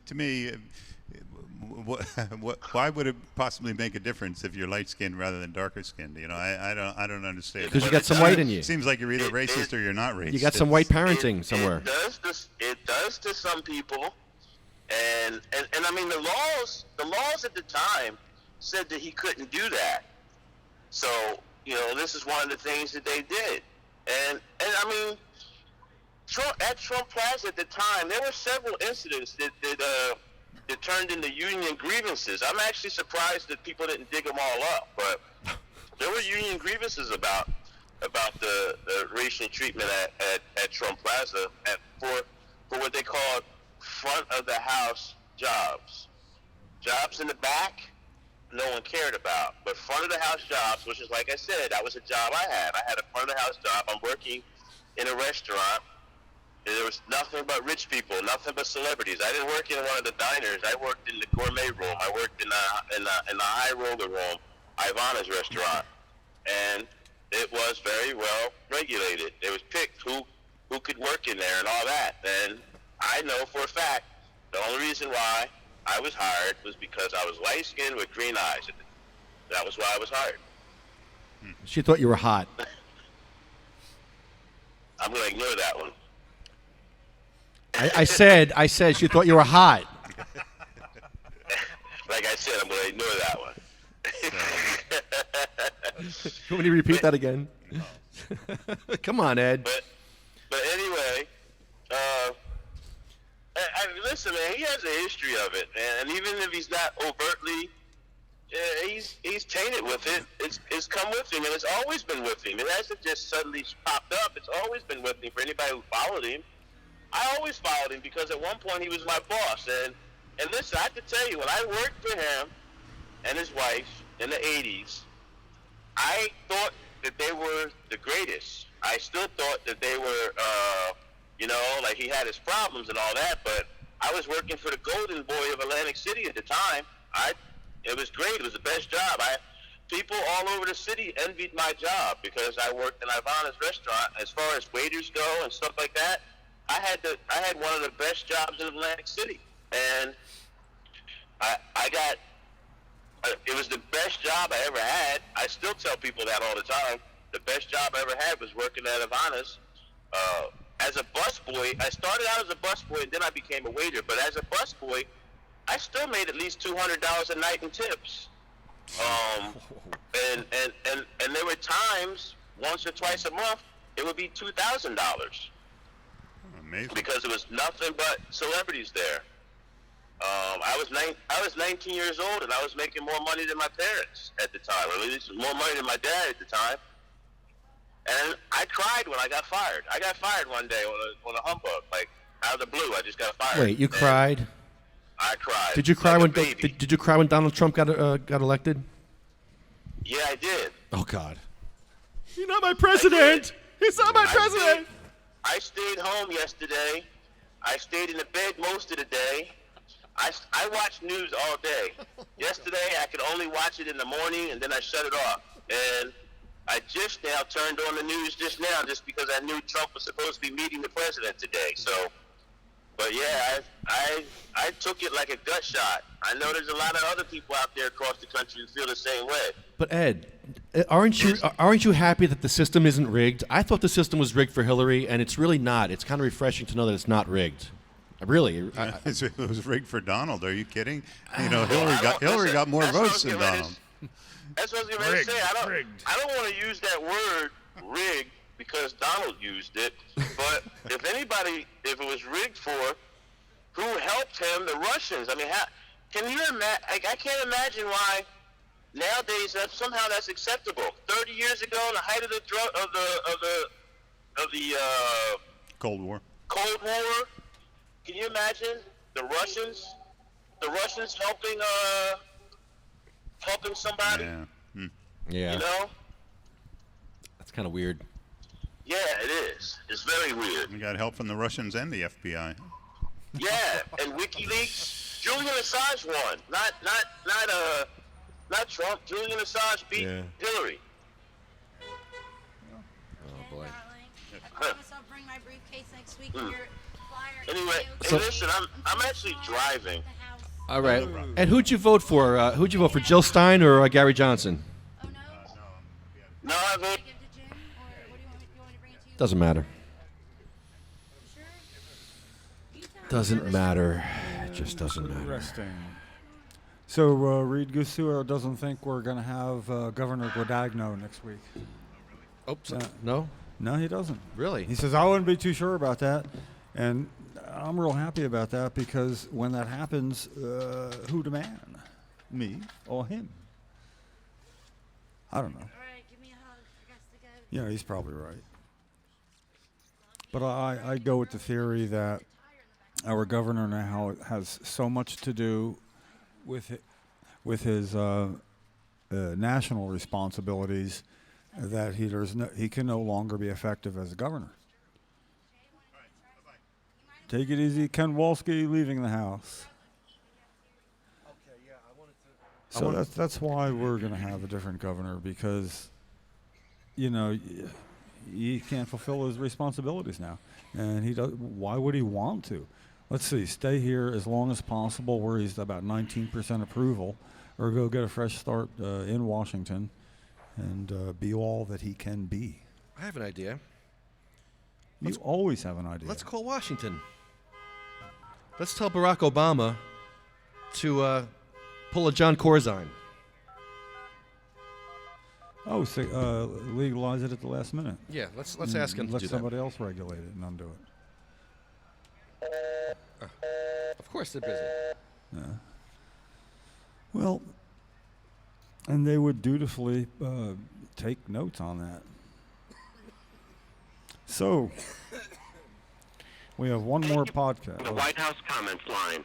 to me, why would it possibly make a difference if you're light-skinned rather than darker-skinned? You know, I don't understand. Because you got some white in you. Seems like you're either racist or you're not racist. You got some white parenting somewhere. It does to some people, and I mean the laws at the time said that he couldn't do that. So this is one of the things that they did, and I mean at Trump Plaza at the time there were several incidents that turned into union grievances. I'm actually surprised that people didn't dig them all up, but there were union grievances about the racial treatment at Trump Plaza for what they called front of the house jobs. Jobs in the back, no one cared about. But front of the house jobs, which is, like I said, that was a job I had. I had a front of the house job. I'm working in a restaurant. There was nothing but rich people, nothing but celebrities. I didn't work in one of the diners. I worked in the gourmet room. I worked in the high roller room, Ivana's restaurant, and it was very well regulated. It was picked who could work in there and all that. And I know for a fact the only reason why I was hired was because I was light-skinned with green eyes. That was why I was hired. She thought you were hot. I'm going to ignore that one. I said she thought you were hot. Like I said, I'm going to ignore that one. You want me to repeat that again? Come on, Ed. But anyway, listen, man, he has a history of it, man. And even if he's not overtly, he's tainted with it. It's come with him, and it's always been with him. It hasn't just suddenly popped up. It's always been with him. For anybody who followed him, I always followed him because at one point he was my boss. And listen, I have to tell you, when I worked for him and his wife in the 80s, I thought that they were the greatest. I still thought that they were, like he had his problems and all that, but I was working for the golden boy of Atlantic City at the time. It was great. It was the best job. People all over the city envied my job because I worked in Ivana's restaurant. As far as waiters go and stuff like that, I had one of the best jobs in Atlantic City, and it was the best job I ever had. I still tell people that all the time. The best job I ever had was working at Ivana's. As a busboy, I started out as a busboy and then I became a waiter. But as a busboy, I still made at least $200 a night in tips. And there were times, once or twice a month, it would be $2,000. Amazing. Because it was nothing but celebrities there. I was 19 years old and I was making more money than my parents at the time, or at least more money than my dad at the time. And I cried when I got fired. I got fired one day on a humbug, like out of the blue. I just got fired. Wait, you cried? I cried. Did you cry when Did you cry when Donald Trump got elected? Yeah, I did. Oh God! He's not my president. He's not my president. I stayed home yesterday. I stayed in the bed most of the day. I watched news all day. Yesterday, I could only watch it in the morning, and then I shut it off. And I just now turned on the news just because I knew Trump was supposed to be meeting the president today. So, but yeah, I took it like a gut shot. I know there's a lot of other people out there across the country who feel the same way. But Ed, aren't you happy that the system isn't rigged? I thought the system was rigged for Hillary, and it's really not. It's kind of refreshing to know that it's not rigged. Really, it was rigged for Donald. Are you kidding? Hillary got more votes than Donald. That's what I was going to say. I don't want to use that word rigged because Donald used it. But if it was rigged for, who helped him? The Russians. I mean, can you imagine? I can't imagine why nowadays somehow that's acceptable. 30 years ago, in the height of the Cold War. Can you imagine the Russians helping somebody? Yeah. Yeah. You know? That's kind of weird. Yeah, it is. It's very weird. We got help from the Russians and the FBI. Yeah, and WikiLeaks. Julian Assange won. Not Trump. Julian Assange beat Hillary. Oh boy. I promise I'll bring my briefcase next week. And your flyer. Anyway, So- hey, listen, I'm actually driving. All right. And who'd you vote for? Who'd you vote for, Jill Stein or Gary Johnson? No, I vote. Doesn't matter. Doesn't matter. It just doesn't matter. Interesting. So Reed Gusua doesn't think we're going to have Governor Guadagno next week. Oops. No? No, he doesn't. Really? He says, I wouldn't be too sure about that. And I'm real happy about that because when that happens, who the man? Me or him? I don't know. All right, give me a hug. I got to go. Yeah, he's probably right. But I go with the theory that our governor now has so much to do with his national responsibilities that he can no longer be effective as a governor. Take it easy, Ken Walski leaving the house. So that's why we're going to have a different governor because, he can't fulfill his responsibilities now, and he does. Why would he want to? Let's see, stay here as long as possible where he's about 19% approval, or go get a fresh start in Washington and be all that he can be. I have an idea. You always have an idea. Let's call Washington. Let's tell Barack Obama to pull a John Corzine. Oh, so, legalize it at the last minute. Yeah, let's ask him to let do somebody else regulate it and undo it. Of course they're busy. Yeah. Well, and they would dutifully take notes on that. So, we have one more podcast. The White House comments line.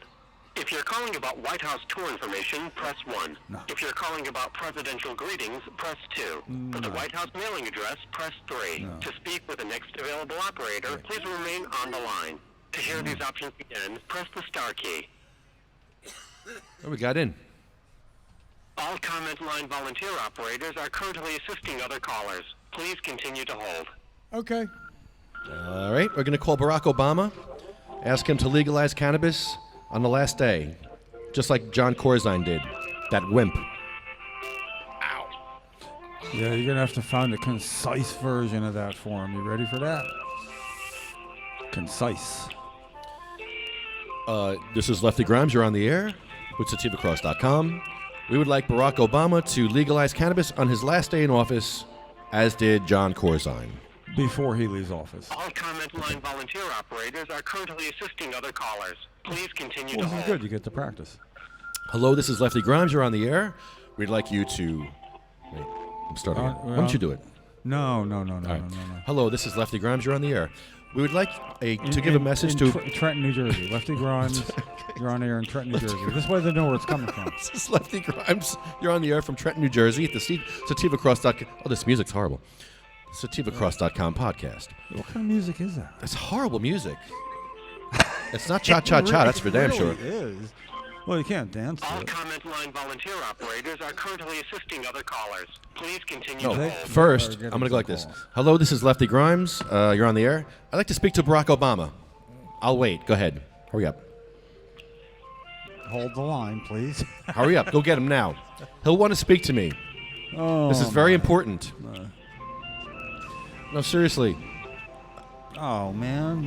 If you're calling about White House tour information, press 1. No. If you're calling about presidential greetings, press 2. For the White House mailing address, press 3. No. To speak with the next available operator, please remain on the line. To hear these options again, press the star key. Oh, we got in. All comment line volunteer operators are currently assisting other callers. Please continue to hold. Okay. All right, we're going to call Barack Obama, ask him to legalize cannabis on the last day, just like John Corzine did, that wimp. Yeah, you're going to have to find a concise version of that for him. You ready for that? Concise. This is Lefty Grimes. You're on the air with SativaCross.com. We would like Barack Obama to legalize cannabis on his last day in office, as did John Corzine. Before he leaves office. All comment line volunteer operators are currently assisting other callers. Please continue to Well, this hold. is good. You get to practice. Hello, this is Lefty Grimes. You're on the air. We'd like you to... Wait, I'm starting again. Why don't you do it? No. Hello, this is Lefty Grimes. You're on the air. We would like to give a message to... Trenton, New Jersey. Lefty Grimes, you're on the air in Trenton, New Jersey. This way they know where it's coming from. This is Lefty Grimes. You're on the air from Trenton, New Jersey at the SativaCross.com. Oh, this music's horrible. SativaCross.com podcast. What kind of music is that? It's horrible music. It's not cha-cha-cha, that's for damn sure. It is. Well, you can't dance to All it. comment line volunteer operators are currently assisting other callers. Please continue No, to hold. first, I'm going to go like this. Hello, this is Lefty Grimes. You're on the air. I'd like to speak to Barack Obama. I'll wait. Go ahead. Hurry up. Hold the line, please. Hurry up. Go get him now. He'll want to speak to me. Oh, This is very important. No, seriously. Oh, man.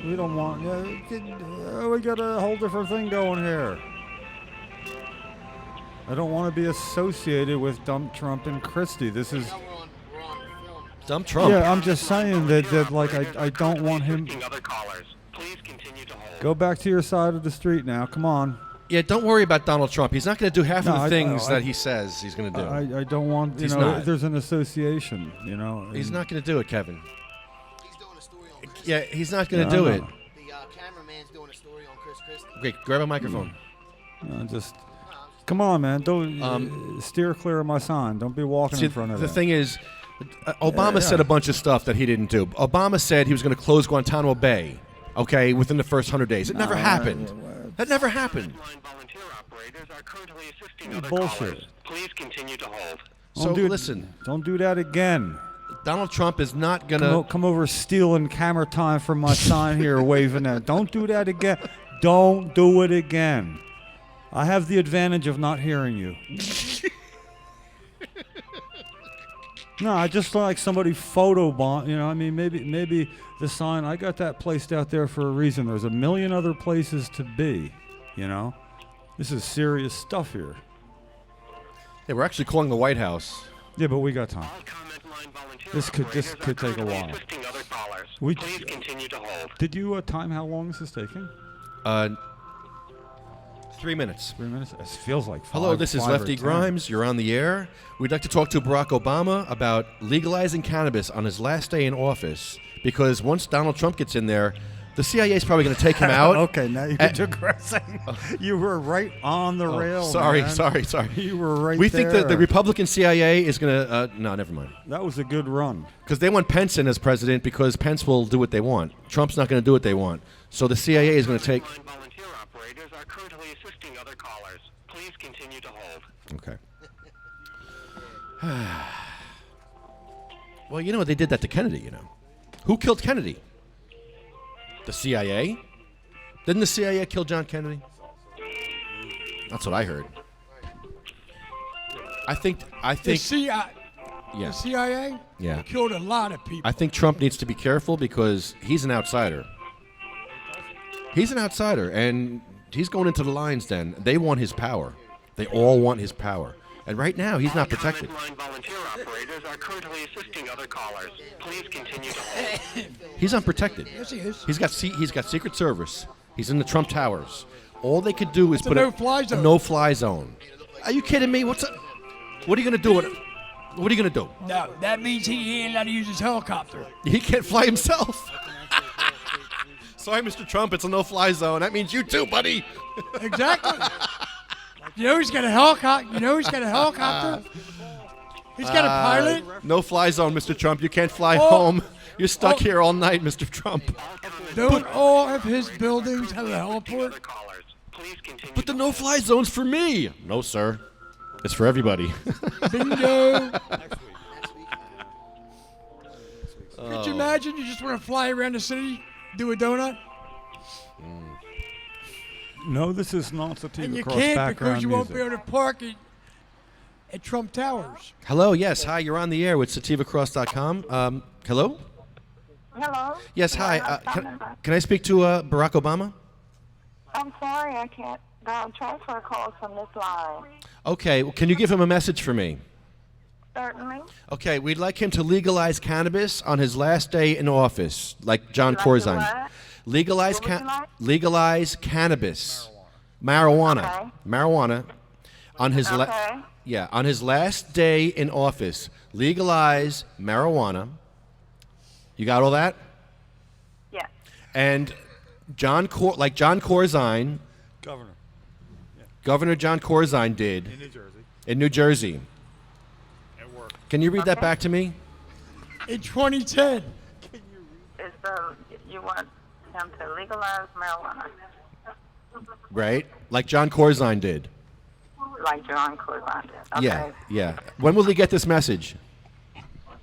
We don't want... we got a whole different thing going here. I don't want to be associated with Dump Trump and Christie. This is... Dump Trump? Yeah, I'm just saying that like, I don't want him... Other callers. Please continue to hold. Go back to your side of the street now. Come on. Yeah, don't worry about Donald Trump. He's not going to do half No, of the things I- that he says he's going to do. I don't want... He's not. There's an association, He's and- not going to do it, Kevin. Yeah, he's not going to do it. The cameraman's doing a story on Chris Christie. Great, grab a microphone. Just... Come on, man. Don't steer clear of my sign. Don't be walking See, in front of the that. thing is, Obama said a bunch of stuff that he didn't do. Obama said he was going to close Guantanamo Bay, okay, within the first 100 days. It never happened. That never happened. Bullshit. Please continue to hold. So listen. Don't do that again. Donald Trump is not going to... Come over stealing camera time from my sign here, waving that. Don't do that again. Don't do it again. I have the advantage of not hearing you. No, I just like somebody photobomb. You know, I mean, maybe the sign. I got that placed out there for a reason. There's a million other places to be. You know, this is serious stuff here. Yeah, we're actually calling the White House. Yeah, but we got time. This could take a while. Please continue to hold. Did you time how long this is taking? 3 minutes. 3 minutes? It feels like 5. Hello, this is 5 or Lefty 10. Grimes. You're on the air. We'd like to talk to Barack Obama about legalizing cannabis on his last day in office, because once Donald Trump gets in there, the CIA is probably going to take him out. Okay, now you're digressing. You were right on the rail. Sorry. You were right We there. think that the Republican CIA is going to... no, never mind. That was a good run. Because they want Pence in as president, because Pence will do what they want. Trump's not going to do what they want. So the CIA is going to take... Volunteer operators are currently assisting other callers. Please continue to hold. Okay. Well, you know, they did that to Kennedy, you know. Who killed Kennedy? The CIA? Didn't the CIA kill John Kennedy? That's what I heard. I think. The CIA. Yeah. The CIA. Yeah. Killed a lot of people. I think Trump needs to be careful because he's an outsider. He's an outsider, and he's going into the lion's den. They want his power. They all want his power. And right now, he's not protected. Comment line volunteer operators are currently assisting other callers. Please continue to hold. He's unprotected. Yes, he is. He's got Secret Service. He's in the Trump Towers. All they could do is It's put a no-fly zone. a no-fly zone. Are you kidding me? What are you going to do? What are you going to do? No, that means he ain't allowed to use his helicopter. He can't fly himself. Sorry, Mr. Trump, it's a no-fly zone. That means you too, buddy. Exactly. You know he's got a helicopter. He's got a pilot. No-fly zone, Mr. Trump. You can't fly home. You're stuck here all night, Mr. Trump. Don't all of his buildings have a heliport? But the no-fly zone's for me. No, sir. It's for everybody. Bingo. Could you imagine you just want to fly around the city, do a donut? No, this is not Sativa And you Cross can't background because you won't music. be able to park it at Trump Towers. Hello, yes. Hi, you're on the air with sativacross.com. Hello? Hello? Yes, hi. Can I speak to Barack Obama? I'm sorry, I can't transfer calls from this line. Okay, well, can you give him a message for me? Certainly. Okay, we'd like him to legalize cannabis on his last day in office, like John Corzine. what? Legalize cannabis, marijuana, Okay. marijuana, on his Okay. on his last day in office. Legalize marijuana. You got all that? Yes. And John Corzine, Governor John Corzine did In New Jersey. in New Jersey. At work. Can you read that back to me? In 2010. You want him to legalize marijuana, Right? Like John Corzine did. like John Corzine did. Okay. Yeah. When will he get this message?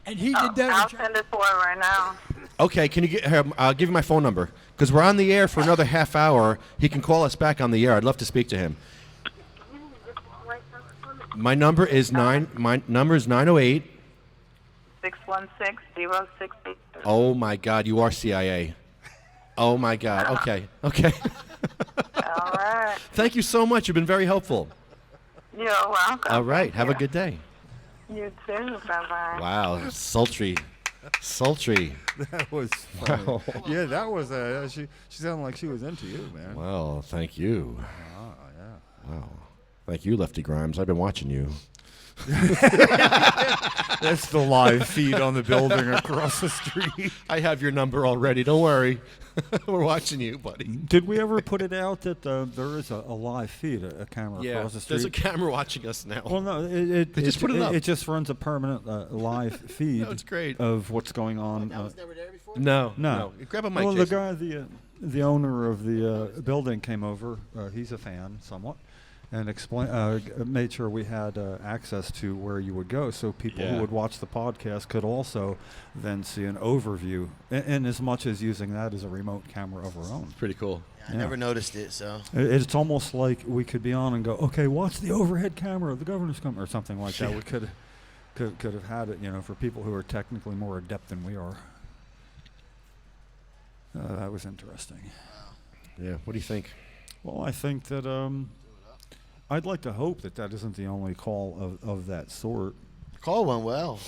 And he did that. I'll send it for him right now. Okay, can you get? I'll give you my phone number because we're on the air for another half hour. He can call us back on the air. I'd love to speak to him. My number is 908. 616-068. Oh my God, you are CIA. Oh my God. Okay. All right. Thank you so much. You've been very helpful. You're welcome. All right. Have a Yeah. good day. You too. Bye-bye. Wow, sultry. That was funny. Wow. Yeah, that was she sounded like she was into you, man. Well, thank you. Yeah. Wow. Thank you, Lefty Grimes. I've been watching you. That's the live feed on the building across the street. I have your number already. Don't worry. We're watching you, buddy. Did we ever put it out that there is a live feed, a camera across the street? There's a camera watching us now. Well, no, They just put it up. It just runs a permanent live feed. No, it's great. Of what's going on. That was never there before? No. Grab a mic, Well, Jason. the guy, the owner of the building came over. He's a fan, somewhat, and made sure we had access to where you would go, so people who Yeah. would watch the podcast could also then see an overview, and as much as using that as a remote camera of our own. Pretty cool. I never noticed it, so. It's almost like we could be on and go, okay, watch the overhead camera of the governor's camera, or something like that. We could have had it, for people who are technically more adept than we are. That was interesting. Yeah. What do you think? Well, I think that I'd like to hope that isn't the only call of that sort. Call went well.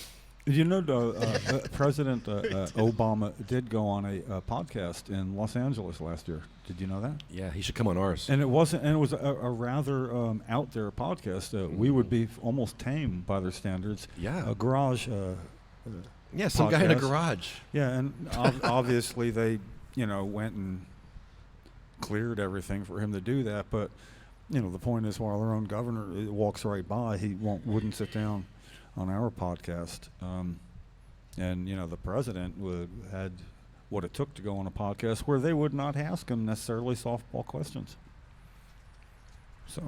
President Obama did go on a podcast in Los Angeles last year. Did you know that? Yeah, he should come on ours. And it was a rather out there podcast. We would be almost tame by their standards. Yeah. A garage. Yeah, some guy in a podcast. garage. Yeah, and obviously they, went and cleared everything for him to do that. But, the point is, while our own governor walks right by, he wouldn't sit down on our podcast. And, the president had what it took to go on a podcast where they would not ask him necessarily softball questions. So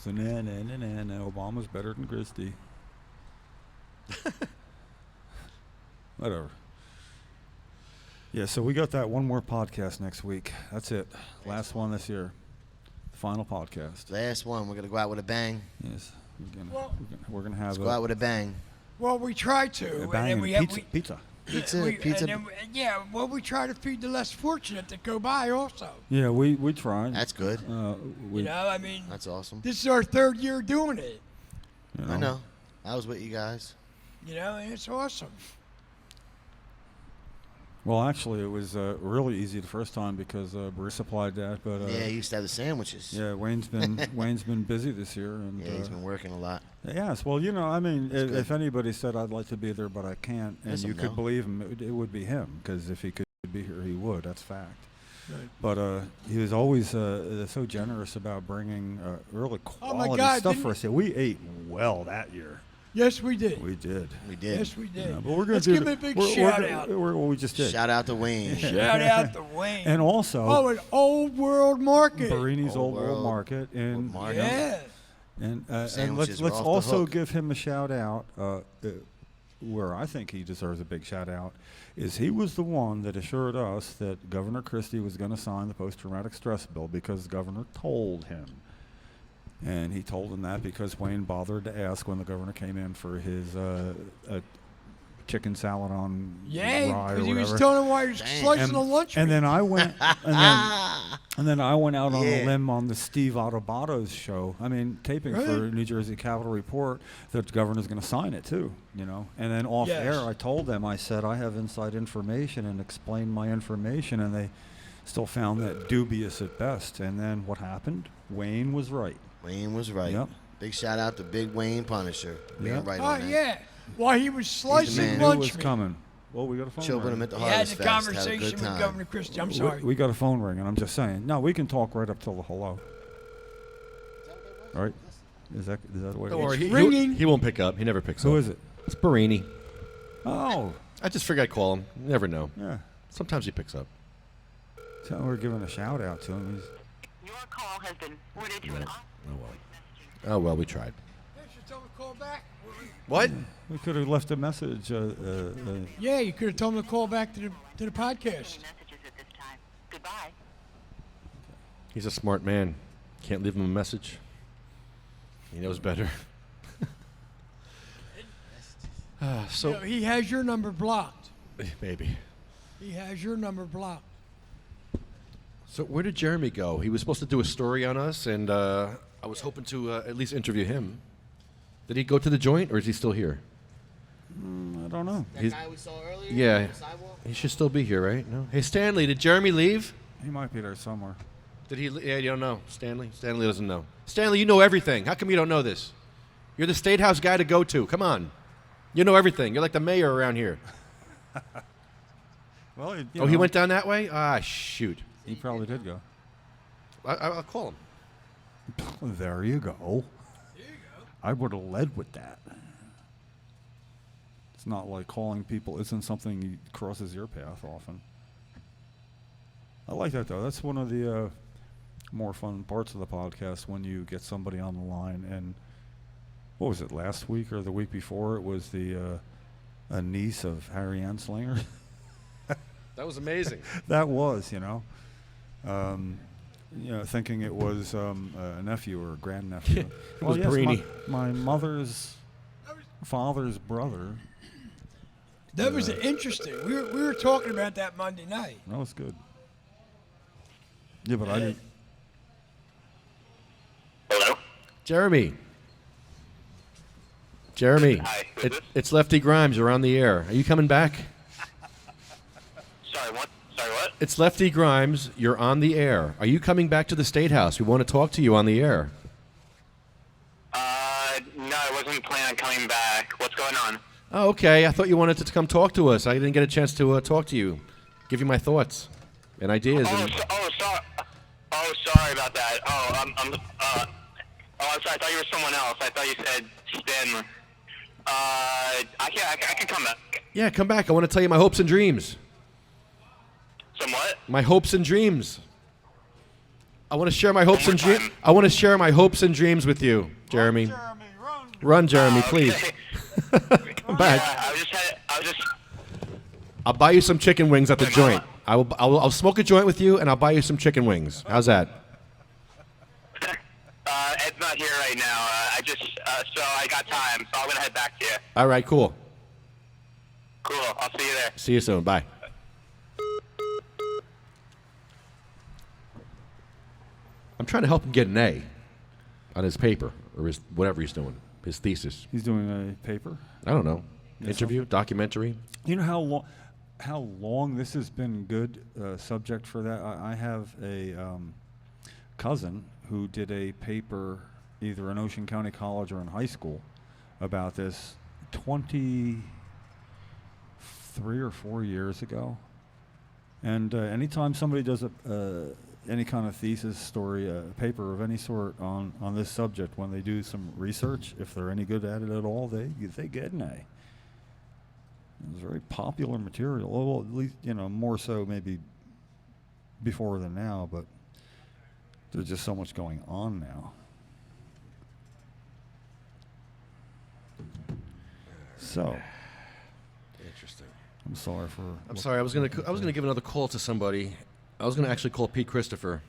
Obama's better than Christie. Whatever. Yeah, so we got that one more podcast next week. That's it. Last one this year. Final podcast. Last one. We're gonna go out with a bang. Yes. We're gonna have Let's go out with a bang. Well, we try to. a bang and pizza. Pizza. We try to feed the less fortunate that go by also. Yeah, we try. That's good. That's awesome. This is our third year doing it. I know. I was with you guys. And it's awesome. Well, actually, it was really easy the first time because Bruce supplied that. But yeah, he used to have the sandwiches. Yeah, Wayne's been busy this year, and yeah, he's been working a lot. Yes, well, if anybody said I'd like to be there but I can't, and you could believe him, it would be him, because if he could be here, he would. That's fact. Right. But he was always so generous about bringing really quality God, stuff for us. Yeah, we ate well that year. Yes, we did. We did. Yes, we did. Yeah, but we're gonna Let's do give him a big shout out. We just did. Shout out to Wayne. Shout out to Wayne. And also, an Old World Market. Barini's Old World Market. And yeah. And Sandwiches let's were off the also hook. give him a shout out. Where I think he deserves a big shout out is he was the one that assured us that Governor Christie was going to sign the post-traumatic stress bill because the governor told him. And he told him that because Wayne bothered to ask when the governor came in for his chicken salad on rye or because he was whatever. telling him why he was slicing the lunch. And then I went, and then I went out on Yeah. a limb on the Steve Autobato's show. Taping for Really? New Jersey Capitol Report that the governor's going to sign it too. And then off Yes. air, I told them, I said I have inside information and explained my information, and they still found that dubious at best. And then what happened? Wayne was right. Wayne was right. Yep. Big shout out to Big Wayne Punisher. Being Yep. right Oh, on that. yeah. While he was slicing man. Knew it lunch was meat. coming. Well, we got a phone Chill with ring. him at the He had Harvest the Fest. Had a conversation good with time. Governor Christie. I'm sorry. We got a phone ring, and I'm just saying. No, we can talk right up till the hello. Right? Is that the way? Don't it worry, is? he won't pick up. He never picks up. Who is it? It's Barini. Oh, I just figured I'd call him. You never know. yeah. Sometimes he picks up. So we're giving a shout out to him. Your call has been forwarded to an Oh well, we tried. You should tell him to call back. What? We could have left a message. Yeah, you could have told him to call back to the podcast. messages at this time. Goodbye. He's a smart man. Can't leave him a message. He knows better. You know, he has your number blocked. Maybe. He has your number blocked. So where did Jeremy go? He was supposed to do a story on us, and I was hoping to at least interview him. Did he go to the joint, or is he still here? I don't know. That guy we saw earlier? Yeah. On the sidewalk? He should still be here, right? No. Hey, Stanley, did Jeremy leave? He might be there somewhere. Did he? Yeah, you don't know. Stanley doesn't know. Stanley, you know everything. How come you don't know this? You're the Statehouse guy to go to. Come on. You know everything. You're like the mayor around here. Well, He went down that way? Ah, shoot. He probably did go. I'll call him. There you go. There you go. I would have led with that. It's not like calling people isn't something that crosses your path often. I like that though. That's one of the more fun parts of the podcast when you get somebody on the line. And what was it, last week or the week before? It was the a niece of Harry Anslinger. That was amazing. That was, thinking it was a nephew or a grandnephew. It was Brainy. My mother's father's brother. That was interesting. We were talking about that Monday night. That was good. Yeah, but I didn't. Hello? Jeremy. Hi, who's this? It's Lefty Grimes. You're on the air. Are you coming back? Sorry, what? It's Lefty Grimes. You're on the air. Are you coming back to the Statehouse? We want to talk to you on the air. No, I wasn't planning on coming back. What's going on? Oh, okay. I thought you wanted to come talk to us. I didn't get a chance to talk to you, give you my thoughts and ideas. Sorry about that. I'm sorry. I thought you were someone else. I thought you said Stanley. I can come back. Yeah, come back. I want to tell you my hopes and dreams. Some what? My hopes and dreams. I want to share my hopes and dreams. I want to share my hopes and dreams with you, Jeremy. Run, Jeremy, please. Come back. I'll buy you some chicken wings at the joint. I'll smoke a joint with you, and I'll buy you some chicken wings. How's that? Ed's not here right now. So I got time, so I'm gonna head back to you. All right, cool. Cool. I'll see you there. See you soon. Bye. I'm trying to help him get an A on his paper or his whatever he's doing, his thesis. He's doing a paper? I don't know. Yeah, Interview, documentary. You know how long this has been good subject for that? I have a cousin who did a paper either in Ocean County College or in high school about this 23 or 4 years ago. And anytime somebody does any kind of thesis story, a paper of any sort on this subject, when they do some research, if they're any good at it at all, they get an A. It's very popular material. Well, at least, more so maybe before than now, but there's just so much going on now. So, interesting. I'm sorry for. I'm sorry. I was gonna give another call to somebody. I was gonna actually call Pete Christopher.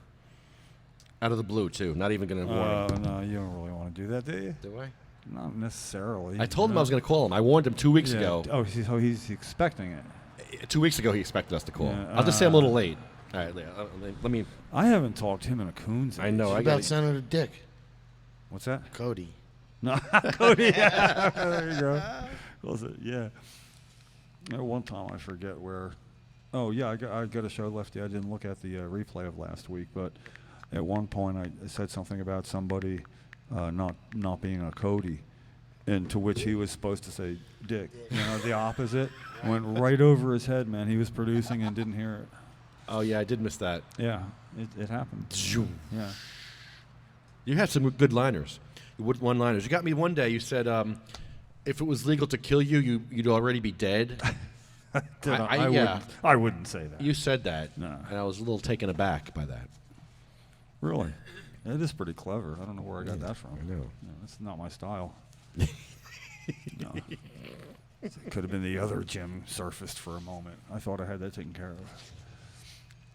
Out of the blue too. Not even gonna warn him. No, you don't really want to do that, do you? Do I? Not necessarily. I told him I was gonna call him. I warned him 2 weeks ago. Oh, so he's expecting it. 2 weeks ago, he expected us to call. Yeah, I'll just say I'm a little late. All right, let me. I haven't talked to him in a coon's. I know. What about Senator Dick? What's that? Cody. No, Cody. Yeah. There you go. Was it? Yeah. At one time, I forget where. Oh yeah, I got to show Lefty. I didn't look at the replay of last week, but at one point I said something about somebody not being a Cody, and to which he was supposed to say Dick. The opposite. Went right over his head, man. He was producing and didn't hear it. Oh yeah, I did miss that. Yeah, it happened. Yeah. You had some good liners. One-liners. You got me one day. You said, if it was legal to kill you, you'd already be dead. I wouldn't say that. You said that. No. And I was a little taken aback by that. Really? It is pretty clever. I don't know where I got that from. I know. No, that's not my style. No. It could have been the other Jim surfaced for a moment. I thought I had that taken care of.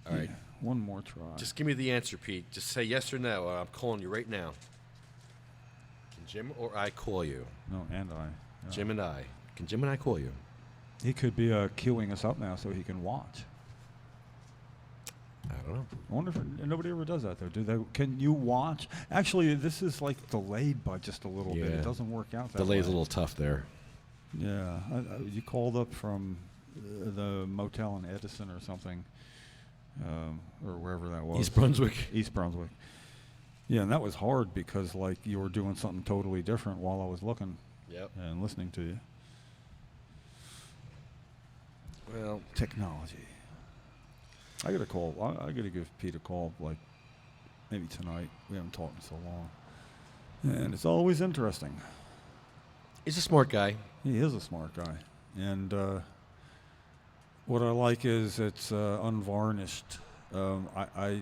All right. One more try. Just give me the answer, Pete. Just say yes or no. I'm calling you right now. Can Jim or I call you? No, and I. No. Jim and I. Can Jim and I call you? He could be queuing us up now so he can watch. I don't know. I wonder if nobody ever does that, though. Do they? Can you watch? Actually, this is like delayed by just a little bit. It doesn't work out that way. Delay's a little tough there. Yeah. You called up from the motel in Edison or something, or wherever that was. East Brunswick. East Brunswick. Yeah, and that was hard because, like, you were doing something totally different while I was looking and listening to you. Well, technology. I got to call. I got to give Pete a call, like, maybe tonight. We haven't talked in so long. And it's always interesting. He's a smart guy. He is a smart guy. And what I like is it's unvarnished. I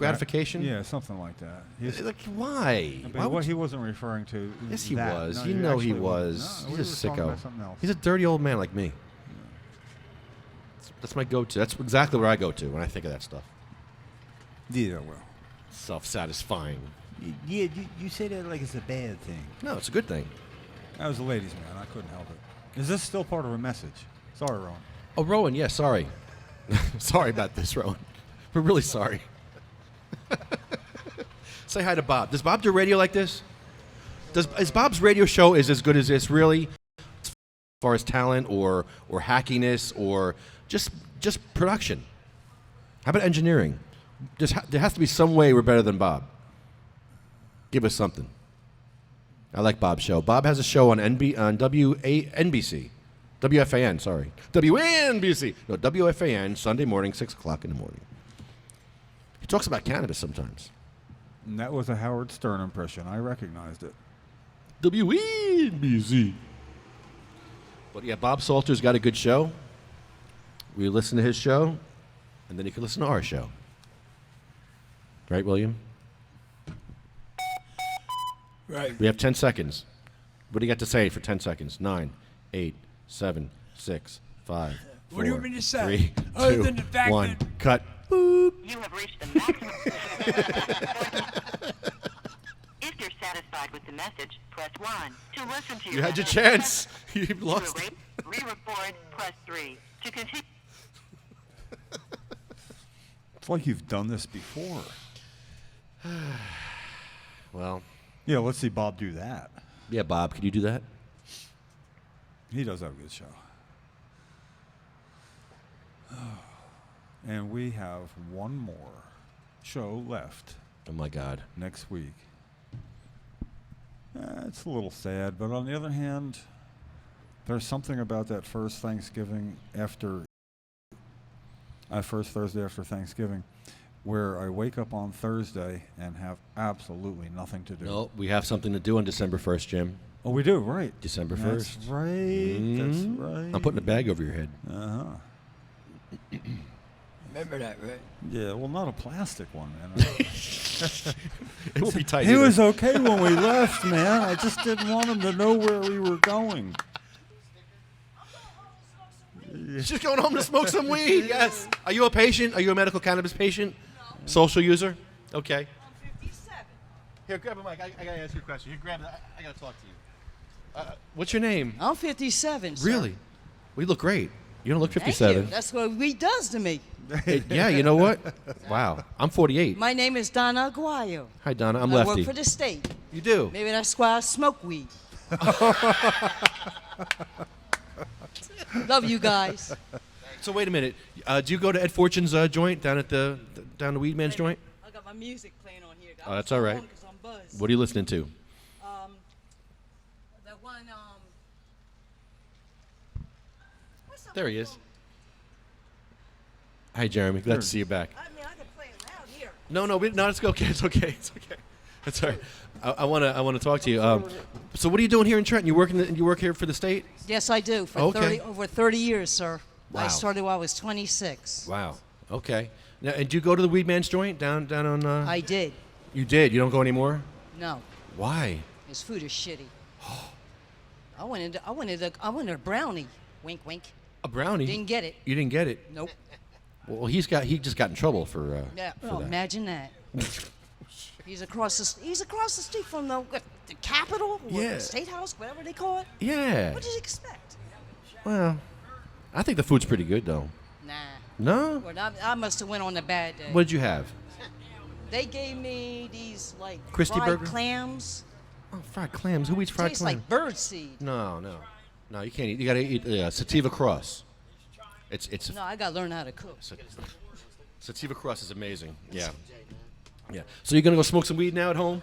gratification? Yeah, something like that. Like, why? But he wasn't referring to. Yes, he that. was. No, you know he actually was. No, He's we a were talking sicko. about something else. He's a dirty old man like me. That's my go-to. That's exactly where I go to when I think of that stuff. Yeah, well. Self-satisfying. Yeah, you say that like it's a bad thing. No, it's a good thing. I was a ladies' man. I couldn't help it. Is this still part of a message? Sorry, Rowan. Oh, Rowan, yeah, sorry. Sorry about this, Rowan. We're really sorry. Say hi to Bob. Does Bob do radio like this? Is Bob's radio show is as good as this, really? As far as talent or hackiness or just production? How about engineering? There has to be some way we're better than Bob. Give us something. I like Bob's show. Bob has a show on WFAN, sorry. WNBC. No, WFAN, Sunday morning, 6 o'clock in the morning. He talks about cannabis sometimes. And that was a Howard Stern impression. I recognized it. WNBC. But yeah, Bob Salter's got a good show. We listen to his show, and then you can listen to our show. Right, William? Right. We have 10 seconds. What do you got to say for 10 seconds? 9, 8, 7, 6, 5, 4, What do you want me to say? 3, Other 2, than the fact 1. that- Cut. Boop. You have reached the maximum. If you're satisfied with the message, press 1. To listen to You had your message, chance. You To lost. re-record, press 3. To continue. It's like you've done this before. Well. Yeah, let's see Bob do that. Yeah, Bob, can you do that? He does have a good show. And we have one more show left. Oh, my God. Next week. It's a little sad, but on the other hand, there's something about that first Thanksgiving after, first Thursday after Thanksgiving, where I wake up on Thursday and have absolutely nothing to do. No, we have something to do on December 1st, Jim. Oh, we do, right. December 1st. That's right. That's right. I'm putting a bag over your head. Uh-huh. Remember that, right? Yeah, well, not a plastic one, man. It won't be tight He either. was okay when we left, man. I just didn't want him to know where we were going. She's going home to smoke some weed. Yes. Are you a patient? Are you a medical cannabis patient? No. Social user? Okay. I'm 57. Here, grab a mic. I got to ask you a question. Here, grab it. I got to talk to you. What's your name? I'm 57, sir. Really? We look great. You don't look Thank 57. you. That's what weed does to me. Yeah, you know what? Wow. I'm 48. My name is Donna Aguayo. Hi, Donna. I'm I lefty. work for the state. You do? Maybe that's why I smoke weed. Love you guys. So wait a minute. Do you go to Ed Fortune's joint down at the Weed Man's joint? I got my music playing on here. Oh, that's all right. What are you listening to? The one, There he is. Hi, Jeremy. Glad to see you back. I mean, I can play it loud here. No, it's okay. It's okay. It's okay. That's all right. I want to talk to you. So what are you doing here in Trenton? You work here for the state? Yes, I do. For Okay. over 30 years, sir. Wow. I started while I was 26. Wow. Okay. Now, and do you go to the Weed Man's joint down on? I did. You did. You don't go anymore? No. Why? His food is shitty. I wanted a brownie. Wink, wink. A brownie? Didn't get it. You didn't get it? Nope. Well, he just got in trouble for. Yeah. for Well, that. imagine that. He's across the street from the Capitol, or Yeah. the Statehouse, whatever they call it. Yeah. What did you expect? Well, I think the food's pretty good though. Nah. No? Well, I must have went on a bad day. What did you have? They gave me these like Crispy fried burger? clams. Oh, fried clams. Who eats fried Tastes clams? like birdseed. No, you can't eat. You gotta eat sativa cross. It's No, I gotta learn how to cook. sativa cross is amazing. Yeah. So you're gonna go smoke some weed now at home?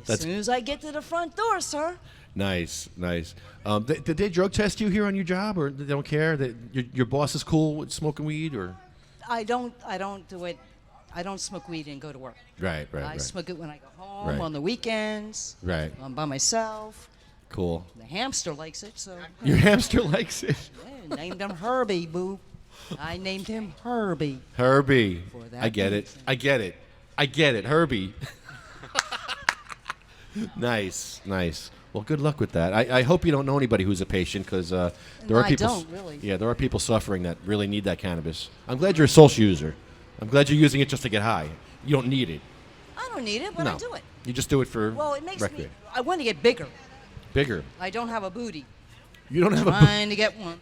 As soon as I get to the front door, sir. Nice. Did they drug test you here on your job, or they don't care that your boss is cool with smoking weed, or? I don't do it. I don't smoke weed and go to work. Right. I smoke it when I go home Right. on the weekends. Right. I'm by myself. Cool. The hamster likes it, so. Your hamster likes it. Yeah, named him Herbie, boo. I named him Herbie. Herbie. For that I get it. reason. I get it. I get it, Herbie. Nice. Well, good luck with that. I hope you don't know anybody who's a patient, because there are I people. don't, really. Yeah, there are people suffering that really need that cannabis. I'm glad you're a social user. I'm glad you're using it just to get high. You don't need it. I don't need it, but No. I do it. You just do it for Well, it makes me. recreation. I want to get bigger. Bigger. I don't have a booty. You don't have a. Trying to get one.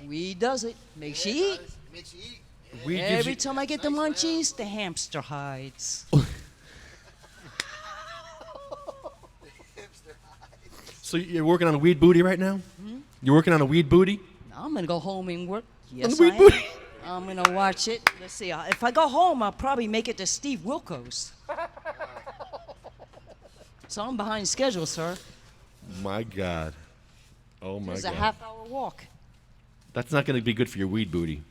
Weed does it. Makes you eat. Weed gives Every you- time I get the munchies, the hamster hides. So you're working on a weed booty right now? You're working on a weed booty? I'm gonna go home and work. Yes, the weed I am. booty? I'm gonna watch it. Let's see. If I go home, I'll probably make it to Steve Wilkos. So I'm behind schedule, sir. My God. Oh my It's God. a half-hour walk. That's not going to be good for your weed booty.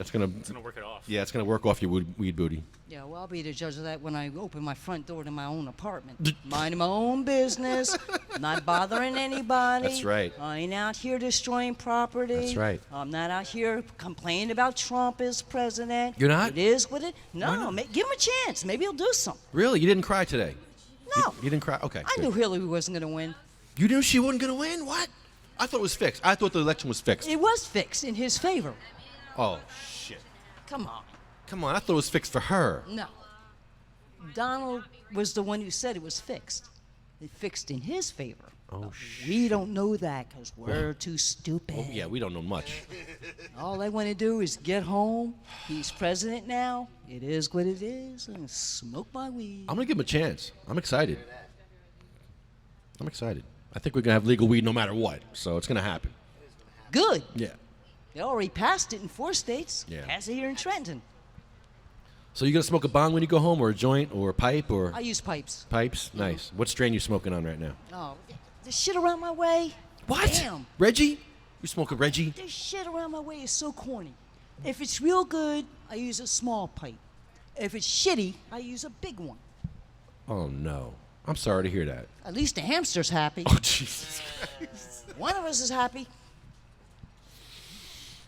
It's gonna work it off. Yeah, it's gonna work off your weed booty. Yeah, well, I'll be the judge of that when I open my front door to my own apartment. Minding my own business, not bothering anybody. That's right. I ain't out here destroying property. That's right. I'm not out here complaining about Trump as president. You're not? It is what it. No, give him a chance. Maybe he'll do something. Really? You didn't cry today? No. You didn't cry? Okay. I good. knew Hillary wasn't going to win. You knew she wasn't going to win? What? I thought it was fixed. I thought the election was fixed. It was fixed in his favor. Oh, shit. Come on. Come on. I thought it was fixed for her. No. Donald was the one who said it was fixed. It fixed in his favor. Oh, We don't know that because we're too stupid. Oh, yeah, we don't know much. All I want to do is get home. He's president now. It is what it is. And smoke my weed. I'm going to give him a chance. I'm excited. I think we're going to have legal weed no matter what. So it's going to happen. Good. Yeah. They already passed it in 4 states. Yeah. Passed it here in Trenton. So you going to smoke a bong when you go home, or a joint, or a pipe, or I use pipes. pipes? Nice. What strain you smoking on right now? Oh, the shit around my way. What? Damn. Reggie? You smoke a Reggie? This shit around my way is so corny. If it's real good, I use a small pipe. If it's shitty, I use a big one. Oh, no. I'm sorry to hear that. At least the hamster's happy. Oh, Jesus. One of us is happy.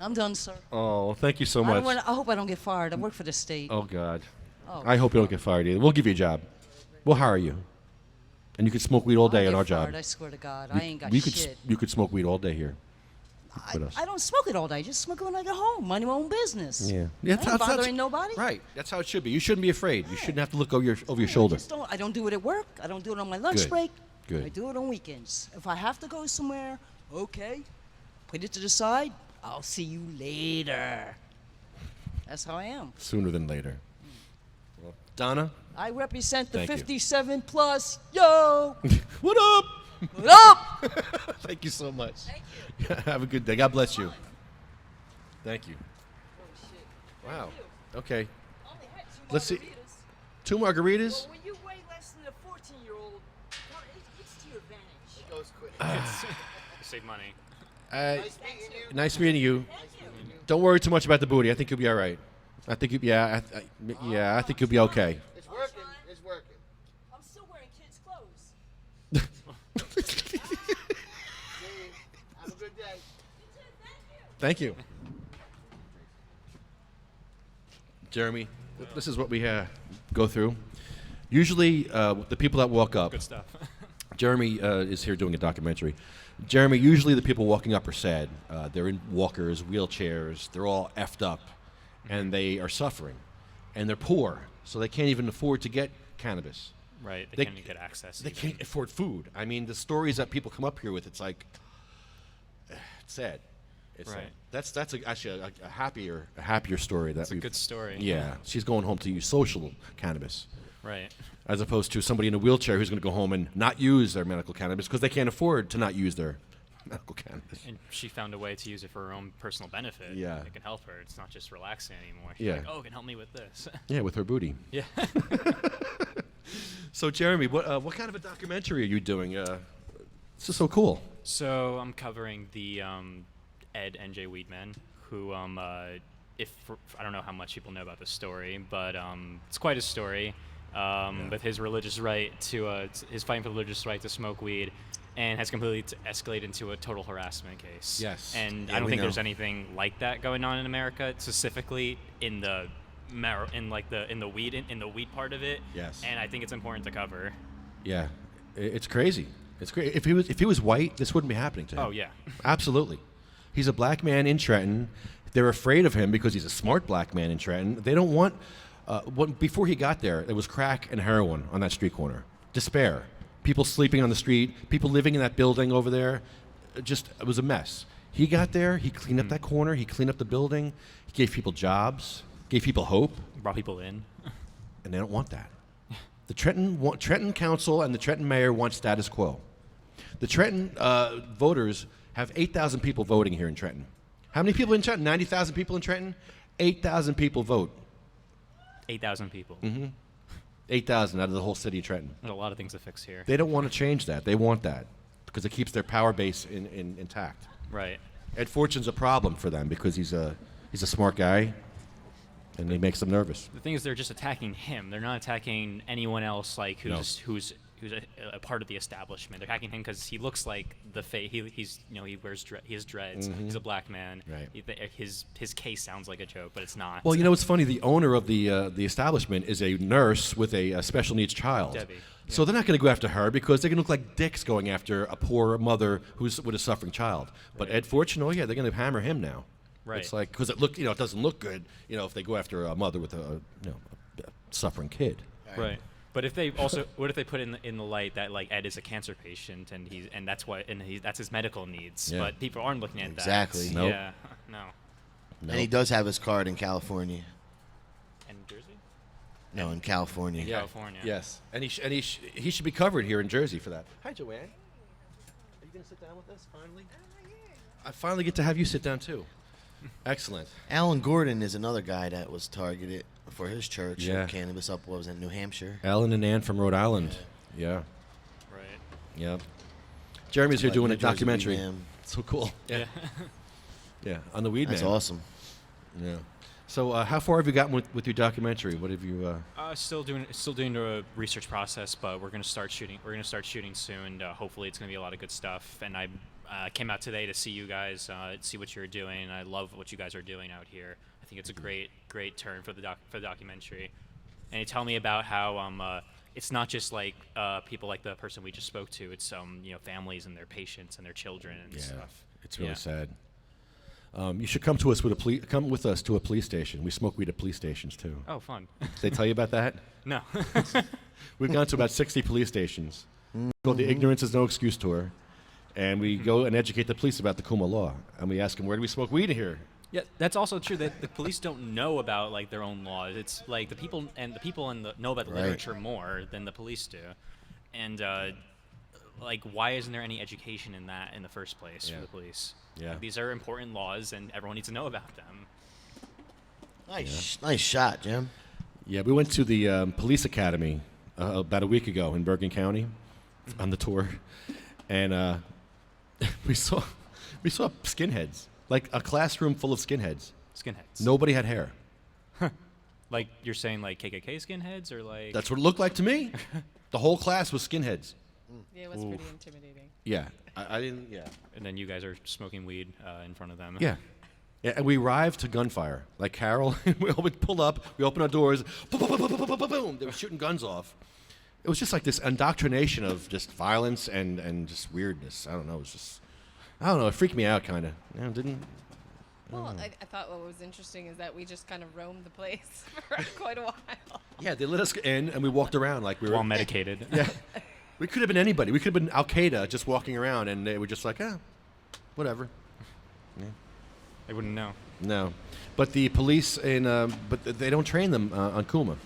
I'm done, sir. Oh, thank you so I, much. I hope I don't get fired. I work for the state. Oh, God. Oh. I hope you don't get fired either. We'll give you a job. We'll hire you. And you could smoke weed all day I'll at get our fired, job. I swear to God. You- I ain't got you shit. You could smoke weed all day here with us. I don't smoke it all day. Just smoke it when I get home. Mind my own business. Yeah. I ain't bothering nobody. Right. That's how it should be. You shouldn't be afraid. You shouldn't have to look over your shoulder. I don't do it at work. I don't do it on my lunch Good. break. Good. I do it on weekends. If I have to go somewhere, okay, put it to the side. I'll see you later. That's how I am. Sooner than later. Well, Donna? I represent the Thank you. 57 plus. Yo! What up? What up? Thank you so much. Thank you. Have a good day. God bless you. Thank you. Wow. Okay. Let's see. 2 margaritas? When you weigh less than a 14-year-old, it's to your advantage. It goes quick. Save money. Nice meeting you. Don't worry too much about the booty. I think you'll be all right. I think I think you'll be okay. It's working. It's working. I'm still wearing kids' clothes. Have a good day. Thank you. Jeremy, this is what we go through. Usually, the people that walk up. Good stuff. Jeremy is here doing a documentary. Jeremy, usually the people walking up are sad. They're in walkers, wheelchairs. They're all effed up, and they are suffering, and they're poor, so they can't even afford to get cannabis. Right. They can't even get access. They even. can't afford food. I mean, the stories that people come up here with, it's like, it's sad. It's Right. sad. That's actually a happier story. It's a good story. Yeah, she's going home to use social cannabis. Right. As opposed to somebody in a wheelchair who's going to go home and not use their medical cannabis because they can't afford to not use their medical cannabis. And she found a way to use it for her own personal benefit. Yeah. It can help her. It's not just relaxing anymore. She's Yeah. like, oh, it can help me with this. Yeah, with her booty. Yeah. So, Jeremy, what kind of a documentary are you doing? This is so cool. So I'm covering the Ed NJ Weedman, who I don't know how much people know about this story, but it's quite a story. With his religious right to his fighting for the religious right to smoke weed, and has completely escalated into a total harassment case. Yes. And Yeah, I don't we think know. there's anything like that going on in America, specifically in the in the weed part of it. Yes. And I think it's important to cover. Yeah, it's crazy. It's great. If he was white, this wouldn't be happening to him. Oh, yeah. Absolutely. He's a black man in Trenton. They're afraid of him because he's a smart black man in Trenton. They don't want. Before he got there, there was crack and heroin on that street corner. Despair. People sleeping on the street. People living in that building over there. It was a mess. He got there. He cleaned up that corner. He cleaned up the building. He gave people jobs. Gave people hope. Brought people in. And they don't want that. The Trenton Council and the Trenton Mayor want status quo. The Trenton voters have 8,000 people voting here in Trenton. How many people in Trenton? 90,000 people in Trenton? 8,000 people vote. 8,000 people. Mm-hmm. 8,000 out of the whole city of Trenton. There's a lot of things to fix here. They don't want to change that. They want that because it keeps their power base intact. Right. Ed Fortune's a problem for them because he's a smart guy, and he makes them nervous. The thing is, they're just attacking him. They're not attacking anyone else who's a part of the establishment. They're attacking him because he looks like the face. He wears he has dreads. Mm-hmm. He's a black man. Right. His case sounds like a joke, but it's not. Well, it's funny. The owner of the establishment is a nurse with a special needs child. Debbie. So they're not going to go after her because they're going to look like dicks going after a poor mother who's with a suffering child. But Ed Fortune, they're going to hammer him now. Right. It's like because it doesn't look good, if they go after a mother with a suffering kid. Right. But what if they put in the light that like Ed is a cancer patient and that's his medical needs. Yeah. But people aren't looking at Exactly. that. Nope. Yeah. No. And he does have his card in California. In Jersey? No, in California. In California. Yes, and he should be covered here in Jersey for that. Hi, Joanne. Are you going to sit down with us finally? I finally get to have you sit down too. Excellent. Alan Gordon is another guy that was targeted for his church. Yeah. Cannabis up was in New Hampshire. Alan and Ann from Rhode Island. Yeah. Right. Yep. Jeremy's here Like doing New a Jersey documentary. Weed Man. So cool. Yeah. Yeah, on the Weed That's Man. awesome. Yeah. So how far have you gotten with your documentary? What have you? Still doing the research process, but we're gonna start shooting. We're gonna start shooting soon. Hopefully, it's gonna be a lot of good stuff. And I came out today to see you guys, see what you're doing. I love what you guys are doing out here. I think it's a great turn for the documentary. And you tell me about how it's not just like people like the person we just spoke to. It's families and their patients and their children and stuff. It's really sad. You should come with us to a police station. We smoke weed at police stations too. Oh, fun. Did they tell you about that? No. We've gone to about 60 police stations. Called the Ignorance is No Excuse Tour. And we go and educate the police about the Kuma law. And we ask them, where do we smoke weed here? Yeah, that's also true. That the police don't know about like their own laws. It's like the people know about the Right. literature more than the police do. And like, why isn't there any education in that in the first place for the police? Yeah. Like, these are important laws, and everyone needs to know about them. Nice shot, Jim. Yeah, we went to the police academy about a week ago in Bergen County on the tour. And we saw skinheads, like a classroom full of skinheads. Skinheads. Nobody had hair. Like, you're saying like KKK skinheads, or like? That's what it looked like to me. The whole class was skinheads. Yeah, it was pretty intimidating. Yeah, I didn't. Yeah. And then you guys are smoking weed in front of them. Yeah. Yeah, and we arrived to gunfire. Like Carol, we would pull up, we open our doors, boom, boom, boom, boom, boom, boom, boom. They were shooting guns off. It was just like this indoctrination of just violence and just weirdness. I don't know. It was just, it freaked me out kind of. Didn't. Well, I thought what was interesting is that we just kind of roamed the place for quite a while. Yeah, they let us in and we walked around like we were. All medicated. Yeah. We could have been anybody. We could have been Al Qaeda just walking around and they were just like, whatever. Yeah. They wouldn't know. No. But the police but they don't train them on Kuma.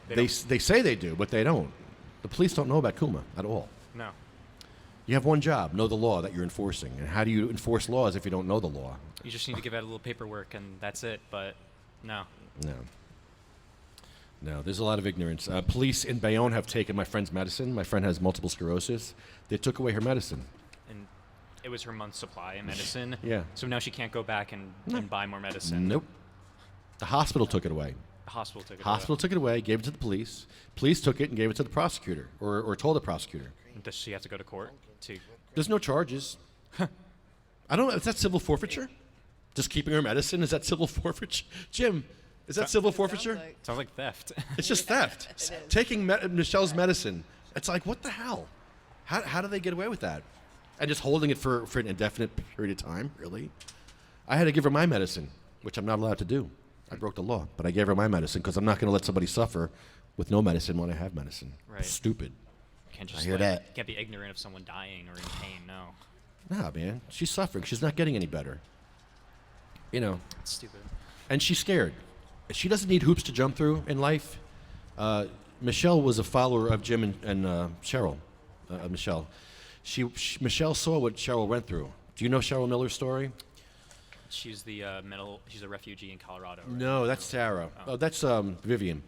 They say they do, but they don't. The police don't know about Kuma at all. No. You have one job, know the law that you're enforcing. And how do you enforce laws if you don't know the law? You just need to give out a little paperwork, and that's it. But no. No, there's a lot of ignorance. Police in Bayonne have taken my friend's medicine. My friend has multiple sclerosis. They took away her medicine. And it was her month's supply of medicine. Yeah. So now she can't go back and buy more medicine. Nope. The hospital took it away. The hospital took it Hospital away. took it away, gave it to the police. Police took it and gave it to the prosecutor, or told the prosecutor. Does she have to go to court to? There's no charges. I don't know. Is that civil forfeiture? Just keeping her medicine? Is that civil forfeiture? Jim, Is that civil forfeiture? Sounds like theft. It's just theft. Taking Michelle's medicine. It's like, what the hell? How do they get away with that? And just holding it for an indefinite period of time, really? I had to give her my medicine, which I'm not allowed to do. I broke the law, but I gave her my medicine because I'm not going to let somebody suffer with no medicine when I have medicine. Right. Stupid. Can't just I hear that. You can't be ignorant of someone dying or in pain. No. Nah, man. She's suffering. She's not getting any better. You know. It's stupid. And she's scared. She doesn't need hoops to jump through in life. Michelle was a follower of Jim and Cheryl. Michelle. Michelle saw what Cheryl went through. Do you know Cheryl Miller's story? She's the she's a refugee in Colorado. Right? No, that's Sarah. Oh, that's Vivian.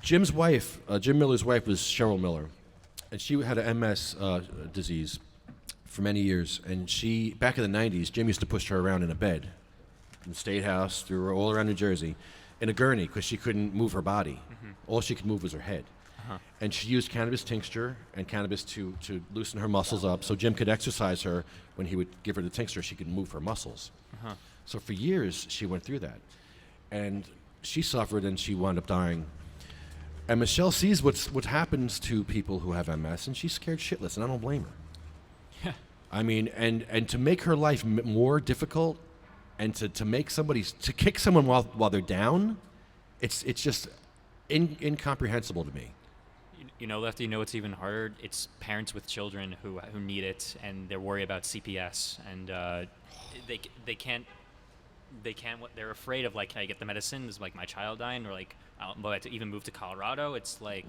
Jim's wife, Jim Miller's wife, was Cheryl Miller, and she had an MS disease for many years. And she, back in the '90s, Jim used to push her around in a bed, in the Statehouse, through all around New Jersey, in a gurney because she couldn't move her body. Mm-hmm. All she could move was her head. And she used cannabis tincture and cannabis to loosen her muscles up so Jim could exercise her. When he would give her the tincture, she could move her muscles. So for years, she went through that. And she suffered and she wound up dying. And Michelle sees what happens to people who have MS, and she's scared shitless, and I don't blame her. Yeah. I mean, and to make her life more difficult and to make to kick someone while they're down, it's just incomprehensible to me. You know, Lefty, you know what's even harder? It's parents with children who need it, and they're worried about CPS, and they can't. They're afraid of, like, can I get the medicine? Is, like, my child dying? Or, like, I have to even move to Colorado? It's like,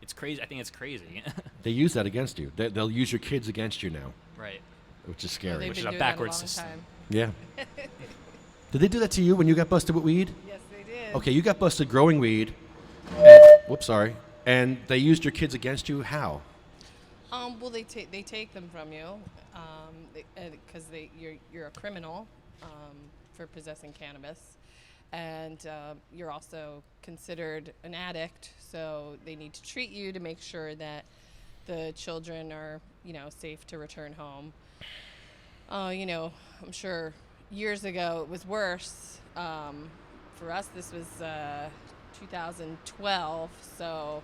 it's crazy. I think it's crazy. They use that against you. They'll use your kids against you now. Right. Which is scary. Which is a backwards system. Yeah. Did they do that to you when you got busted with weed? Yes, they did. Okay, you got busted growing weed. Whoops, sorry. And they used your kids against you? How? Well, they take them from you, because you're a criminal for possessing cannabis, and you're also considered an addict. So they need to treat you to make sure that the children are, safe to return home. I'm sure years ago it was worse. For us, this was 2012, so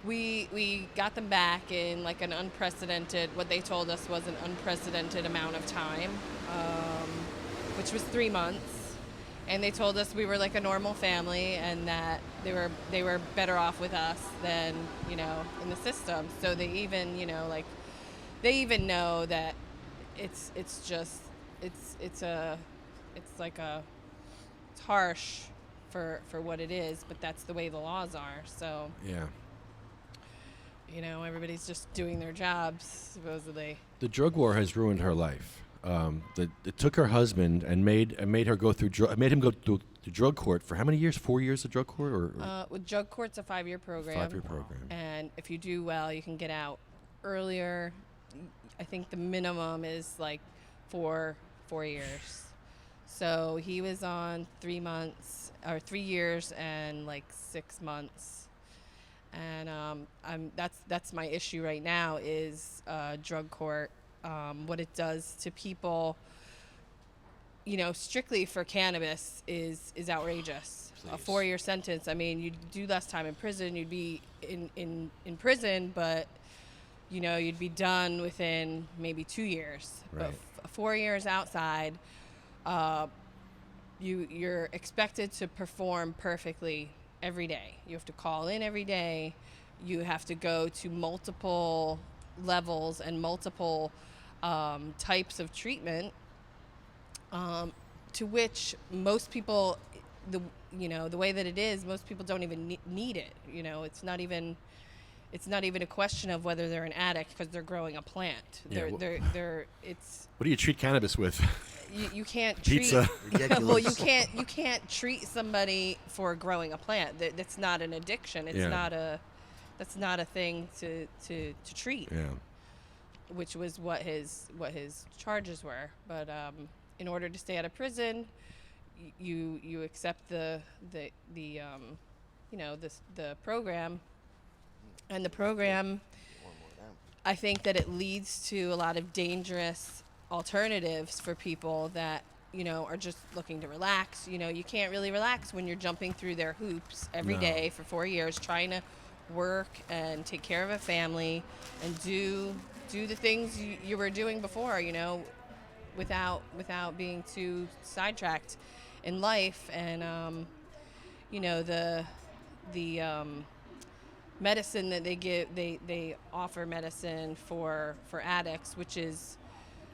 we got them back in like an unprecedented, what they told us was an unprecedented amount of time, which was 3 months. And they told us we were like a normal family and that they were better off with us than, in the system. So they even, they even know that it's harsh for what it is, but that's the way the laws are. So yeah, everybody's just doing their jobs, supposedly. The drug war has ruined her life. It took her husband and made her go through made him go through the drug court for how many years? 4 years of drug court, or? With drug court's a 5-year program. 5-year program. And if you do well, you can get out earlier. I think the minimum is like 4 years. So he was on 3 years and like 6 months. And that's my issue right now is drug court. What it does to people, strictly for cannabis is outrageous. Please. A 4-year sentence. I mean, you'd do less time in prison. You'd be in prison, but you'd be done within maybe 2 years. Right. But 4 years outside, you're expected to perform perfectly every day. You have to call in every day. You have to go to multiple levels and multiple types of treatment, to which most people, the way that it is, most people don't even need it. It's not even a question of whether they're an addict because they're growing a plant. Yeah, It's. What do you treat cannabis with? You can't Pizza. treat. Well, you can't treat somebody for growing a plant. That's not an addiction. It's that's not a thing to treat. Yeah. Which was what his charges were. But in order to stay out of prison, you accept the program, and the program. I think that it leads to a lot of dangerous alternatives for people that are just looking to relax. You can't really relax when you're jumping through their hoops every No. day for 4 years, trying to work and take care of a family and do the things you were doing before, without being too sidetracked in life. And the medicine that they give, they offer medicine for addicts, which is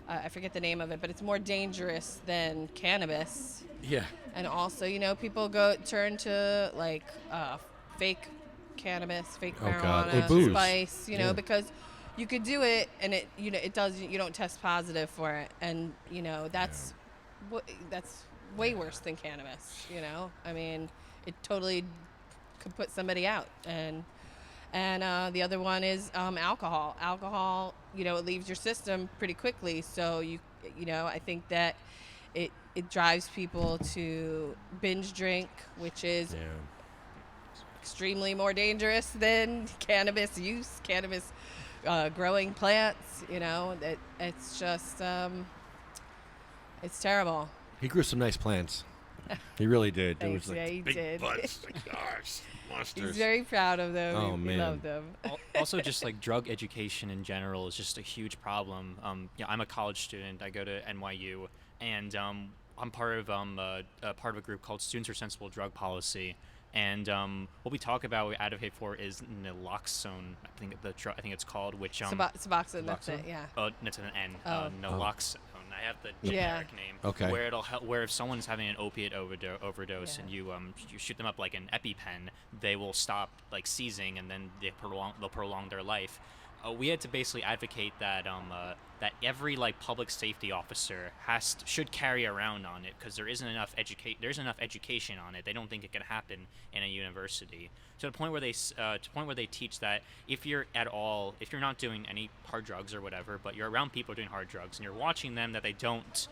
I forget the name of it, but it's more dangerous than cannabis. Yeah. And also, people turn to like fake cannabis, fake Oh, God. marijuana, Or booze. spice, Yeah. because you could do it and it does, you don't test positive for it, and that's way worse than cannabis. I mean, it totally could put somebody out. And the other one is alcohol. Alcohol, it leaves your system pretty quickly. So I think that it drives people to binge drink, which is extremely more dangerous than cannabis use, cannabis growing plants. It's just it's terrible. He grew some nice plants. He really did. There Thanks, was like yeah, he big did. butts, like, gosh, monsters. He's very proud of them. Oh, he man. loved them. Also, just like drug education in general is just a huge problem. I'm a college student. I go to NYU, and I'm part of a group called Students for Sensible Drug Policy. And what we talk about, we advocate for, is naloxone. I think it's called, which Suboxone, that's it, yeah. Oh, it's an N. Oh. Naloxone. I have the Yeah. generic name. Okay. Where if someone's having an opiate overdose and you shoot them up like an EpiPen, they will stop like seizing, and then they'll prolong their life. We had to basically advocate that that every like public safety officer should carry around on it, because there isn't enough education on it. They don't think it can happen in a university. To the point where they teach that if you're not doing any hard drugs or whatever, but you're around people doing hard drugs and you're watching them that they don't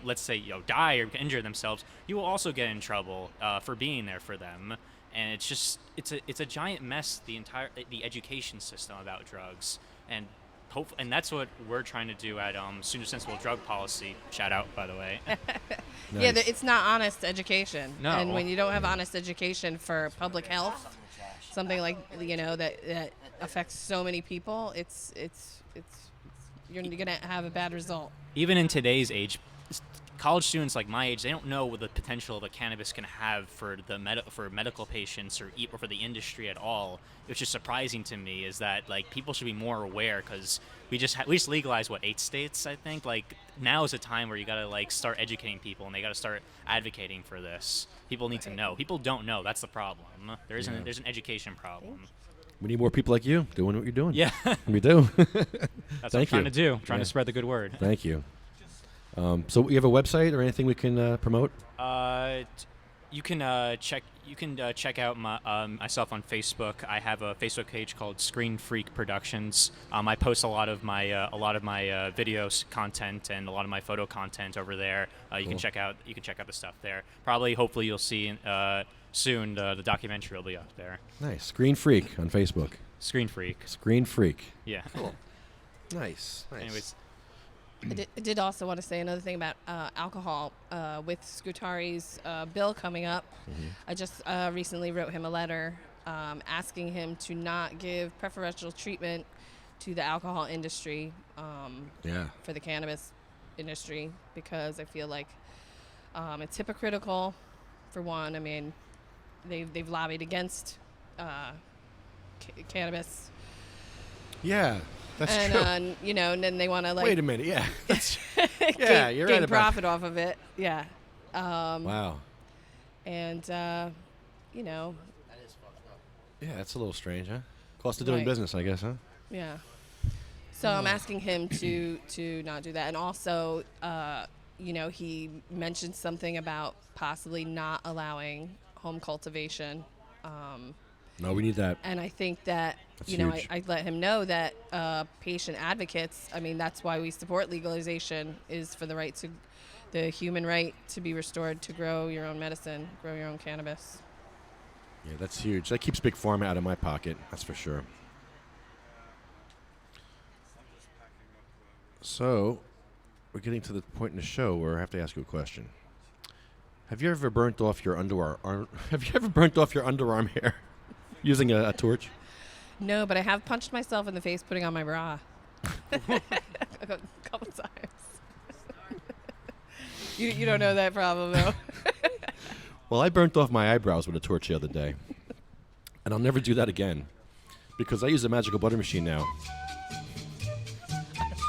let's say die or injure themselves, you will also get in trouble for being there for them. And it's a giant mess, the education system about drugs, and that's what we're trying to do at Student Sensible Drug Policy. Shout out, by the way. Nice. Yeah, it's not honest education. No. And when you don't have honest education for public health, something like that affects so many people, it's you're gonna have a bad result. Even in today's age, college students like my age, they don't know what the potential that cannabis can have for for medical patients or for the industry at all. Which is surprising to me is that like people should be more aware, because we just legalized 8 states, I think. Like now is a time where you gotta like start educating people, and they gotta start advocating for this. People need to know. People don't know. That's the problem. There's an education problem. We need more people like you doing what you're doing. Yeah. We do. That's what I'm trying to do. Trying to spread the good word. Thank you. So you have a website or anything we can promote? You can check out myself on Facebook. I have a Facebook page called Screen Freak Productions. I post a lot of my videos content and a lot of my photo content over there. You can check out the stuff there. Hopefully you'll see soon the documentary will be up there. Nice. Screen Freak on Facebook. Screen Freak. Screen Freak. Yeah. Cool. Nice. Anyways. I did also want to say another thing about alcohol. With Scutari's bill coming up, I just recently wrote him a letter asking him to not give preferential treatment to the alcohol industry for the cannabis industry, because I feel like it's hypocritical, for one. I mean, they've lobbied against cannabis. Yeah. That's true. And and then they want to like. Wait a minute, yeah. You're right gain about profit off of it, yeah. Wow. And That is fucked up. Yeah, that's a little strange, huh? Cost of doing Right. business, I guess, huh? Yeah. So I'm asking him to not do that, and also, he mentioned something about possibly not allowing home cultivation. No, we need that. And I think that, That's huge. I let him know that patient advocates, I mean, that's why we support legalization, is for the human right to be restored to grow your own medicine, grow your own cannabis. Yeah, that's huge. That keeps Big Pharma out of my pocket, that's for sure. So, we're getting to the point in the show where I have to ask you a question. Have you ever burnt off your underarm? Have you ever burnt off your underarm hair using a torch? No, but I have punched myself in the face putting on my bra. A couple times. You don't know that problem, though. Well, I burnt off my eyebrows with a torch the other day. And I'll never do that again. Because I use a magical butter machine now.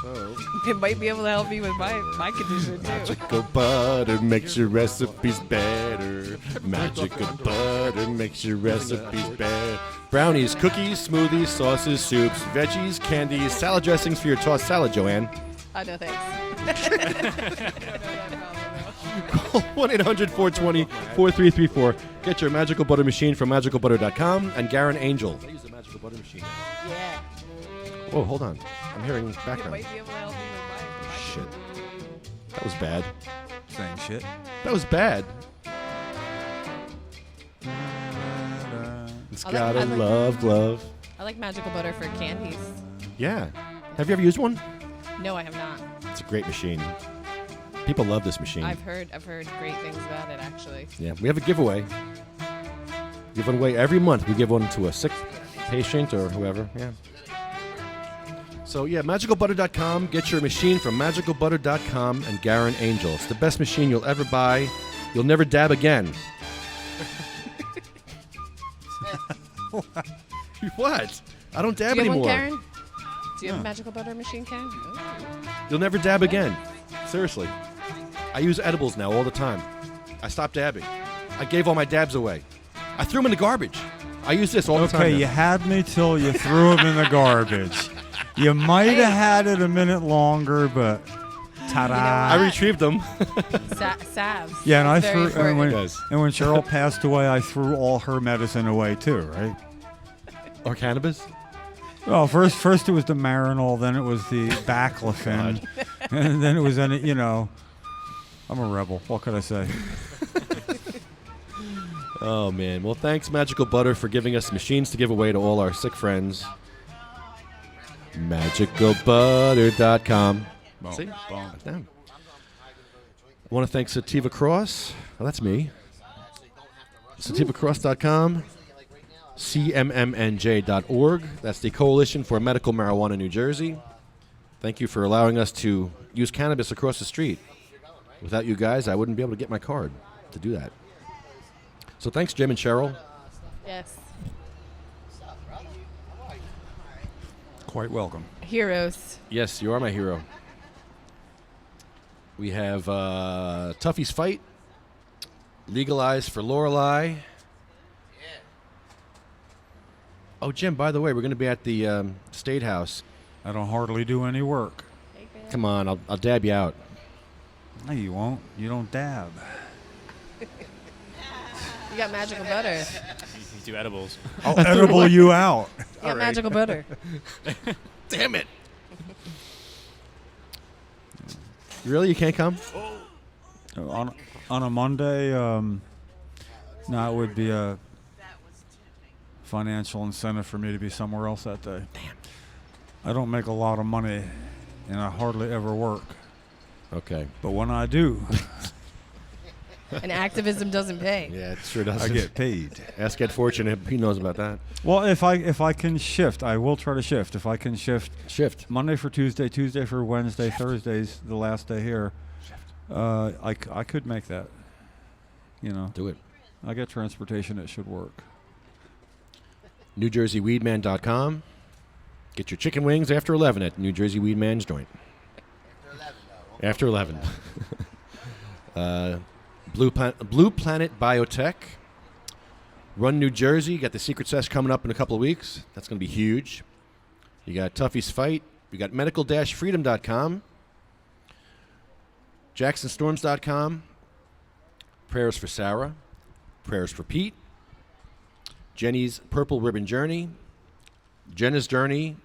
So It might be able to help me with my condition, too. magical butter makes your recipes better. Magical butter makes your recipes better. Brownies, cookies, smoothies, sauces, soups, veggies, candies, salad dressings for your tossed salad, Joanne. No, thanks. Call 1-800-420-4334. Get your magical butter machine from magicalbutter.com and Garen Angel. I use the magical butter machine now. Yeah. Oh, hold on. I'm hearing It background. might be able to help me with my Shit. That was bad. Saying shit. That was bad. It's I got a like- love glove. I like magical butter for candies. Yeah. Have you ever used one? No, I have not. It's a great machine. People love this machine. I've heard great things about it, actually. Yeah, we have a giveaway. Give one away every month. We give one to a sick patient or whoever. Yeah. So yeah, magicalbutter.com. Get your machine from magicalbutter.com and Garen Angel. It's the best machine you'll ever buy. You'll never dab again. What? I don't dab Do you have anymore. one, Karen? Do you have a magical butter machine, Karen? You'll never dab again. Seriously. I use edibles now all the time. I stopped dabbing. I gave all my dabs away. I threw them in the garbage. I use this all the time. Okay, now. you had me till you threw them in the garbage. You might have had it a minute longer, but ta-da! I retrieved them. Salves. Yeah, and I It's very threw. And when, important. and when Cheryl passed away, I threw all her medicine away too, right? Or cannabis? Well, first it was the Marinol, then it was the Baclofen, and then it was I'm a rebel. What could I say? Oh, man. Well, thanks, Magical Butter, for giving us machines to give away to all our sick friends. MagicalButter.com. Boom, See? boom. Damn. I want to thank Sativa Cross. Oh, that's me. SativaCross.com. CMMNJ.org. That's the Coalition for Medical Marijuana New Jersey. Thank you for allowing us to use cannabis across the street. Without you guys, I wouldn't be able to get my card to do that. So thanks, Jim and Cheryl. Yes. Quite welcome. Heroes. Yes, you are my hero. We have Tuffy's Fight, Legalized for Lorelei. Oh, Jim, by the way, we're going to be at the Statehouse. I don't hardly do any work. Come on, I'll dab you out. No, you won't. You don't dab. You got magical butter. You do edibles. I'll edible you out. You got magical butter. Damn it. Really? You can't come? On a Monday, no, it would be a financial incentive for me to be somewhere else that day. Damn. I don't make a lot of money, and I hardly ever work. Okay. But when I do, And activism doesn't pay. Yeah, it sure does. I get paid. Ask Ed Fortune. He knows about that. Well, if I can shift, I will try to shift. If I can shift Monday for Tuesday, Tuesday for Wednesday, Thursday's the last day here. I could make that. Do it. I get transportation. It should work. NewJerseyWeedman.com. Get your chicken wings after 11 at New Jersey Weedman's joint. After 11. Blue Planet Biotech. Run New Jersey. You got the Secret Sesh coming up in a couple of weeks. That's going to be huge. You got Tuffy's Fight. You got medical-freedom.com. JacksonStorms.com. Prayers for Sarah. Prayers for Pete. Jenny's Purple Ribbon Journey. Jenna's Journey.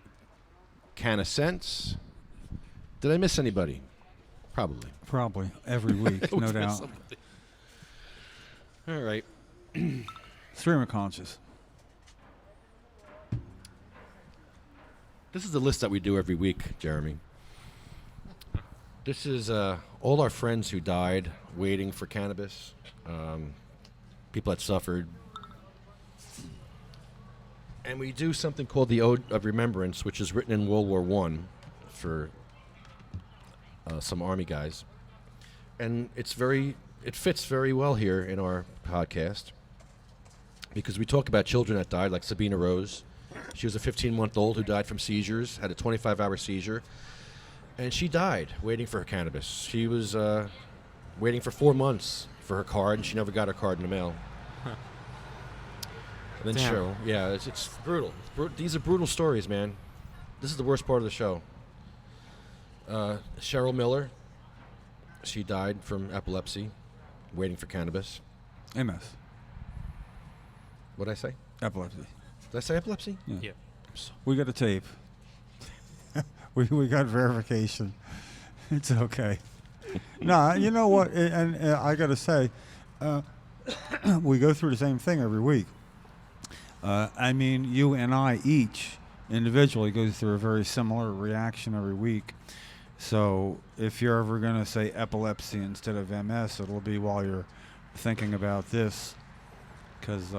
Can of Sense. Did I miss anybody? Probably. Probably. Every week, no doubt. Somebody. All right. Stream of conscious. This is the list that we do every week, Jeremy. This is all our friends who died waiting for cannabis, people that suffered. And we do something called the Ode of Remembrance, which is written in World War I for some Army guys. And it fits very well here in our podcast because we talk about children that died, like Sabina Rose. She was a 15-month-old who died from seizures, had a 25-hour seizure. And she died waiting for her cannabis. She was waiting for 4 months for her card, and she never got her card in the mail. Huh. And then Damn. Cheryl. Yeah, it's brutal. These are brutal stories, man. This is the worst part of the show. Cheryl Miller, she died from epilepsy, waiting for cannabis. MS. What did I say? Epilepsy. Did I say epilepsy? Yeah. We got a tape. we got verification. It's okay. Nah, you know what? And I got to say, we go through the same thing every week. I mean, you and I each individually go through a very similar reaction every week. So if you're ever going to say epilepsy instead of MS, it'll be while you're thinking about this. Because,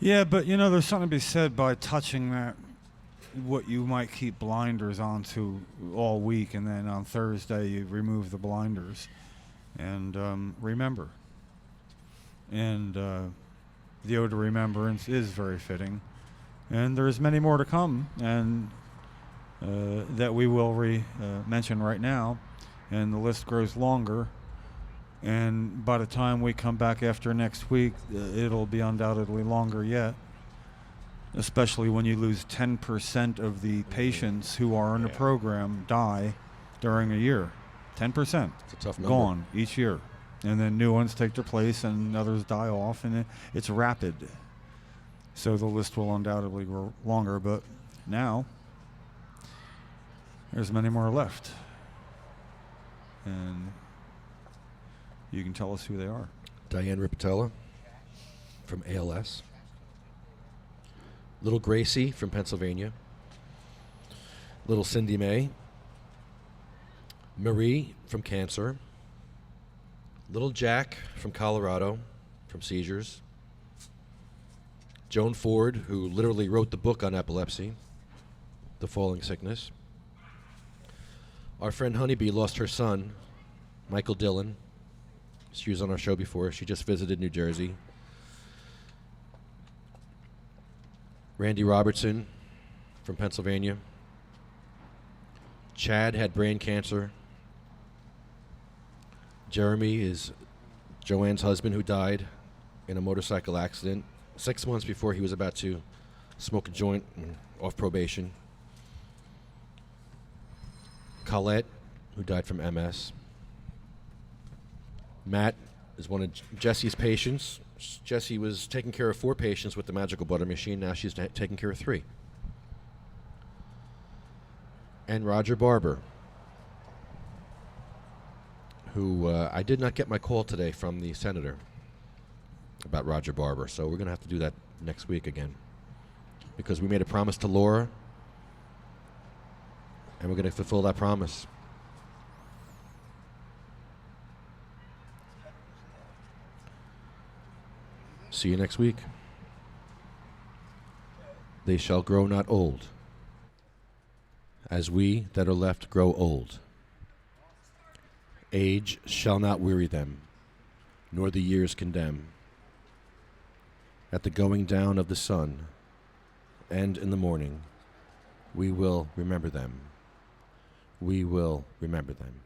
yeah, but, you know, there's something to be said by touching that, what you might keep blinders onto all week, and then on Thursday you remove the blinders. And remember. And the Ode of Remembrance is very fitting. And there's many more to come, and that we will mention right now. And the list grows longer. And by the time we come back after next week, it'll be undoubtedly longer yet. Especially when you lose 10% of the patients who are in the program die during a year. 10%. It's a tough number. Gone each year. And then new ones take their place and others die off, and it's rapid. So the list will undoubtedly grow longer, but now there's many more left. And you can tell us who they are. Diane Ripatella from ALS. Little Gracie from Pennsylvania. Little Cindy May. Marie from cancer. Little Jack from Colorado from seizures. Joan Ford, who literally wrote the book on epilepsy, The Falling Sickness. Our friend Honeybee lost her son, Michael Dillon. She was on our show before. She just visited New Jersey. Randy Robertson from Pennsylvania. Chad had brain cancer. Jeremy is Joanne's husband, who died in a motorcycle accident 6 months before he was about to smoke a joint and off probation. Colette, who died from MS. Matt is one of Jesse's patients. Jessie was taking care of 4 patients with the magical butter machine. Now she's taking care of 3. And Roger Barber, who I did not get my call today from the senator about Roger Barber. So we're going to have to do that next week again, because we made a promise to Laura, and we're going to fulfill that promise. See you next week. They shall grow not old, as we that are left grow old. Age shall not weary them, nor the years condemn. At the going down of the sun, and in the morning, we will remember them. We will remember them.